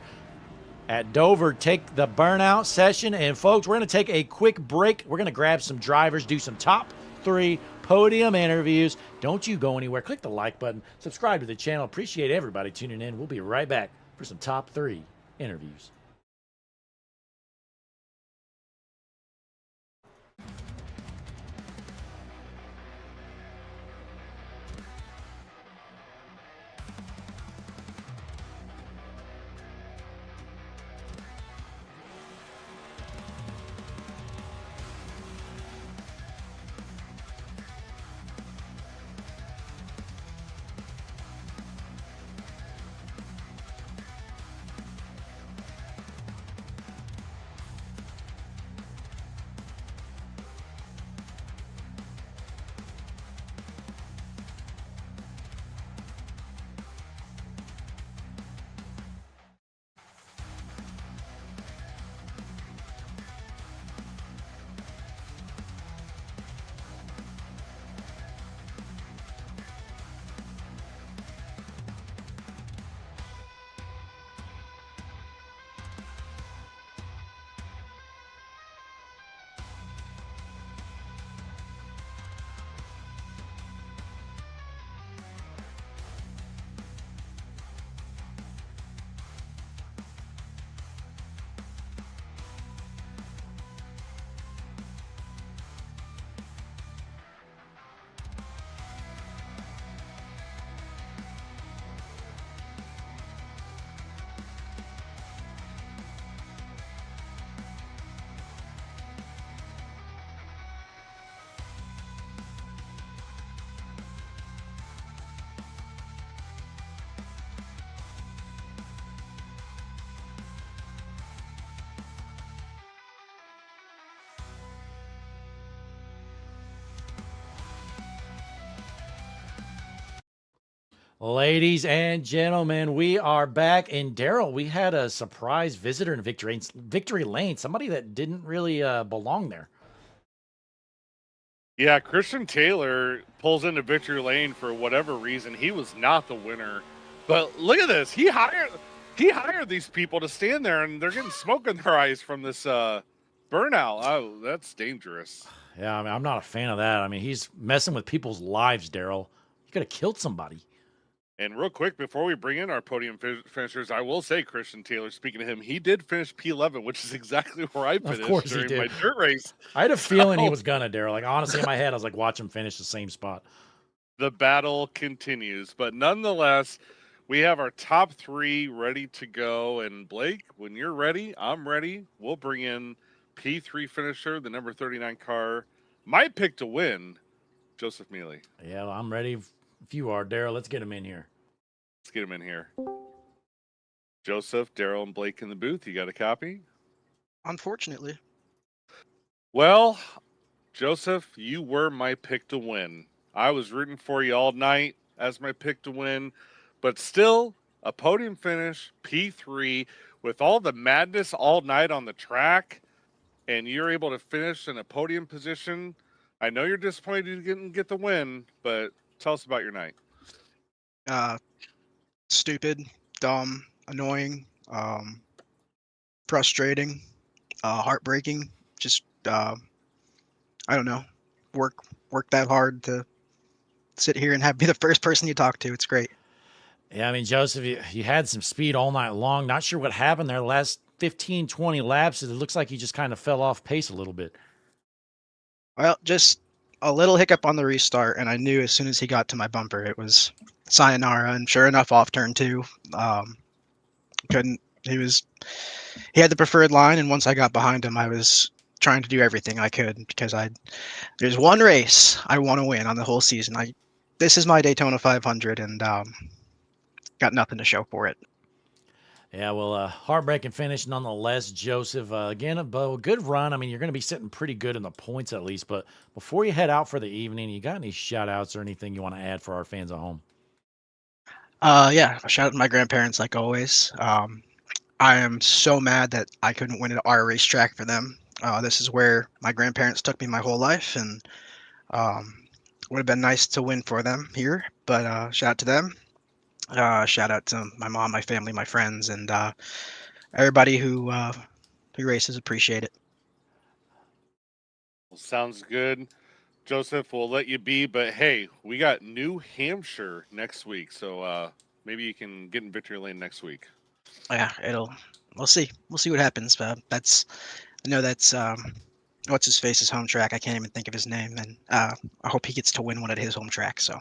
at Dover, take the burnout session. And, folks, we're going to take a quick break. We're going to grab some drivers, do some top 3 podium interviews. Don't you go anywhere. Click the like button. Subscribe to the channel. Appreciate everybody tuning in. We'll be right back for some top 3 interviews. Ladies and gentlemen, we are back. And Daryl, we had a surprise visitor in Victory Lane, somebody that didn't really belong there. Yeah, Christian Taylor pulls into victory lane for whatever reason. He was not the winner. But look at this. He hired these people to stand there, and they're getting smoke in their eyes from this burnout. Oh, that's dangerous. Yeah, I mean, I'm not a fan of that. I mean, he's messing with people's lives, Daryl. He could have killed somebody. And real quick, before we bring in our podium finishers, I will say Christian Taylor, speaking to him, he did finish P11, which is exactly where I finished during my dirt race. I had a feeling he was gonna, Daryl. Like, honestly, in my head, I was like, watch him finish the same spot. The battle continues. But nonetheless, we have our top three ready to go. And Blake, when you're ready, I'm ready. We'll bring in P3 finisher, the number 39 car. My pick to win, Joseph Mealy. Yeah, well, I'm ready. If you are, Daryl, let's get him in here. Let's get him in here. Joseph, Daryl, and Blake in the booth. You got a copy? Unfortunately. Well, Joseph, you were my pick to win. I was rooting for you all night as my pick to win, but still a podium finish, P3, with all the madness all night on the track, and you're able to finish in a podium position. I know you're disappointed you didn't get the win, but tell us about your night. Stupid, dumb, annoying, frustrating, heartbreaking. Just I don't know. Work that hard to sit here and be the first person you talk to. It's great. Yeah, I mean, Joseph, you had some speed all night long. Not sure what happened there. The last 15, 20 laps, it looks like you just kind of fell off pace a little bit. Well, just a little hiccup on the restart, and I knew as soon as he got to my bumper, it was sayonara. And sure enough, off turn two, he had the preferred line, and once I got behind him, I was trying to do everything I could because there's one race I want to win on the whole season. This is my Daytona 500, and got nothing to show for it. Yeah, well, heartbreaking finish nonetheless, Joseph. Again, a good run. I mean, you're going to be sitting pretty good in the points at least. But before you head out for the evening, you got any shout-outs or anything you want to add for our fans at home? Yeah, shout out to my grandparents like always. I am so mad that I couldn't win at our racetrack for them. This is where my grandparents took me my whole life, and would have been nice to win for them here. But shout out to them. Shout out to my mom, my family, my friends, and everybody who races. Appreciate it. Well, sounds good. Joseph, we'll let you be, but hey, we got New Hampshire next week, so maybe you can get in victory lane next week. Yeah, we'll see. We'll see what happens. I know that's what's his face's home track. I can't even think of his name, and I hope he gets to win one at his home track. So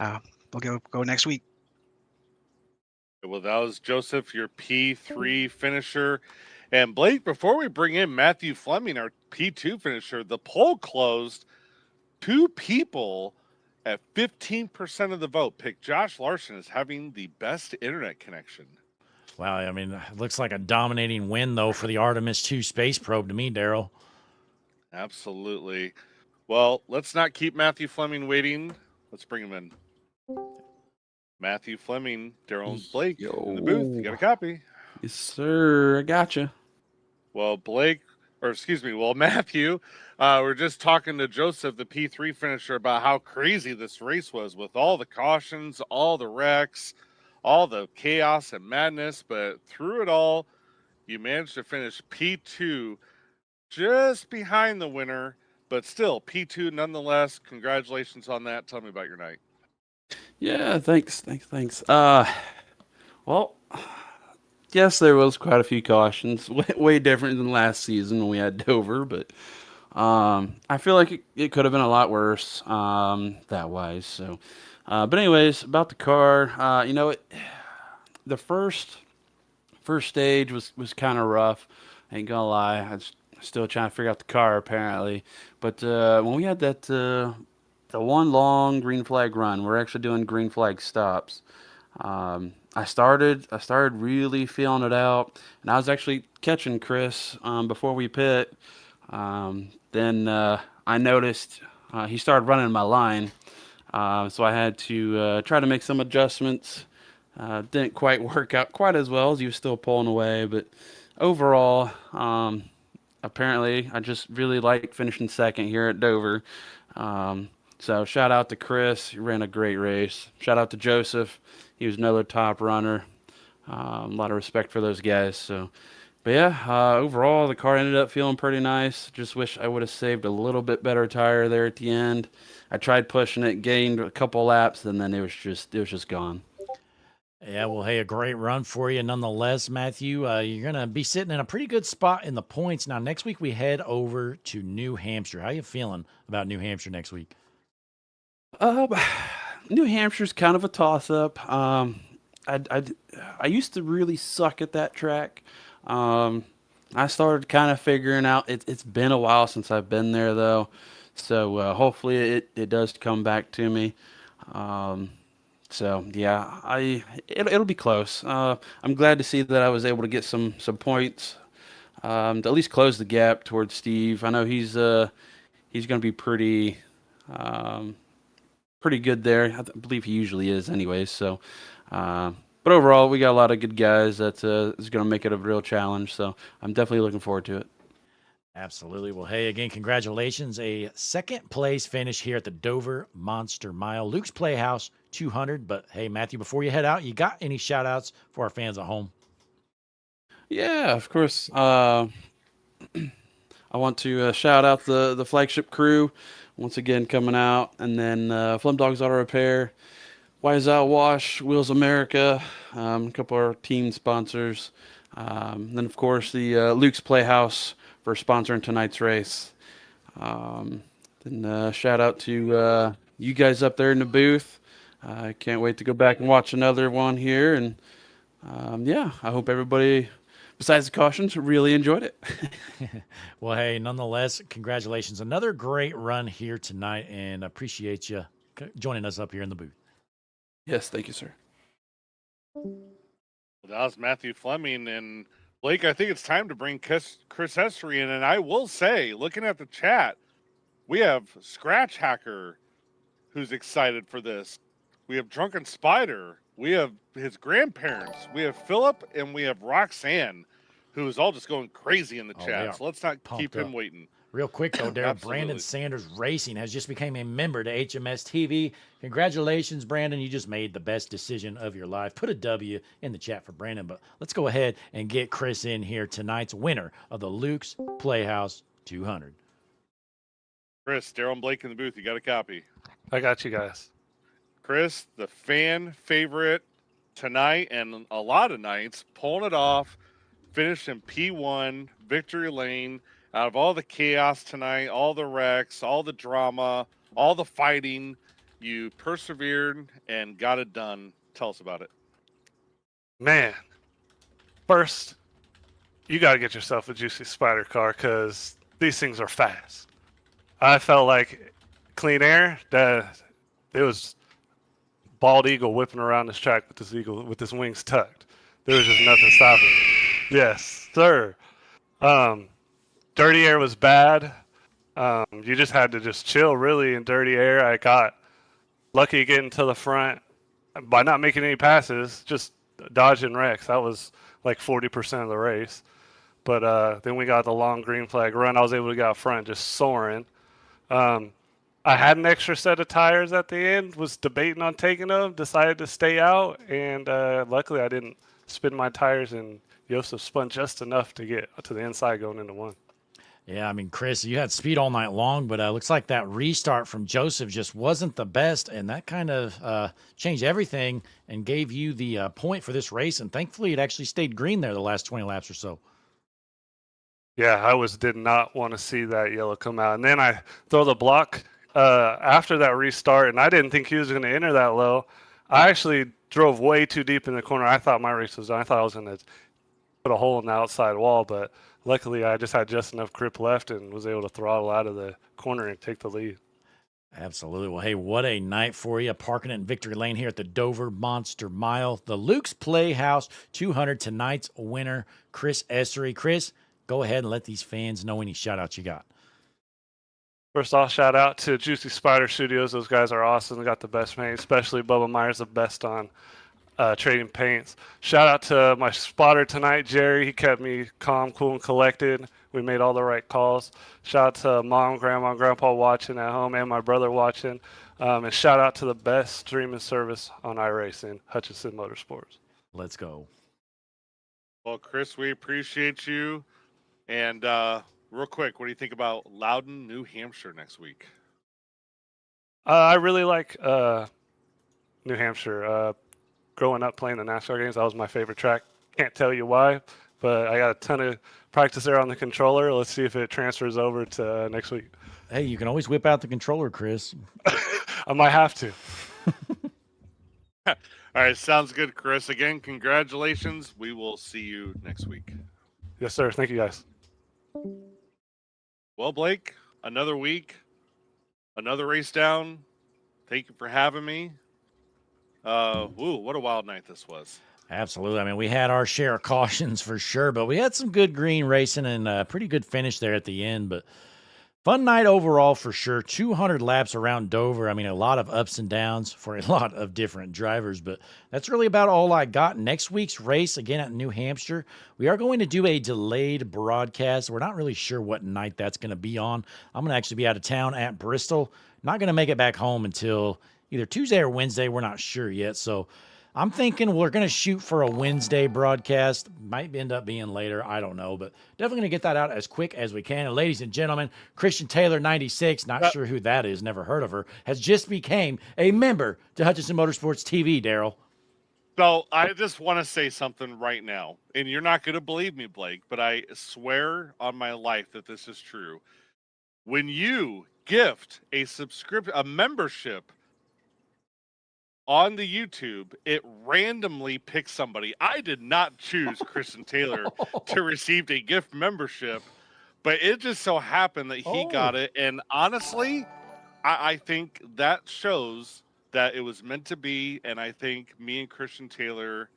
we'll go next week. Well, that was Joseph, your P3 finisher. And Blake, before we bring in Matthew Fleming, our P2 finisher, the poll closed. 2 people at 15% of the vote picked Josh Larson as having the best internet connection. Wow, I mean, it looks like a dominating win, though, for the Artemis 2 space probe to me, Daryl. Absolutely. Well, let's not keep Matthew Fleming waiting. Let's bring him in. Matthew Fleming, Daryl and Blake in the booth. You got a copy? Yes, sir. I gotcha. Well, Matthew, we're just talking to Joseph, the P3 finisher, about how crazy this race was with all the cautions, all the wrecks, all the chaos and madness. But through it all, you managed to finish P2 just behind the winner, but still P2 nonetheless. Congratulations on that. Tell me about your night. Yeah, thanks. Well, yes, there was quite a few cautions, way different than last season when we had Dover, but I feel like it could have been a lot worse that wise. So, but anyways, about the car, the first stage was kind of rough. Ain't gonna lie, I'm still trying to figure out the car apparently. But when we had that the one long green flag run, we're actually doing green flag stops. I started really feeling it out, and I was actually catching Chris before we pit. Then I noticed he started running my line. So I had to try to make some adjustments. Didn't quite work out quite as well as he was still pulling away, but overall, apparently I just really liked finishing second here at Dover. So shout out to Chris, he ran a great race. Shout out to Joseph, he was another top runner. A lot of respect for those guys. So, but yeah, overall the car ended up feeling pretty nice. Just wish I would have saved a little bit better tire there at the end. I tried pushing it, gained a couple laps, and then it was just gone. Yeah, well, hey, a great run for you nonetheless, Matthew. You're going to be sitting in a pretty good spot in the points. Now, next week we head over to New Hampshire. How you feeling about New Hampshire next week? Uh, New Hampshire's kind of a toss-up. I used to really suck at that track. I started kind of figuring out. It's been a while since I've been there though, so hopefully it does come back to me. So yeah, it'll be close. I'm glad to see that I was able to get some points, to at least close the gap towards Steve. I know he's going to be um, pretty good there. Believe he usually is, anyways. So, but overall, we got a lot of good guys. That is going to make it a real challenge. So I'm definitely looking forward to it. Absolutely. Well, hey, again, congratulations. A second place finish here at the Dover Monster Mile, Luke's Playhouse 200. But hey, Matthew, before you head out, you got any shout outs for our fans at home? Yeah, of course. I want to shout out the flagship crew once again coming out, and then Flim Dogs Auto Repair, Wise Out Wash, Wheels America, a couple of our team sponsors. Then, of course, the Luke's Playhouse for sponsoring tonight's race. Then shout out to you guys up there in the booth. I can't wait to go back and watch another one here. And yeah, I hope everybody, besides the cautions, really enjoyed it. Well, hey, nonetheless, congratulations. Another great run here tonight, and appreciate you joining us up here in the booth. Yes, thank you, sir. That was Matthew Fleming. And Blake, I think it's time to bring Chris Hestry in. And I will say, looking at the chat, we have Scratch Hacker who's excited for this. We have Drunken Spider. We have his grandparents. We have Philip, and we have Roxanne, who is all just going crazy in the Oh, they chat. are So let's not pumped keep him up. waiting. Real quick, though, Daryl, Absolutely. Brandon Sanders Racing has just become a member to HMS TV. Congratulations, Brandon. You just made the best decision of your life. Put a W in the chat for Brandon. But let's go ahead and get Chris in here, tonight's winner of the Luke's Playhouse 200. Chris, Daryl and Blake in the booth. You got a copy. I got you guys. Chris, the fan favorite tonight and a lot of nights, pulling it off, finished in P1, victory lane. Out of all the chaos tonight, all the wrecks, all the drama, all the fighting, you persevered and got it done. Tell us about it. Man, first, you got to get yourself a Juicy Spider car because these things are fast. I felt like Clean Air, that it was bald eagle whipping around this track with this eagle with his wings tucked. There was just nothing stopping it. Yes, sir. Dirty Air was bad. You just had to just chill really in Dirty Air. I got lucky getting to the front by not making any passes, just dodging wrecks. That was like 40% of the race. But then we got the long green flag run. I was able to get out front just soaring. I had an extra set of tires at the end, was debating on taking them, decided to stay out, and luckily I didn't spin my tires, and Joseph spun just enough to get to the inside going into one. Yeah, I mean, Chris, you had speed all night long, but looks like that restart from Joseph just wasn't the best, and that kind of changed everything and gave you the point for this race. And thankfully, it actually stayed green there the last 20 laps or so. Yeah, I did not want to see that yellow come out. And then I throw the block after that restart, and I didn't think he was going to enter that low. I actually drove way too deep in the corner. I thought my race was done. I thought I was going to put a hole in the outside wall, but luckily I just had just enough grip left and was able to throttle out of the corner and take the lead. Absolutely. Well, hey, what a night for you. Parking it in Victory Lane here at the Dover Monster Mile. The Luke's Playhouse 200, tonight's winner, Chris Essery. Chris, go ahead and let these fans know any shout-outs you got. First off, shout out to Juicy Spider Studios. Those guys are awesome. They got the best paint, especially Bubba Myers, the best on trading paints. Shout out to my spotter tonight, Jerry. He kept me calm, cool, and collected. We made all the right calls. Shout out to Mom, Grandma, and Grandpa watching at home, and my brother watching. And shout out to the best streaming service on iRacing, Hutchinson Motorsports. Let's go. Well, Chris, we appreciate you. And real quick, what do you think about Loudon, New Hampshire next week? I really like New Hampshire. Growing up playing the NASCAR games, that was my favorite track. Can't tell you why, but I got a ton of practice there on the controller. Let's see if it transfers over to next week. Hey, you can always whip out the controller, Chris. I might have to. All right, sounds good, Chris. Again, congratulations. We will see you next week. Yes, sir. Thank you, guys. Well, Blake, another week, another race down. Thank you for having me. What a wild night this was. Absolutely. I mean, we had our share of cautions for sure, but we had some good green racing and a pretty good finish there at the end. But fun night overall for sure. 200 laps around Dover. I mean, a lot of ups and downs for a lot of different drivers, but that's really about all I got. Next week's race, again at New Hampshire, we are going to do a delayed broadcast. We're not really sure what night that's going to be on. I'm going to actually be out of town at Bristol. Not going to make it back home until either Tuesday or Wednesday. We're not sure yet. So I'm thinking we're going to shoot for a Wednesday broadcast. Might end up being later. I don't know, but definitely going to get that out as quick as we can. And ladies and gentlemen, Christian Taylor, 96, not sure who that is, never heard of her, has just became a member to Hutchinson Motorsports TV, Daryl. So I just want to say something right now, and you're not going to believe me, Blake, but I swear on my life that this is true. When you gift a membership on the YouTube, it randomly picks somebody. I did not choose Christian Taylor to receive a gift membership, but it just so happened that he got it. And honestly, I think that shows that it was meant to be. And I think me and Christian Taylor,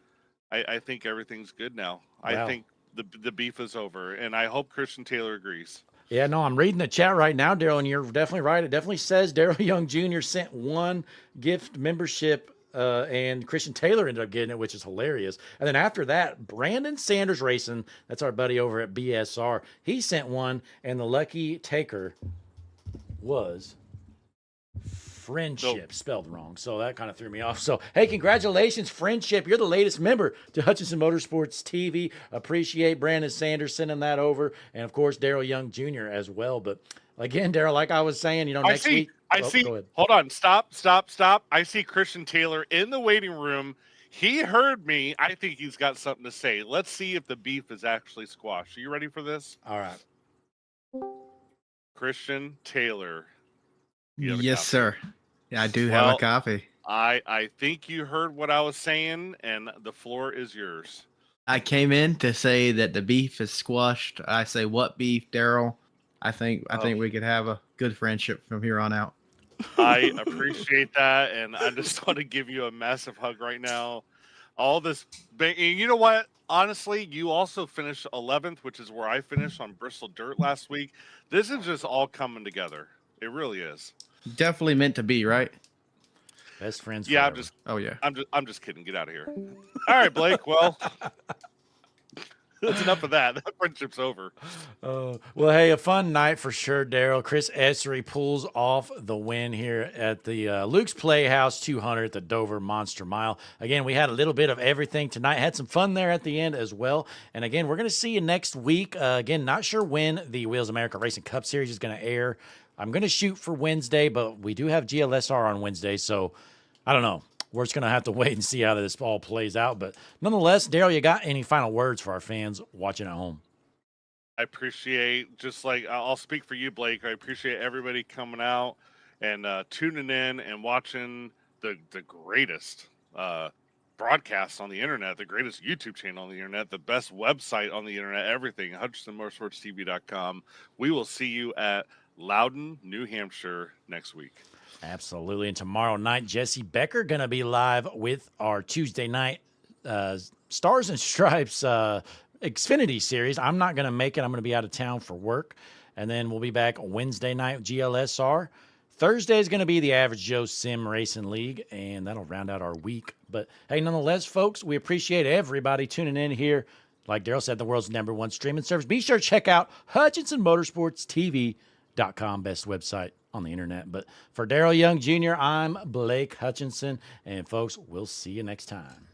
I think everything's good now. Wow. I think the beef is over, and I hope Christian Taylor agrees. Yeah, no, I'm reading the chat right now, Daryl, and you're definitely right. It definitely says Daryl Young Jr. sent one gift membership, and Christian Taylor ended up getting it, which is hilarious. And then after that, Brandon Sanders Racing, that's our buddy over at BSR, he sent one, and the lucky taker was Friendship, spelled wrong. So that kind of threw me off. So, hey, congratulations, Friendship. You're the latest member to Hutchinson Motorsports TV. Appreciate Brandon Sanders sending that over. And, of course, Daryl Young Jr. as well. But, again, Daryl, like I was saying, next week. I see. Hold on. Stop. I see Christian Taylor in the waiting room. He heard me. I think he's got something to say. Let's see if the beef is actually squashed. Are you ready for this? All right. Christian Taylor. Yes, sir. Yeah, I do have a copy. I think you heard what I was saying, and the floor is yours. I came in to say that the beef is squashed. I say, what beef, Daryl? I think we could have a good friendship from here on out. I appreciate that, and I just want to give you a massive hug right now. All this, and you know what? Honestly, you also finished 11th, which is where I finished on Bristol Dirt last week. This is just all coming together. It really is. Definitely meant to be, right? Best friends. Yeah, forever. I'm just kidding. Get out of here. All right, Blake. Well, that's enough of that. That friendship's over. Well, hey, a fun night for sure, Daryl. Chris Essery pulls off the win here at the Luke's Playhouse 200 at the Dover Monster Mile. Again, we had a little bit of everything tonight. Had some fun there at the end as well. And again, we're going to see you next week. Again, not sure when the Wheels America Racing Cup Series is going to air. I'm going to shoot for Wednesday, but we do have GLSR on Wednesday, so I don't know. We're just going to have to wait and see how this all plays out. But nonetheless, Daryl, you got any final words for our fans watching at home? I appreciate, just like I'll speak for you, Blake. I appreciate everybody coming out and tuning in and watching the greatest broadcasts on the internet, the greatest YouTube channel on the internet, the best website on the internet, everything, HutchinsonMotorsportsTV.com. We will see you at Loudon, New Hampshire next week. Absolutely. And tomorrow night, Jesse Becker going to be live with our Tuesday night Stars and Stripes Xfinity series. I'm not going to make it. I'm going to be out of town for work. And then we'll be back Wednesday night with GLSR. Thursday is going to be the Average Joe Sim Racing League, and that'll round out our week. But hey, nonetheless, folks, we appreciate everybody tuning in here. Like Daryl said, the world's #1 streaming service. Be sure to check out HutchinsonMotorsportsTV.com, best website on the internet. But for Daryl Young Jr., I'm Blake Hutchinson. And folks, we'll see you next time.